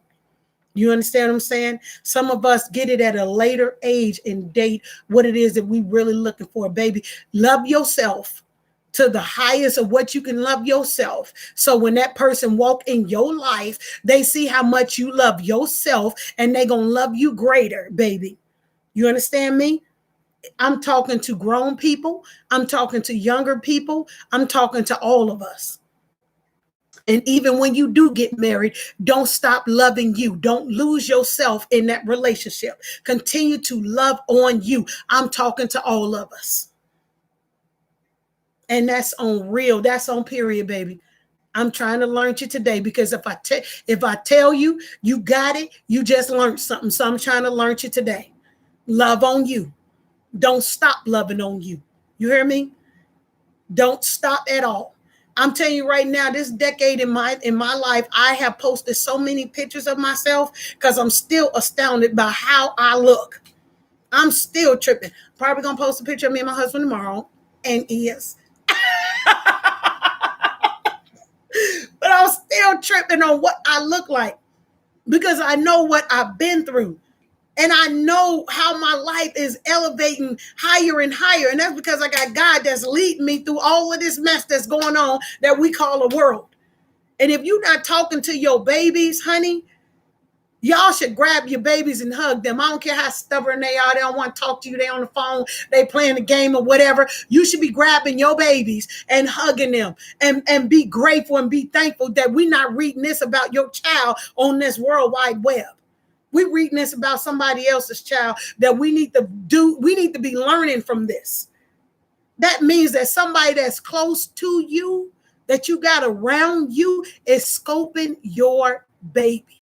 You understand what I'm saying? Some of us get it at a later age and date what it is that we really looking for, baby. Love yourself to the highest of what you can love yourself. So when that person walk in your life, they see how much you love yourself and they going to love you greater, baby. You understand me? I'm talking to grown people. I'm talking to younger people. I'm talking to all of us. And even when you do get married, don't stop loving you. Don't lose yourself in that relationship. Continue to love on you. I'm talking to all of us. And that's on real. That's on period, baby. I'm trying to learn you today because if I tell you, you got it, you just learned something. So I'm trying to learn you today. Love on you. Don't stop loving on you. You hear me? Don't stop at all. I'm telling you right now, this decade in my life, I have posted so many pictures of myself because I'm still astounded by how I look. I'm still tripping. Probably gonna post a picture of me and my husband tomorrow, and yes. But I'm still tripping on what I look like because I know what I've been through. And I know how my life is elevating higher and higher. And that's because I got God that's leading me through all of this mess that's going on that we call a world. And if you're not talking to your babies, honey, y'all should grab your babies and hug them. I don't care how stubborn they are. They don't want to talk to you. They on the phone. They playing the game or whatever. You should be grabbing your babies and hugging them and be grateful and be thankful that we're not reading this about your child on this World Wide Web. We're reading this about somebody else's child that we need to be learning from this. That means that somebody that's close to you, that you got around you, is scoping your baby.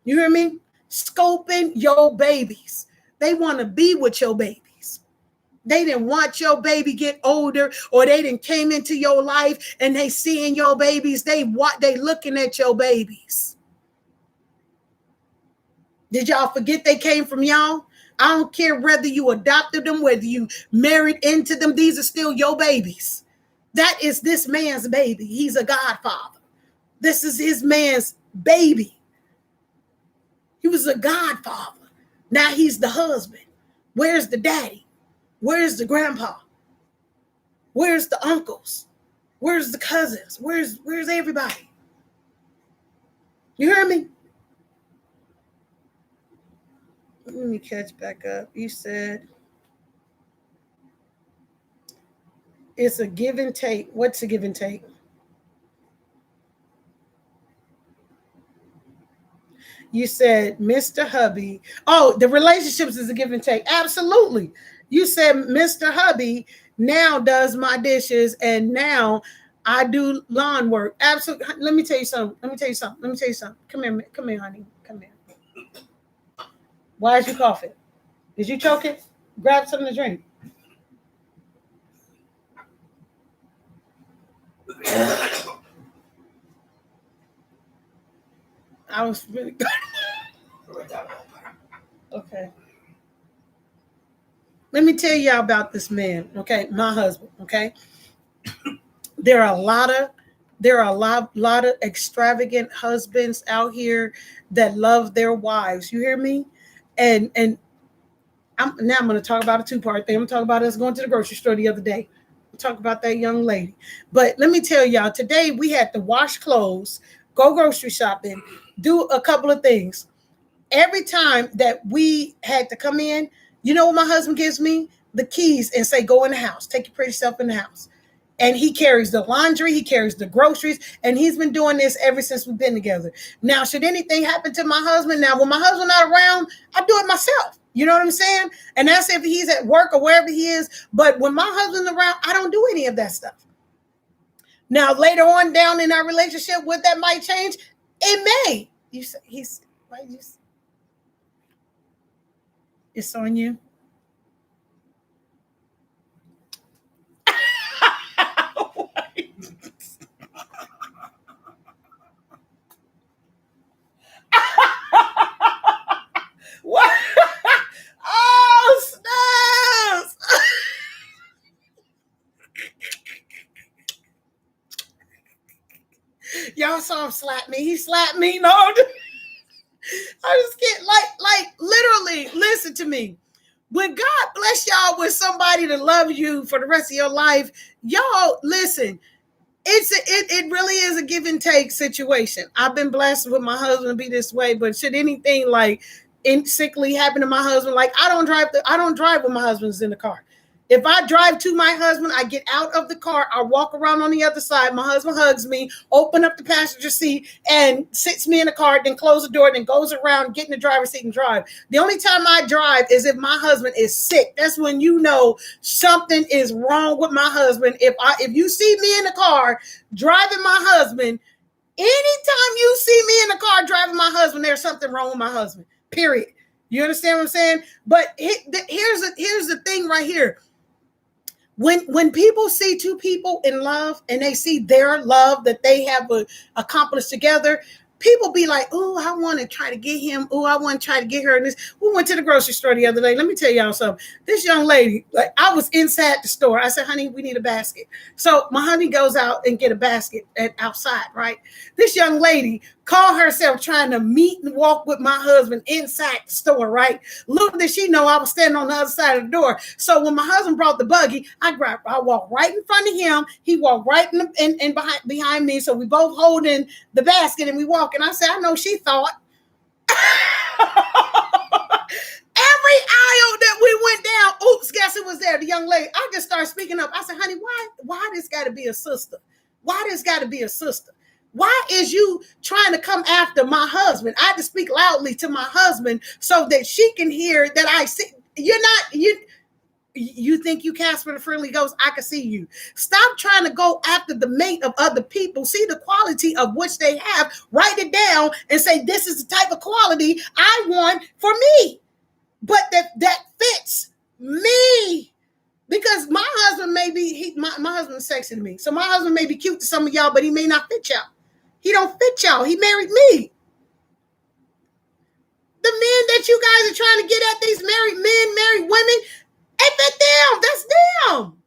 You hear me? Scoping your babies. They want to be with your babies. They didn't want your baby get older, or they didn't came into your life and they seeing your babies. They looking at your babies. Did y'all forget they came from y'all? I don't care whether you adopted them, whether you married into them. These are still your babies. That is this man's baby. He's a godfather. This is his man's baby. He was a godfather. Now he's the husband. Where's the daddy? Where's the grandpa? Where's the uncles? Where's the cousins? Where's everybody? You hear me? Let me catch back up. You said it's a give and take. What's a give and take? You said, Mr. Hubby. Oh, the relationships is a give and take. Absolutely. You said Mr. Hubby now does my dishes and now I do lawn work. Absolutely. Let me tell you something. Come here, honey. Come here. Why is you coughing? Did you choke it? Grab something to drink. I was really good. Okay. Let me tell y'all about this man, okay? My husband, okay? There are a lot of extravagant husbands out here that love their wives. You hear me? And I'm going to talk about a two-part thing. I'm talking about us going to the grocery store the other day. Talk about that young lady. But let me tell y'all, today we had to wash clothes, go grocery shopping, do a couple of things. Every time that we had to come in, you know what my husband gives me? The keys and say, go in the house. Take your pretty self in the house. And he carries the laundry, he carries the groceries, and he's been doing this ever since we've been together. Now, should anything happen to my husband, now when my husband not around, I do it myself. You know what I'm saying? And that's if he's at work or wherever he is. But when my husband's around, I don't do any of that stuff. Now, later on down in our relationship, would that might change? It may. You say, It's on you. What? Oh, snaps! Y'all saw him slap me. He slapped me. No, I just can't. Like literally. Listen to me. When God bless y'all with somebody to love you for the rest of your life, y'all listen. It really is a give and take situation. I've been blessed with my husband to be this way, but should anything like sickly happen to my husband, like I don't drive when my husband's in the car. If I drive to my husband, I get out of the car, I walk around on the other side, my husband hugs me, open up the passenger seat and sits me in the car, then close the door, then goes around, get in the driver's seat and drive. The only time I drive is if my husband is sick. That's when you know something is wrong with my husband. If you see me in the car driving my husband, anytime you see me in the car driving my husband, there's something wrong with my husband. Period. You understand what I'm saying? But here's the thing right here. When people see two people in love and they see their love that they have accomplished together, people be like, oh, I want to try to get him. Oh, I want to try to get her. And this. We went to the grocery store the other day. Let me tell y'all something. This young lady, like I was inside the store. I said, honey, we need a basket. So my honey goes out and get a basket outside, right? This young lady called herself trying to meet and walk with my husband inside the store, right? Little did she know I was standing on the other side of the door. So when my husband brought the buggy, I walked right in front of him. He walked right in behind me. So we both holding the basket and we walk. And I said, I know she thought. Every aisle that we went down, oops, guess who was there? The young lady. I just started speaking up. I said, honey, why this got to be a sister? Why this got to be a sister? Why is you trying to come after my husband? I had to speak loudly to my husband so that she can hear that I see. You think you Casper the Friendly Ghost? I can see you. Stop trying to go after the mate of other people. See the quality of which they have. Write it down and say, this is the type of quality I want for me. But that fits me. Because my husband may be, my husband's sexy to me. So my husband may be cute to some of y'all, but he may not fit y'all. He don't fit y'all. He married me. The men that you guys are trying to get at, these married men, married women, ain't fit them. That's them.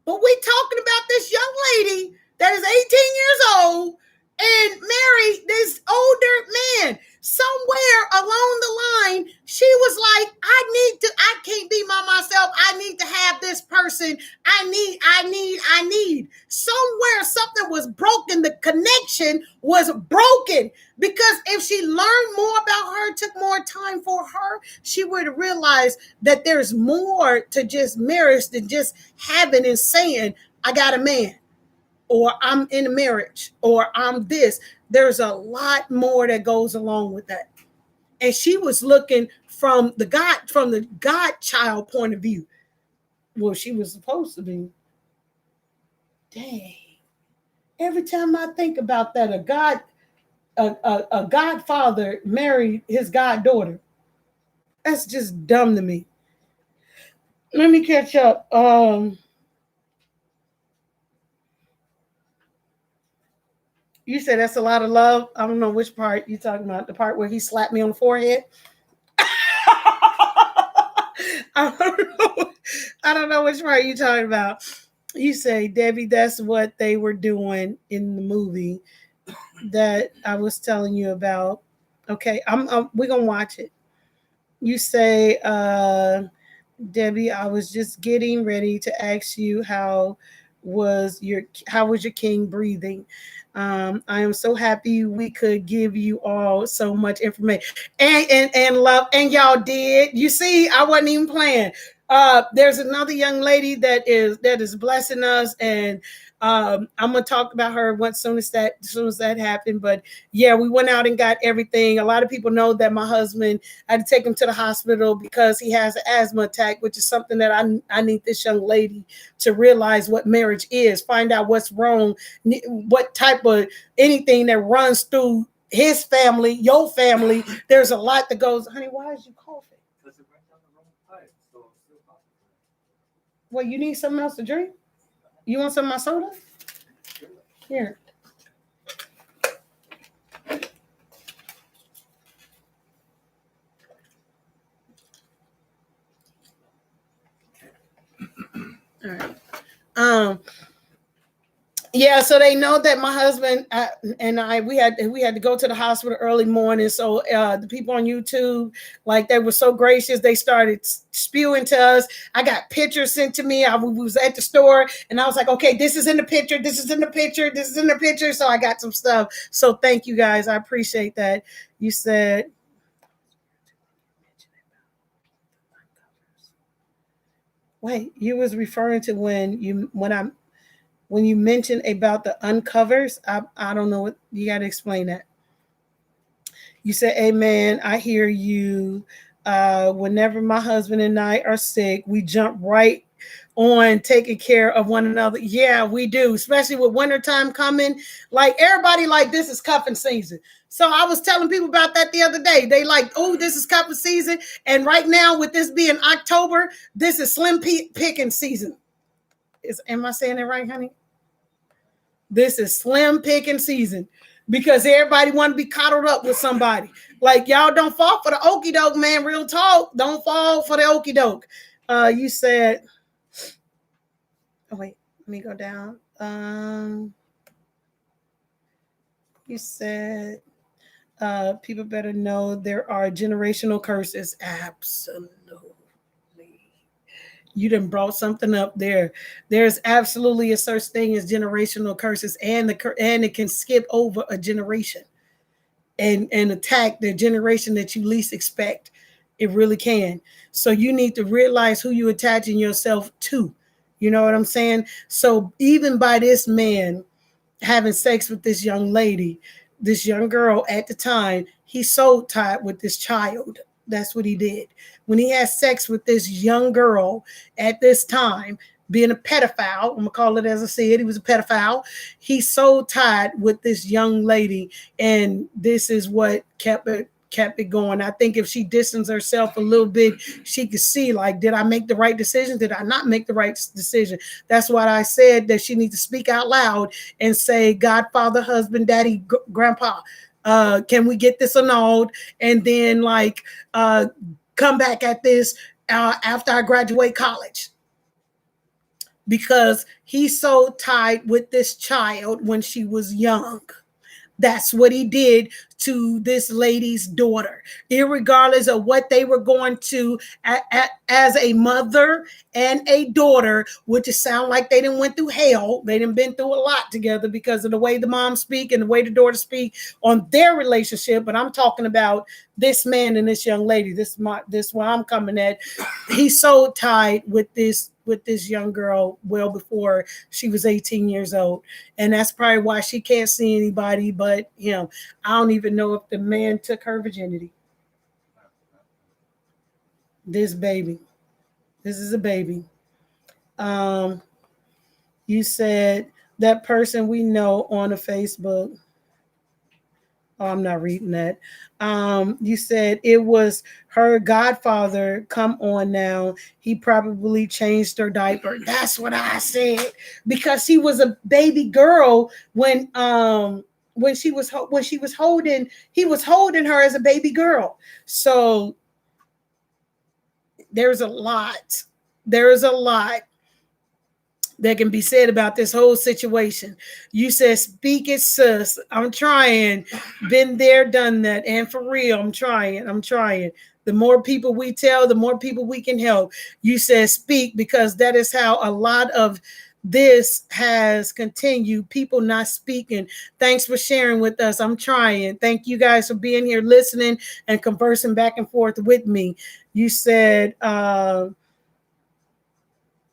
But we talking about this young lady that is 18 years old and married this older man. Somewhere along the line, she was like, I can't be by myself. I need to have this person. I need. Somewhere something was broken. The connection was broken because if she learned more about her, took more time for her, she would have realized that there's more to just marriage than just having and saying, I got a man, or I'm in a marriage, or I'm this. There's a lot more that goes along with that. And she was looking from the Godchild point of view. Well, she was supposed to be. Dang. Every time I think about that, a Godfather married his Goddaughter. That's just dumb to me. Let me catch up. You said that's a lot of love. I don't know which part you're talking about. The part where he slapped me on the forehead. I don't know which part you're talking about. You say, Debbie, that's what they were doing in the movie that I was telling you about. Okay, we're gonna watch it. You say, Debbie, I was just getting ready to ask you how was your king breathing? I am so happy we could give you all so much information and love, and y'all did. You see, I wasn't even playing. There's another young lady that is blessing us, and I'm gonna talk about her as soon as that happened. But yeah, we went out and got everything. A lot of people know that my husband, I had to take him to the hospital because he has an asthma attack, which is something that I need this young lady to realize what marriage is, find out what's wrong, what type of anything that runs through his family, your family. There's a lot that goes, honey, why is you coughing? Because Well, you need something else to drink? You want some of my soda? Here. All right. Yeah, so they know that my husband and I we had to go to the hospital early morning. So the people on YouTube, like, they were so gracious. They started spewing to us. I got pictures sent to me. I was at the store and I was like, okay, this is in the picture. This is in the picture. This is in the picture. So I got some stuff. So thank you guys. I appreciate that. You said, wait, you was referring to when you mentioned about the uncovers. I don't know what you got to explain that. You said, amen. I hear you. Whenever my husband and I are sick, we jump right on taking care of one another. Yeah, we do, especially with wintertime coming. Like, everybody, like, this is cuffing season. So I was telling people about that the other day. They like, oh, this is cuffing season. And right now, with this being October, this is slim picking season. Am I saying it right, honey? This is slim picking season because everybody want to be coddled up with somebody. Like, y'all don't fall for the okie doke, man. Real talk. Don't fall for the okie doke. You said, oh wait, let me go down. You said people better know there are generational curses. Absolutely. You done brought something up there. There's absolutely a such thing as generational curses, and it can skip over a generation and attack the generation that you least expect. It really can. So you need to realize who you're attaching yourself to. You know what I'm saying? So even by this man having sex with this young lady, this young girl at the time, he's so tied with this child. That's what he did. When he had sex with this young girl at this time, being a pedophile, I'm going to call it as I said, he was a pedophile. He's so tied with this young lady, and this is what kept it going. I think if she distanced herself a little bit, she could see, like, did I make the right decision? Did I not make the right decision? That's why I said that she needs to speak out loud and say, Godfather, husband, daddy, grandpa, can we get this annulled? And then, like, come back at this after I graduate college. Because he's so tied with this child when she was young. That's what he did to this lady's daughter, irregardless of what they were going to as a mother and a daughter, which it sound like they didn't went through hell. They didn't been through a lot together because of the way the mom speak and the way the daughter speak on their relationship. But I'm talking about this man and this young lady. This where I'm coming at. He's so tied with this young girl well before she was 18 years old. And that's probably why she can't see anybody but him. I don't even know if the man took her virginity. This baby. This is a baby. You said that person we know on the Facebook. Oh, I'm not reading that. You said it was her godfather. Come on now. He probably changed her diaper. That's what I said. Because she was a baby girl when he was holding her as a baby girl. So there's a lot that can be said about this whole situation. You said, speak it, sis. I'm trying. Been there, done that. And for real, I'm trying. The more people we tell, the more people we can help. You said, speak, because that is how a lot of this has continued. People not speaking. Thanks for sharing with us. I'm trying. Thank you guys for being here, listening and conversing back and forth with me. You said,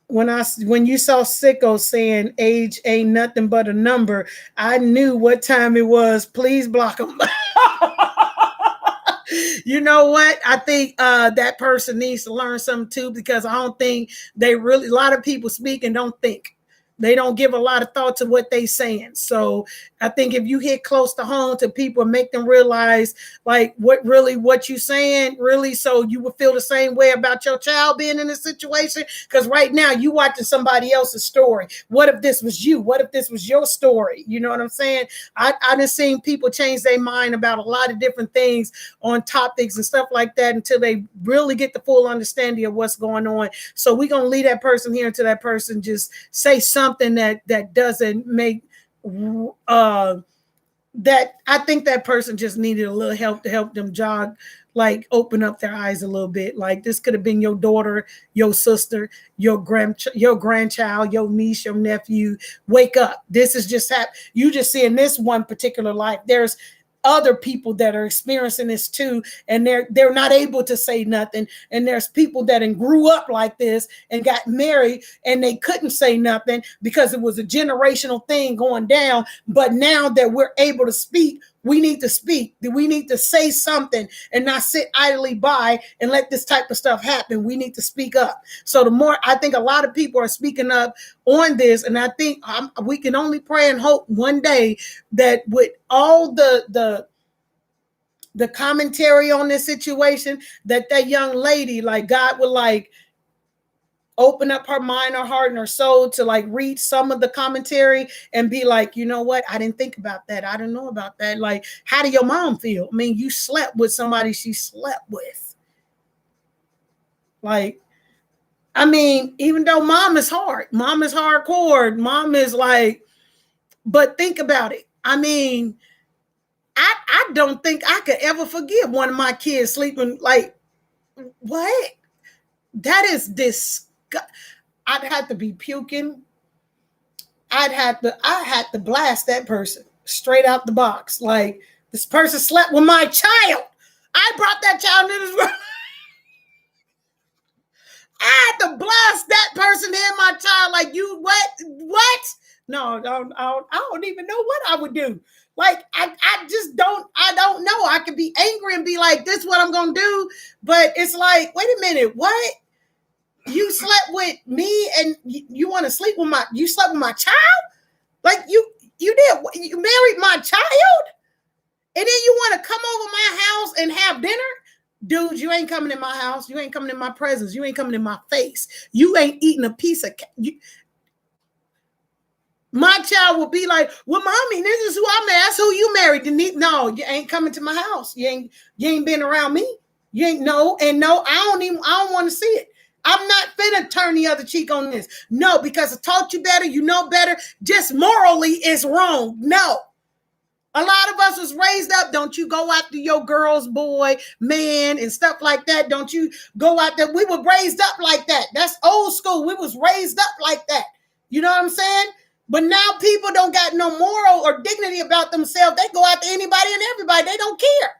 when you saw Sicko saying age ain't nothing but a number, I knew what time it was. Please block him. You know what? I think that person needs to learn something too, because I don't think a lot of people speak and don't think. They don't give a lot of thought to what they saying. So I think if you hit close to home to people and make them realize like what you saying really, so you would feel the same way about your child being in a situation. Because right now you watching somebody else's story. What if this was you? What if this was your story? You know what I'm saying? I done seen people change their mind about a lot of different things on topics and stuff like that until they really get the full understanding of what's going on. So we're gonna leave that person here until that person just say something that doesn't make that I think that person just needed a little help to help them jog, like open up their eyes a little bit. Like this could have been your daughter, your sister, your grandchild, your niece, your nephew. Wake up. This is just you just seeing this one particular life. There's other people that are experiencing this too, and they're not able to say nothing. And there's people that grew up like this and got married and they couldn't say nothing because it was a generational thing going down. But now that we're able to speak, we need to speak. We need to say something and not sit idly by and let this type of stuff happen. We need to speak up. So the more, I think a lot of people are speaking up on this, and I think we can only pray and hope one day that with all the commentary on this situation, that young lady, like God will like open up her mind, her heart, and her soul to like read some of the commentary and be like, you know what? I didn't think about that. I didn't know about that. Like, how do your mom feel? I mean, you slept with somebody she slept with. Like, I mean, even though mom is hard, mom is hardcore, mom is like, but think about it. I mean, I don't think I could ever forgive one of my kids sleeping like, what? That is disgusting. I'd have to be puking. I had to blast that person straight out the box. Like, this person slept with my child. I brought that child into this world. I had to blast that person and my child. Like, you what? No, I don't even know what I would do. Like, I don't know. I could be angry and be like, this is what I'm gonna do. But it's like, wait a minute, what? You slept with me and you want to sleep with you slept with my child? Like you married my child? And then you want to come over my house and have dinner? Dude, you ain't coming in my house. You ain't coming in my presence. You ain't coming in my face. You ain't eating a piece of my child will be like, well, mommy, this is who I married. That's who you married. No, you ain't coming to my house. You ain't been around me. You ain't I don't want to see it. I'm not finna turn the other cheek on this. No, because I taught you better, you know better. Just morally it's wrong. No. A lot of us was raised up. Don't you go after your girl's boy, man, and stuff like that. Don't you go out there. We were raised up like that. That's old school. We was raised up like that. You know what I'm saying? But now people don't got no moral or dignity about themselves. They go after anybody and everybody. They don't care.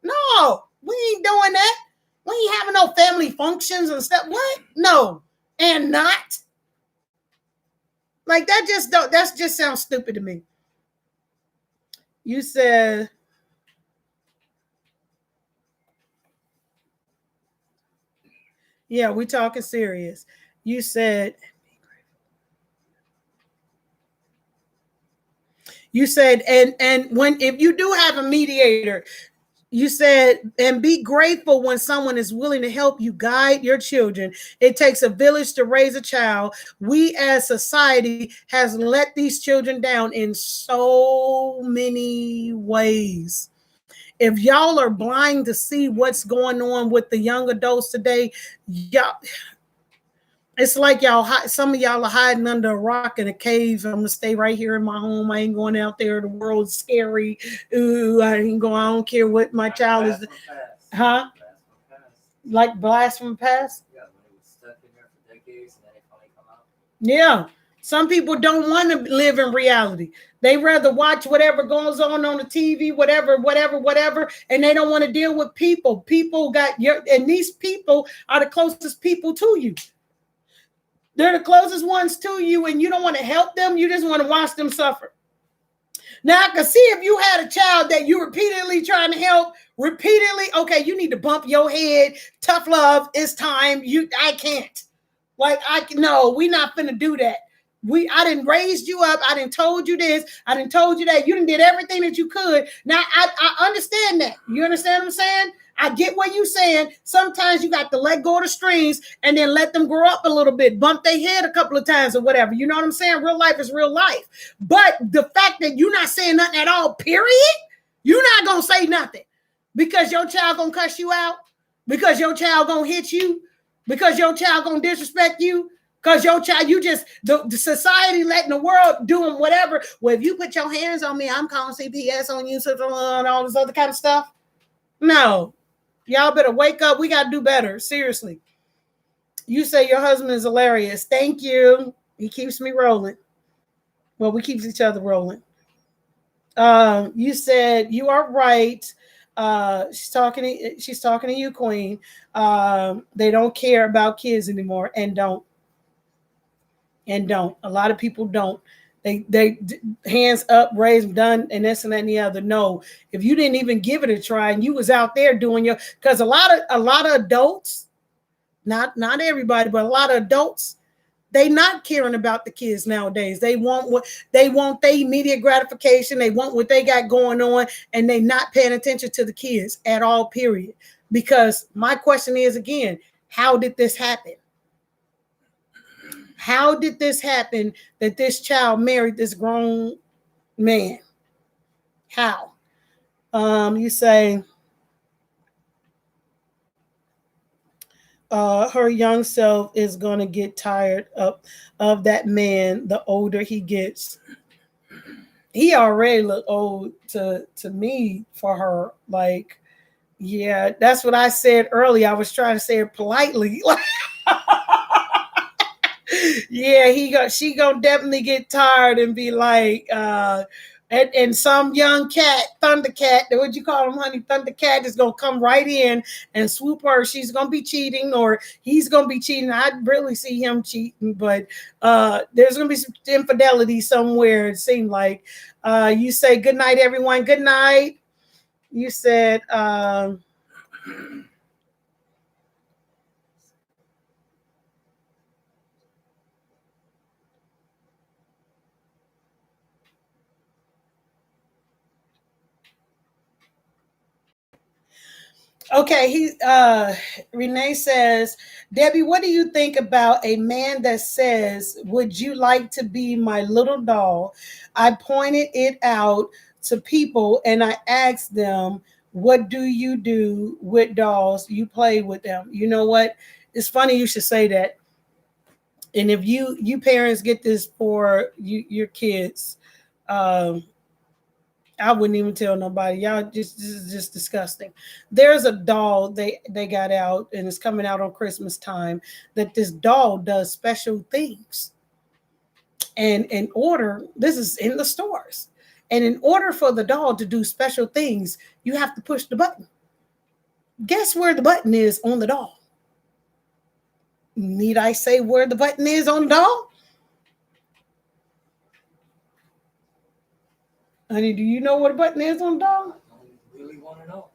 No, we ain't doing that. We ain't having no family functions and stuff. What? No, and not. Like that just sounds stupid to me. You said, yeah, we talking serious. You said, and when if you do have a mediator, you said, and be grateful when someone is willing to help you guide your children. It takes a village to raise a child. We as society has let these children down in so many ways. If y'all are blind to see what's going on with the young adults today, y'all, it's like some of y'all are hiding under a rock in a cave. I'm gonna stay right here in my home. I ain't going out there. The world's scary. Ooh, I ain't going. I don't care what my child is. Huh? Like blast from the past? Yeah, when it was stuck in there for decades and then it finally come out. Yeah. Some people don't want to live in reality. They rather watch whatever goes on the TV, whatever, and they don't want to deal with people. People and these people are the closest people to you. They're the closest ones to you, and you don't want to help them. You just want to watch them suffer. Now, I can see if you had a child that you repeatedly trying to help, okay, you need to bump your head. Tough love, it's time. I can't. No, we're not finna do that. I didn't raised you up. I didn't told you this. I didn't told you that. You didn't did everything that you could. Now I understand that. You understand what I'm saying? I get what you're saying. Sometimes you got to let go of the strings and then let them grow up a little bit, bump their head a couple of times or whatever. You know what I'm saying? Real life is real life. But the fact that you're not saying nothing at all, period, you're not going to say nothing because your child going to cuss you out, because your child going to hit you, because your child going to disrespect you, because your child, you just, the society letting the world doing whatever. Well, if you put your hands on me, I'm calling CPS on you, and all this other kind of stuff. No. Y'all better wake up. We got to do better. Seriously. You say your husband is hilarious. Thank you. He keeps me rolling. Well, we keep each other rolling. You said you are right. She's talking to you, Queen. They don't care about kids anymore and don't. A lot of people don't. They hands up, raised, done, and this and that and the other. No, if you didn't even give it a try and you was out there doing your, because a lot of adults, not everybody, but a lot of adults, they not caring about the kids nowadays. They want their immediate gratification. They want what they got going on, and they not paying attention to the kids at all. Period. Because my question is again, how did this happen? How did this happen that this child married this grown man? How? You say her young self is going to get tired of that man the older he gets. He already look old to me for her. Like, yeah, that's what I said earlier. I was trying to say it politely. Yeah, she gonna definitely get tired and be like, and some young cat, Thundercat, what you call him, honey? Thundercat is gonna come right in and swoop her. She's gonna be cheating, or he's gonna be cheating. I really see him cheating, but there's gonna be some infidelity somewhere. It seemed like. You say good night, everyone. Good night. You said. Okay, Renee says, Debbie, what do you think about a man that says, would you like to be my little doll? I pointed it out to people and I asked them, what do you do with dolls? You play with them. You know what? It's funny you should say that. And if you parents get this for your kids, I wouldn't even tell nobody. Y'all this is just disgusting. There's a doll they got out and it's coming out on Christmas time that this doll does special things. And this is in the stores. And in order for the doll to do special things, you have to push the button. Guess where the button is on the doll? Need I say where the button is on the doll? Honey, do you know what a button is on the doll? I really want to know.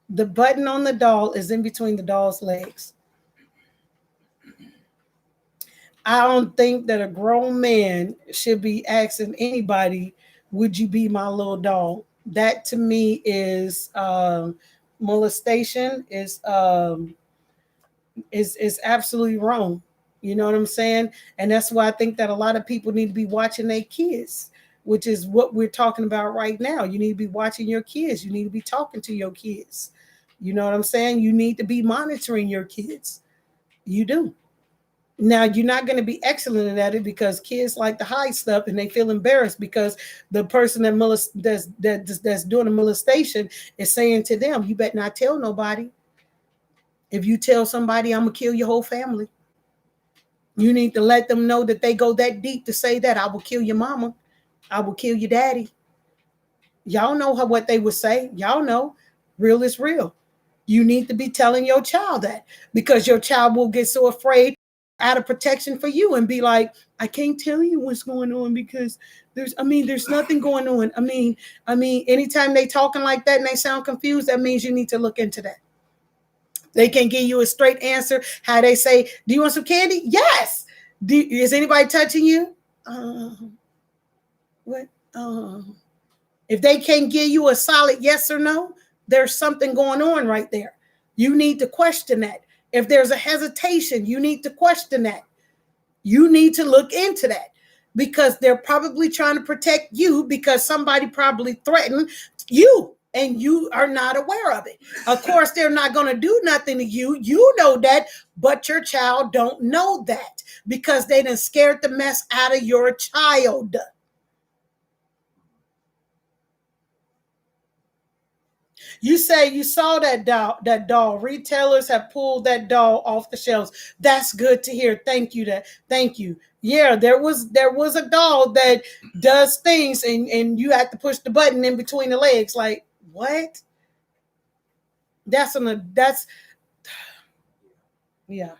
The button on the doll is in between the doll's legs. I don't think that a grown man should be asking anybody, would you be my little doll? That to me is molestation, is absolutely wrong. You know what I'm saying? And that's why I think that a lot of people need to be watching their kids, which is what we're talking about right now. You need to be watching your kids. You need to be talking to your kids. You know what I'm saying? You need to be monitoring your kids. You do. Now, you're not going to be excellent at it because kids like to hide stuff and they feel embarrassed because the person that's doing the molestation is saying to them, you better not tell nobody. If you tell somebody, I'm going to kill your whole family. You need to let them know that they go that deep to say that I will kill your mama. I will kill your daddy. Y'all know what they would say. Y'all know real is real. You need to be telling your child that because your child will get so afraid out of protection for you and be like, I can't tell you what's going on because there's nothing going on. I mean, anytime they talking like that and they sound confused, that means you need to look into that. They can give you a straight answer. How they say, do you want some candy? Yes. Is anybody touching you? What? If they can't give you a solid yes or no, there's something going on right there. You need to question that. If there's a hesitation, you need to question that. You need to look into that because they're probably trying to protect you because somebody probably threatened you and you are not aware of it. Of course, they're not going to do nothing to you. You know that, but your child don't know that because they done scared the mess out of your child. You say you saw that doll. Retailers have pulled that doll off the shelves. That's good to hear. Thank you. Thank you. Yeah, there was a doll that does things and you have to push the button in between the legs. Like, what? That's yeah.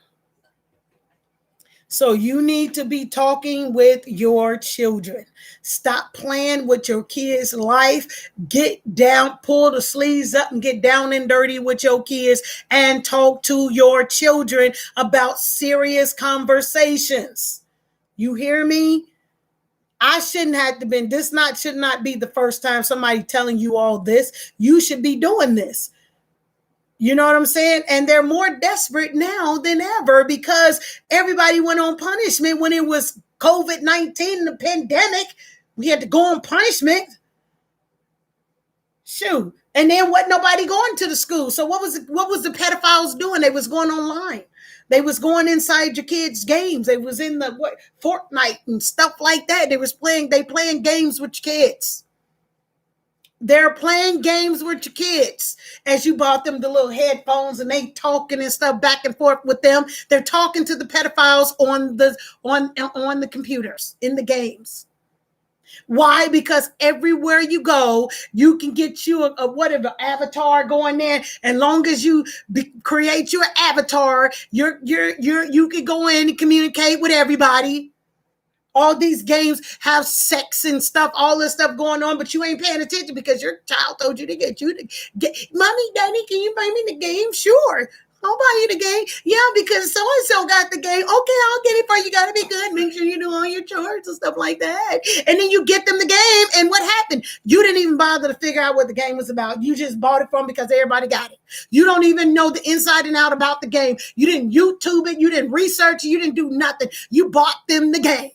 So you need to be talking with your children. Stop playing with your kids' life. Get down, pull the sleeves up and get down and dirty with your kids and talk to your children about serious conversations. You hear me? I shouldn't have to been should not be the first time somebody telling you all this. You should be doing this. You know what I'm saying? And they're more desperate now than ever because everybody went on punishment when it was COVID-19, the pandemic. We had to go on punishment. Shoot. And then wasn't nobody going to the school. So what was the pedophiles doing? They was going online. They was going inside your kids' games. They was in the Fortnite and stuff like that. They playing games with your kids. They're playing games with your kids as you bought them the little headphones and they talking and stuff back and forth with them. They're talking to the pedophiles on the computers in the games. Why? Because everywhere you go, you can get you a whatever avatar going there. And long as you create your avatar, you can go in and communicate with everybody. All these games have sex and stuff, all this stuff going on, but you ain't paying attention because your child told you to get Mommy, Daddy, can you buy me the game? Sure. I'll buy you the game. Yeah, because so-and-so got the game. Okay, I'll get it for you. You got to be good. Make sure you do all your chores and stuff like that. And then you get them the game. And what happened? You didn't even bother to figure out what the game was about. You just bought it from because everybody got it. You don't even know the inside and out about the game. You didn't YouTube it. You didn't research it. You didn't do nothing. You bought them the game.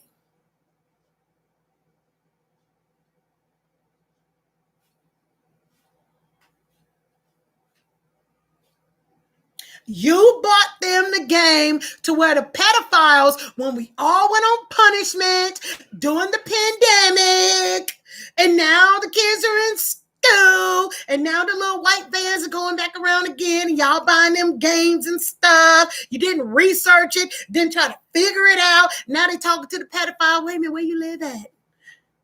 You bought them the game to where the pedophiles, when we all went on punishment during the pandemic, and now the kids are in school, and now the little white vans are going back around again, and y'all buying them games and stuff. You didn't research it, didn't try to figure it out. Now they talking to the pedophile. Wait a minute, where you live at?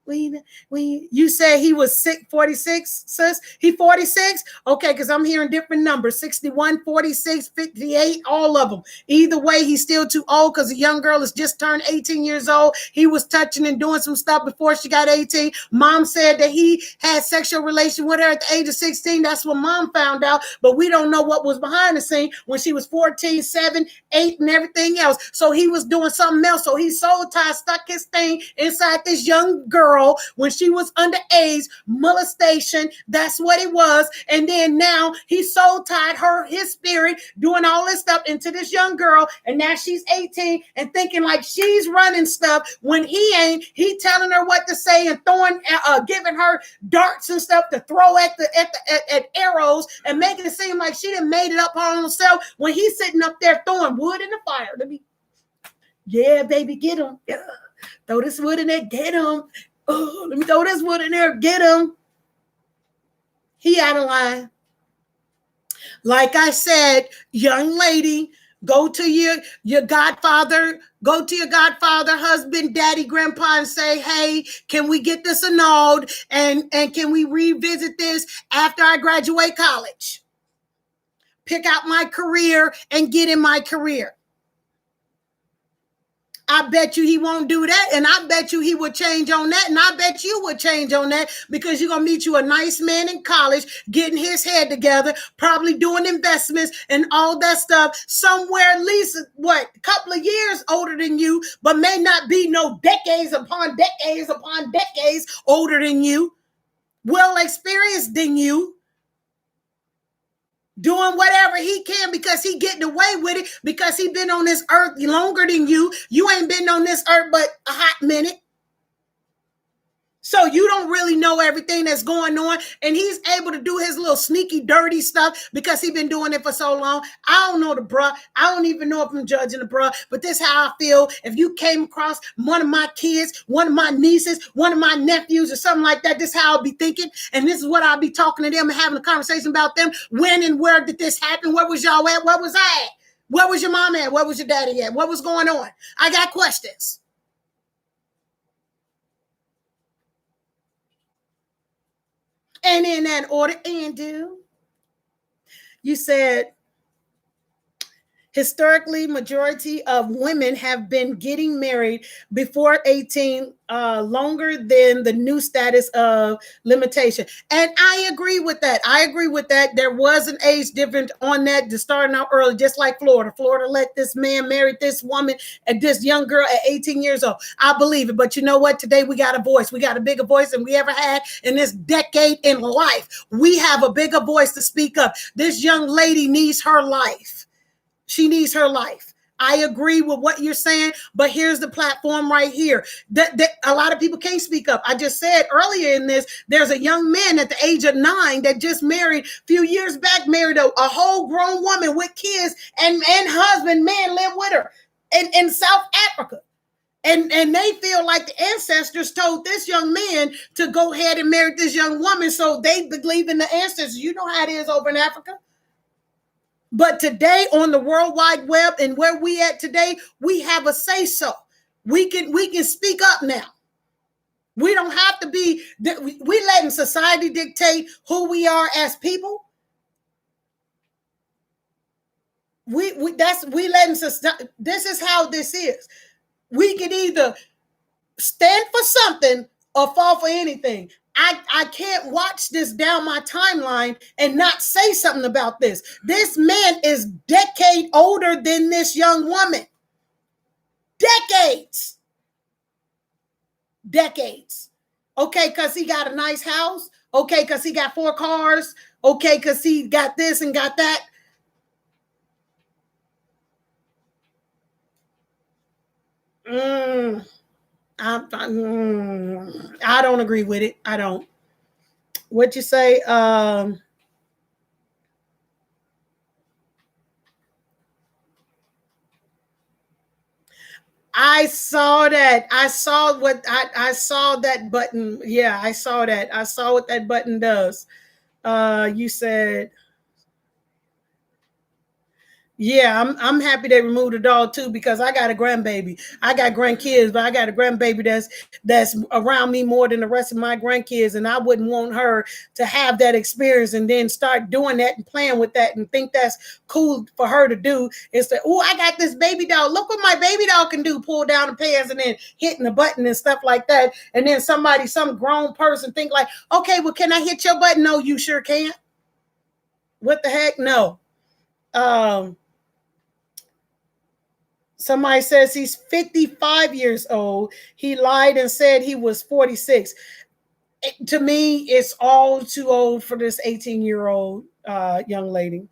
You say he was 46, sis? He 46? Okay, because I'm hearing different numbers. 61, 46, 58, all of them. Either way, he's still too old because the young girl has just turned 18 years old. He was touching and doing some stuff before she got 18. Mom said that he had sexual relation with her at the age of 16. That's what mom found out, but we don't know what was behind the scene when she was 14, 7, 8, and everything else. So he was doing something else. So he soul tied, stuck his thing inside this young girl when she was underage, molestation. That's what it was. And then now he soul tied his spirit, doing all this stuff into this young girl. And now she's 18 and thinking like she's running stuff when he ain't. He telling her what to say and throwing, giving her darts and stuff to throw at arrows and making it seem like she done made it up on herself when he's sitting up there throwing wood in the fire. Yeah, baby, get him. Yeah. Throw this wood in there, get him. Oh, let me throw this wood in there, get him. He out of line. Like I said, young lady, go to your godfather, husband, daddy, grandpa, and say, hey, can we get this annulled? And can we revisit this after I graduate college? Pick out my career and get in my career. I bet you he won't do that. And I bet you he would change on that. And I bet you would change on that, because you're going to meet you a nice man in college, getting his head together, probably doing investments and all that stuff, somewhere at least, a couple of years older than you, but may not be no decades upon decades older than you, well experienced than you, doing whatever he can because he getting away with it, because he been on this earth longer than you. You ain't been on this earth but a hot minute. So you don't really know everything that's going on. And he's able to do his little sneaky, dirty stuff because he's been doing it for so long. I don't know the bruh. I don't even know if I'm judging the bruh. But this is how I feel. If you came across one of my kids, one of my nieces, one of my nephews or something like that, this is how I'll be thinking. And this is what I'll be talking to them and having a conversation about them. When and where did this happen? Where was y'all at? Where was I at? Where was your mom at? Where was your daddy at? What was going on? I got questions. And in that order, Andu, you said, historically, majority of women have been getting married before 18, longer than the new status of limitation. And I agree with that. There was an age difference on that, to starting out early, just like Florida. Florida let this man marry this woman and this young girl at 18 years old. I believe it. But you know what? Today we got a voice. We got a bigger voice than we ever had in this decade in life. We have a bigger voice to speak up. This young lady needs her life. She needs her life. I agree with what you're saying, but here's the platform right here. That a lot of people can't speak up. I just said earlier in this, there's a young man at the age of 9 that just married, a few years back, married a whole grown woman with kids, and husband, man, live with her in South Africa. And they feel like the ancestors told this young man to go ahead and marry this young woman, so they believe in the ancestors. You know how it is over in Africa. But today on the World Wide Web and where we at today, we have a say so. We can speak up now. We don't have to be, we letting society dictate who we are as people. We letting society, this is how this is. We can either stand for something or fall for anything. I can't watch this down my timeline and not say something about this. This man is decade older than this young woman. Decades. Okay, because he got a nice house. Okay, because he got 4 cars. Okay, because he got this and got that. I don't agree with it. I don't. What you say? I saw that. I saw that button. Yeah, I saw that. I saw what that button does. You said, yeah, I'm happy they removed the dog too, because I got a grandbaby. I got grandkids, but I got a grandbaby that's around me more than the rest of my grandkids, and I wouldn't want her to have that experience and then start doing that and playing with that and think that's cool for her to do. Is that, oh, I got this baby doll. Look what my baby doll can do. Pull down the pants and then hitting the button and stuff like that. And then some grown person think like, okay, well, can I hit your button? No, you sure can't. What the heck? No. Somebody says he's 55 years old. He lied and said he was 46. To me, it's all too old for this 18-year-old young lady.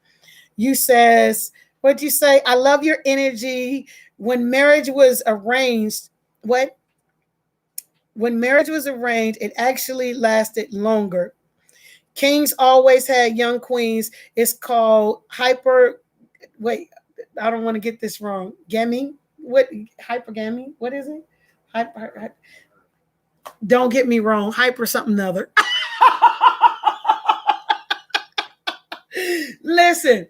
You says, what'd you say? I love your energy. When marriage was arranged, what? When marriage was arranged, it actually lasted longer. Kings always had young queens. It's called I don't want to get this wrong. Gammy? What? Hypergamy? What is it? Don't get me wrong. Hyper something other. Listen,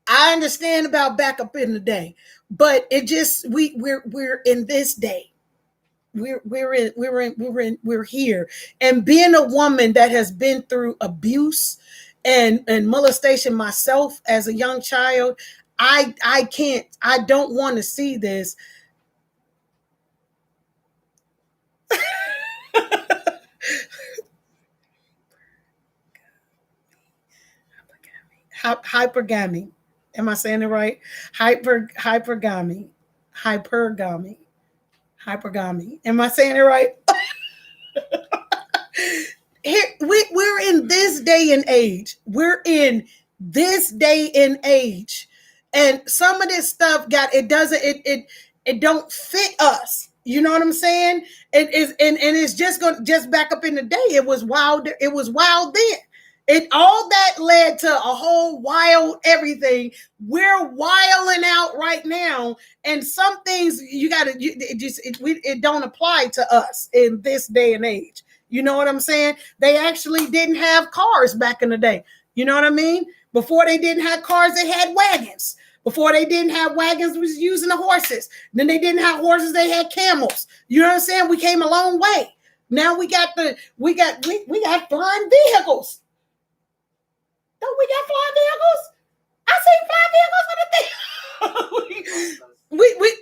I understand about back up in the day, but it just we're in this day. We're here, and being a woman that has been through abuse and molestation myself as a young child, I don't want to see this. Hypergamy. Am I saying it right? Hypergamy. Hypergamy. Hypergamy. Am I saying it right? Here, we're in this day and age. We're in this day and age. And some of this stuff it don't fit us. You know what I'm saying? It is and it's just back up in the day. It was wild then. It all that led to a whole wild everything. We're wilding out right now, and some things it don't apply to us in this day and age. You know what I'm saying? They actually didn't have cars back in the day. You know what I mean? Before they didn't have cars, they had wagons. Before they didn't have wagons, we was using the horses. Then they didn't have horses, they had camels. You know what I'm saying? We came a long way. Now we got flying vehicles. Don't we got flying vehicles? I see flying vehicles on the thing.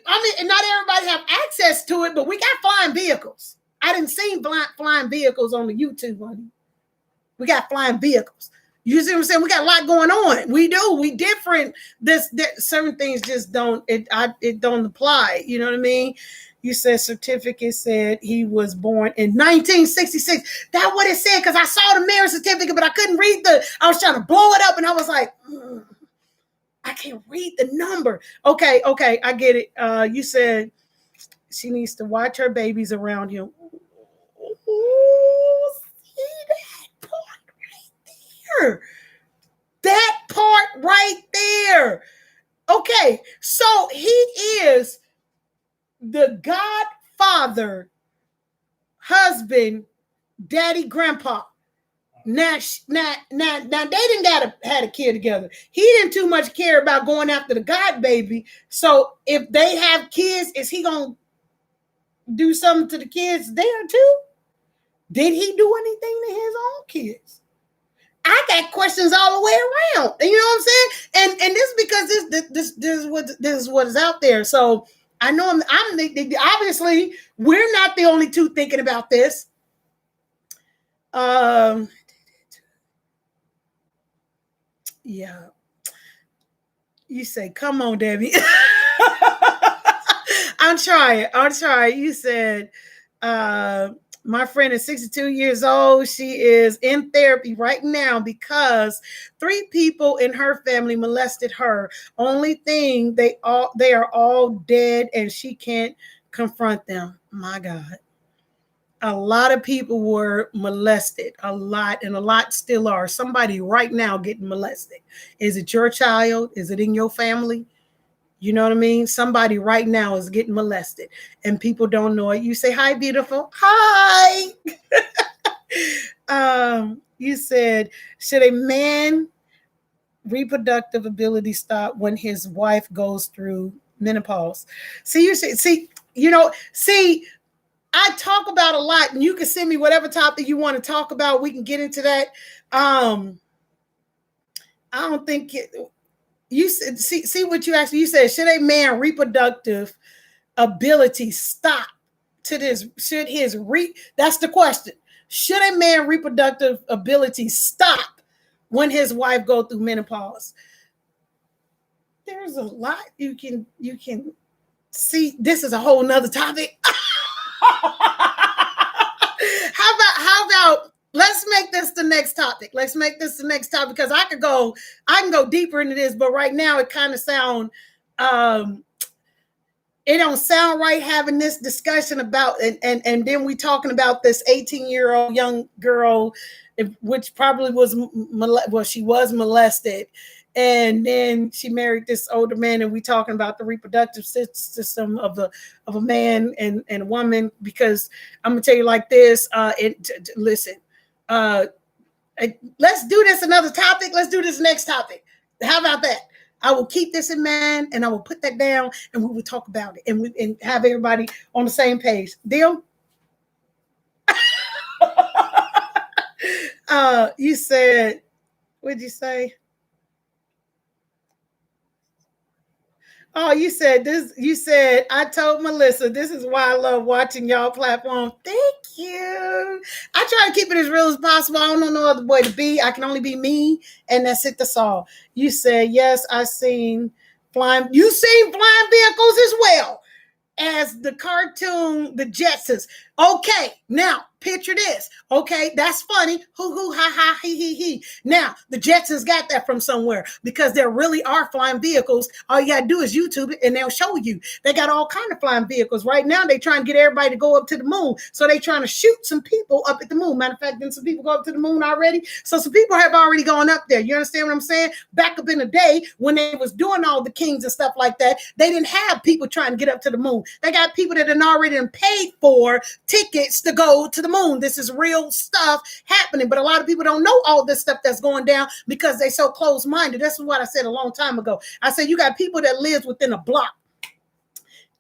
I mean, not everybody have access to it, but we got flying vehicles. I didn't see flying vehicles on the YouTube, honey. We got flying vehicles. You see what I'm saying? We got a lot going on. We do. We different. Certain things just don't. It don't apply. You know what I mean? You said certificate said he was born in 1966. That's what it said because I saw the marriage certificate, but I couldn't read I was trying to blow it up, and I was like, I can't read the number. Okay, I get it. You said she needs to watch her babies around him. Ooh, see that part right there. That part right there. Okay, so he is the Godfather, husband, daddy, grandpa. Now they didn't had a kid together. He didn't too much care about going after the God baby. So if they have kids, is he gonna do something to the kids there too? Did he do anything to his own kids? I got questions all the way around. You know what I'm saying? And this because this is what is out there. So I know I'm obviously we're not the only two thinking about this. Yeah. You say, come on, Debbie. I'm trying. You said, my friend is 62 years old. She is in therapy right now because 3 people in her family molested her. Only thing, they are all dead and she can't confront them. My God. A lot of people were molested, a lot, and a lot still are. Somebody right now getting molested. Is it your child? Is it in your family? You know what I mean? Somebody right now is getting molested and people don't know it. You say, hi, beautiful. Hi. You said, should a man reproductive ability stop when his wife goes through menopause? I talk about a lot, and you can send me whatever topic you want to talk about. We can get into that. I don't think you said, see what you actually, you said, should a man reproductive ability stop to this? That's the question. Should a man reproductive ability stop when his wife go through menopause? There's a lot you can see. This is a whole nother topic. How about let's make this the next topic. Because I can go deeper into this, but right now it kind of sound it don't sound right having this discussion about and then we talking about this 18-year-old young girl, which probably she was molested. And then she married this older man, and we talking about the reproductive system of a man and a woman. Because I'm gonna tell you like this. Listen, let's do this another topic. Let's do this next topic. How about that? I will keep this in mind, and I will put that down, and we will talk about it, and have everybody on the same page. Deal? You said, what'd you say? Oh, you said this. You said, I told Melissa, this is why I love watching y'all platform. Thank you. I I try to keep it as real as possible. I don't know no other way to be. I can only be me, and that's it. That's all. You said yes. I seen flying. You seen flying vehicles as well as the cartoon, the Jetsons. Okay, now picture this. Okay, that's funny. Hoo hoo ha ha he he he. Now the Jetsons got that from somewhere because there really are flying vehicles. All you gotta do is YouTube it and they'll show you. They got all kind of flying vehicles. Right now they trying to get everybody to go up to the moon. So they trying to shoot some people up at the moon. Matter of fact, then some people go up to the moon already. So some people have already gone up there. You understand what I'm saying? Back up in the day when they was doing all the kings and stuff like that, they didn't have people trying to get up to the moon. They got people that had already paid for tickets to go to the moon. This is real stuff happening, but a lot of people don't know all this stuff that's going down because they so close-minded. That's what I said a long time ago. I said you got people that live within a block.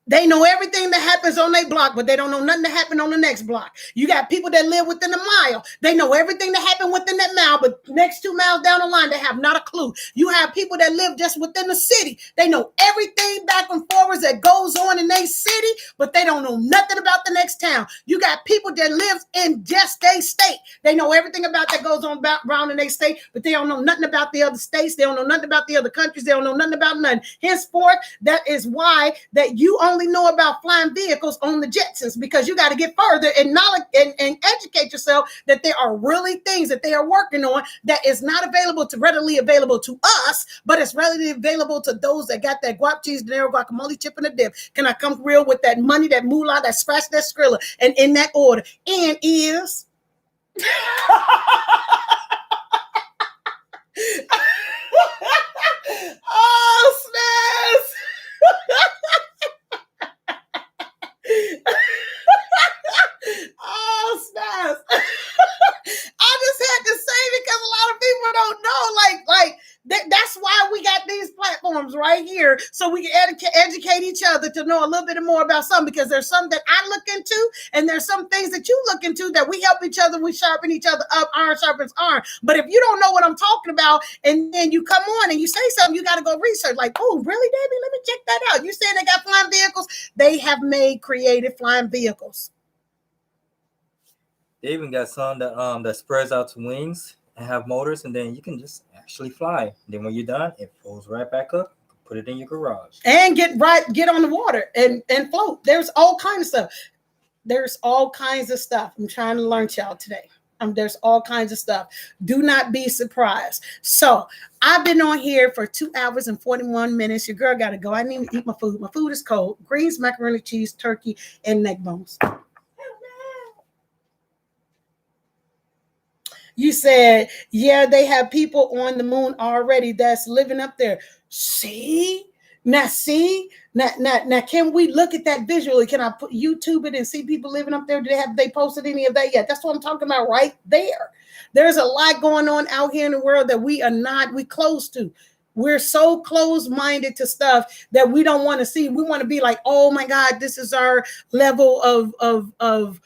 They know everything that happens on their block, but they don't know nothing that happened on the next block. You got people that live within a mile. They know everything that happened within that mile, but next 2 miles down the line, they have not a clue. You have people that live just within the city. They know everything back and forwards that goes on in their city, but they don't know nothing about the next town. You got people that live in just their state. They know everything about that goes on around in their state, but they don't know nothing about the other states. They don't know nothing about the other countries. They don't know nothing about nothing. Henceforth, that is why that you only know about flying vehicles on the Jetsons, because you got to get further and knowledge and educate yourself that there are really things that they are working on that is not readily available to us, but it's readily available to those that got that guap cheese, dinero, guacamole, chip, and a dip. Can I come real with that money, that moolah, that scratch, that skrilla, and in that order? And is oh, snaps. Oh, snaps. I just had to say because a lot of people don't know. That's why we got these platforms right here, so we can educate each other to know a little bit more about something, because there's some that I look into and there's some things that you look into that we help each other, we sharpen each other up, iron sharpens iron. But if you don't know what I'm talking about and then you come on and you say something, you got to go research. Like, oh, really, Debbie? Let me check that out. You saying they got flying vehicles? They have created flying vehicles. They even got some that spreads out to wings and have motors, and then you can just actually fly. And then when you're done, it folds right back up. Put it in your garage and get on the water and float. There's all kinds of stuff. There's all kinds of stuff. I'm trying to learn y'all today. There's all kinds of stuff. Do not be surprised. So I've been on here for 2 hours and 41 minutes. Your girl got to go. I need to eat my food. My food is cold. Greens, macaroni, cheese, turkey, and neck bones. You said, yeah, they have people on the moon already that's living up there. See? Now, can we look at that visually? Can I put YouTube it and see people living up there? Have they posted any of that yet? That's what I'm talking about right there. There's a lot going on out here in the world that we close to. We're so close-minded to stuff that we don't want to see. We want to be like, oh my God, this is our level of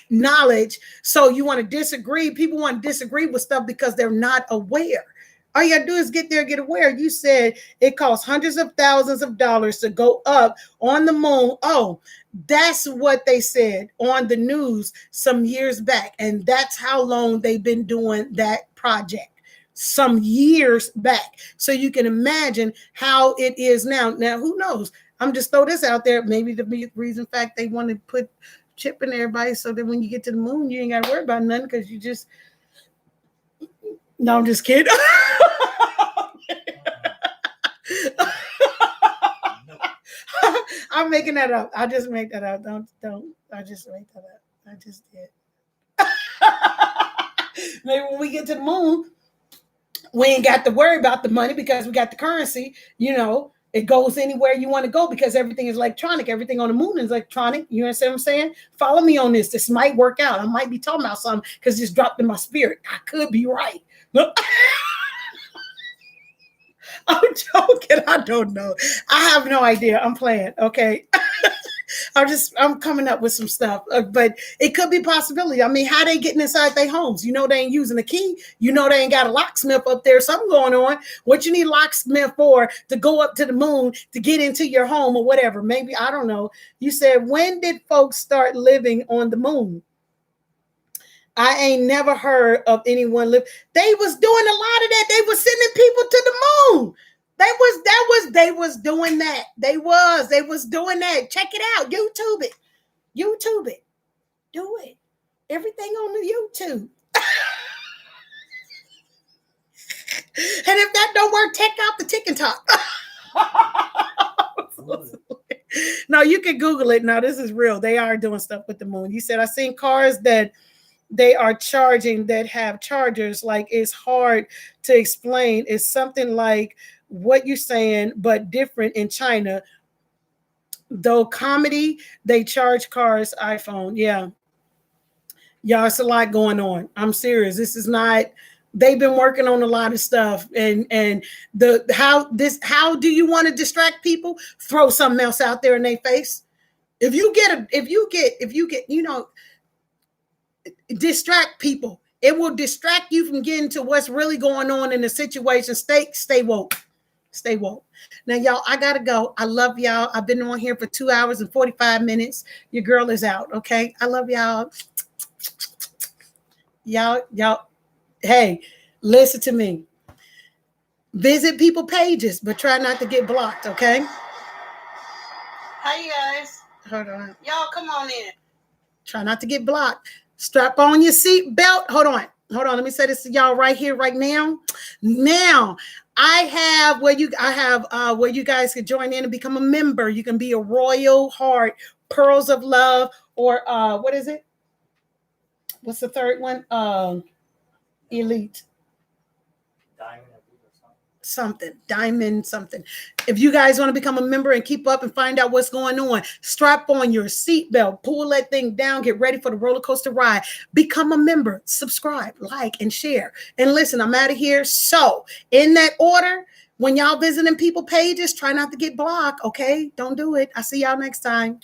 knowledge. So you want to disagree. People want to disagree with stuff because they're not aware. All you gotta do is get there, get aware. You said it costs hundreds of thousands of dollars to go up on the moon. Oh, that's what they said on the news some years back. And that's how long they've been doing that project. Some years back. So you can imagine how it is now. Now, who knows? I'm just throw this out there. Maybe the reason fact they want to put chip in everybody so that when you get to the moon, you ain't got to worry about nothing, because you just... No, I'm just kidding. I'm making that up. I just make that up. Don't. I just make that up. I just did. Maybe when we get to the moon, we ain't got to worry about the money because we got the currency. You know, it goes anywhere you want to go because everything is electronic. Everything on the moon is electronic. You understand what I'm saying? Follow me on this. This might work out. I might be talking about something because it's dropped in my spirit. I could be right. Look. I'm joking. I don't know. I have no idea. I'm playing. Okay. I'm coming up with some stuff, but it could be a possibility. I mean, how they getting inside their homes? You know, they ain't using a key. You know, they ain't got a locksmith up there. Something going on. What you need a locksmith for to go up to the moon to get into your home or whatever? Maybe, I don't know. You said, when did folks start living on the moon? I ain't never heard of anyone live. They was doing a lot of that. They was sending people to the moon. They was doing that. They was doing that. Check it out. YouTube it. YouTube it. Do it. Everything on the YouTube. And if that don't work, take out the tick and talk. No, you can Google it. No, this is real. They are doing stuff with the moon. You said I seen cars that they are charging that have chargers. Like, it's hard to explain. It's something like what you're saying, but different in China. Though comedy, they charge cars iPhone. Yeah. Y'all, it's a lot going on. I'm serious. This is not, they've been working on a lot of stuff. And how do you want to distract people? Throw something else out there in their face. If you get, distract people. It will distract you from getting to what's really going on in the situation. Stay woke. Stay woke. Now, y'all, I gotta go. I love y'all. I've been on here for 2 hours and 45 minutes. Your girl is out. Okay. I love y'all. Y'all. Hey, listen to me. Visit people pages, but try not to get blocked. Okay. Hi, you guys. Hold on. Y'all, come on in. Try not to get blocked. Strap on your seat belt. Hold on. Let me say this to y'all right here, right now. Now, I have where you guys can join in and become a member. You can be a Royal Heart, Pearls of Love, or what is it? What's the third one? Elite. Diamond something. If you guys want to become a member and keep up and find out what's going on, strap on your seatbelt, pull that thing down, get ready for the roller coaster ride. Become a member, subscribe, like, and share. And listen, I'm out of here. So in that order, when y'all visiting people pages, try not to get blocked. Okay, don't do it. I'll see y'all next time.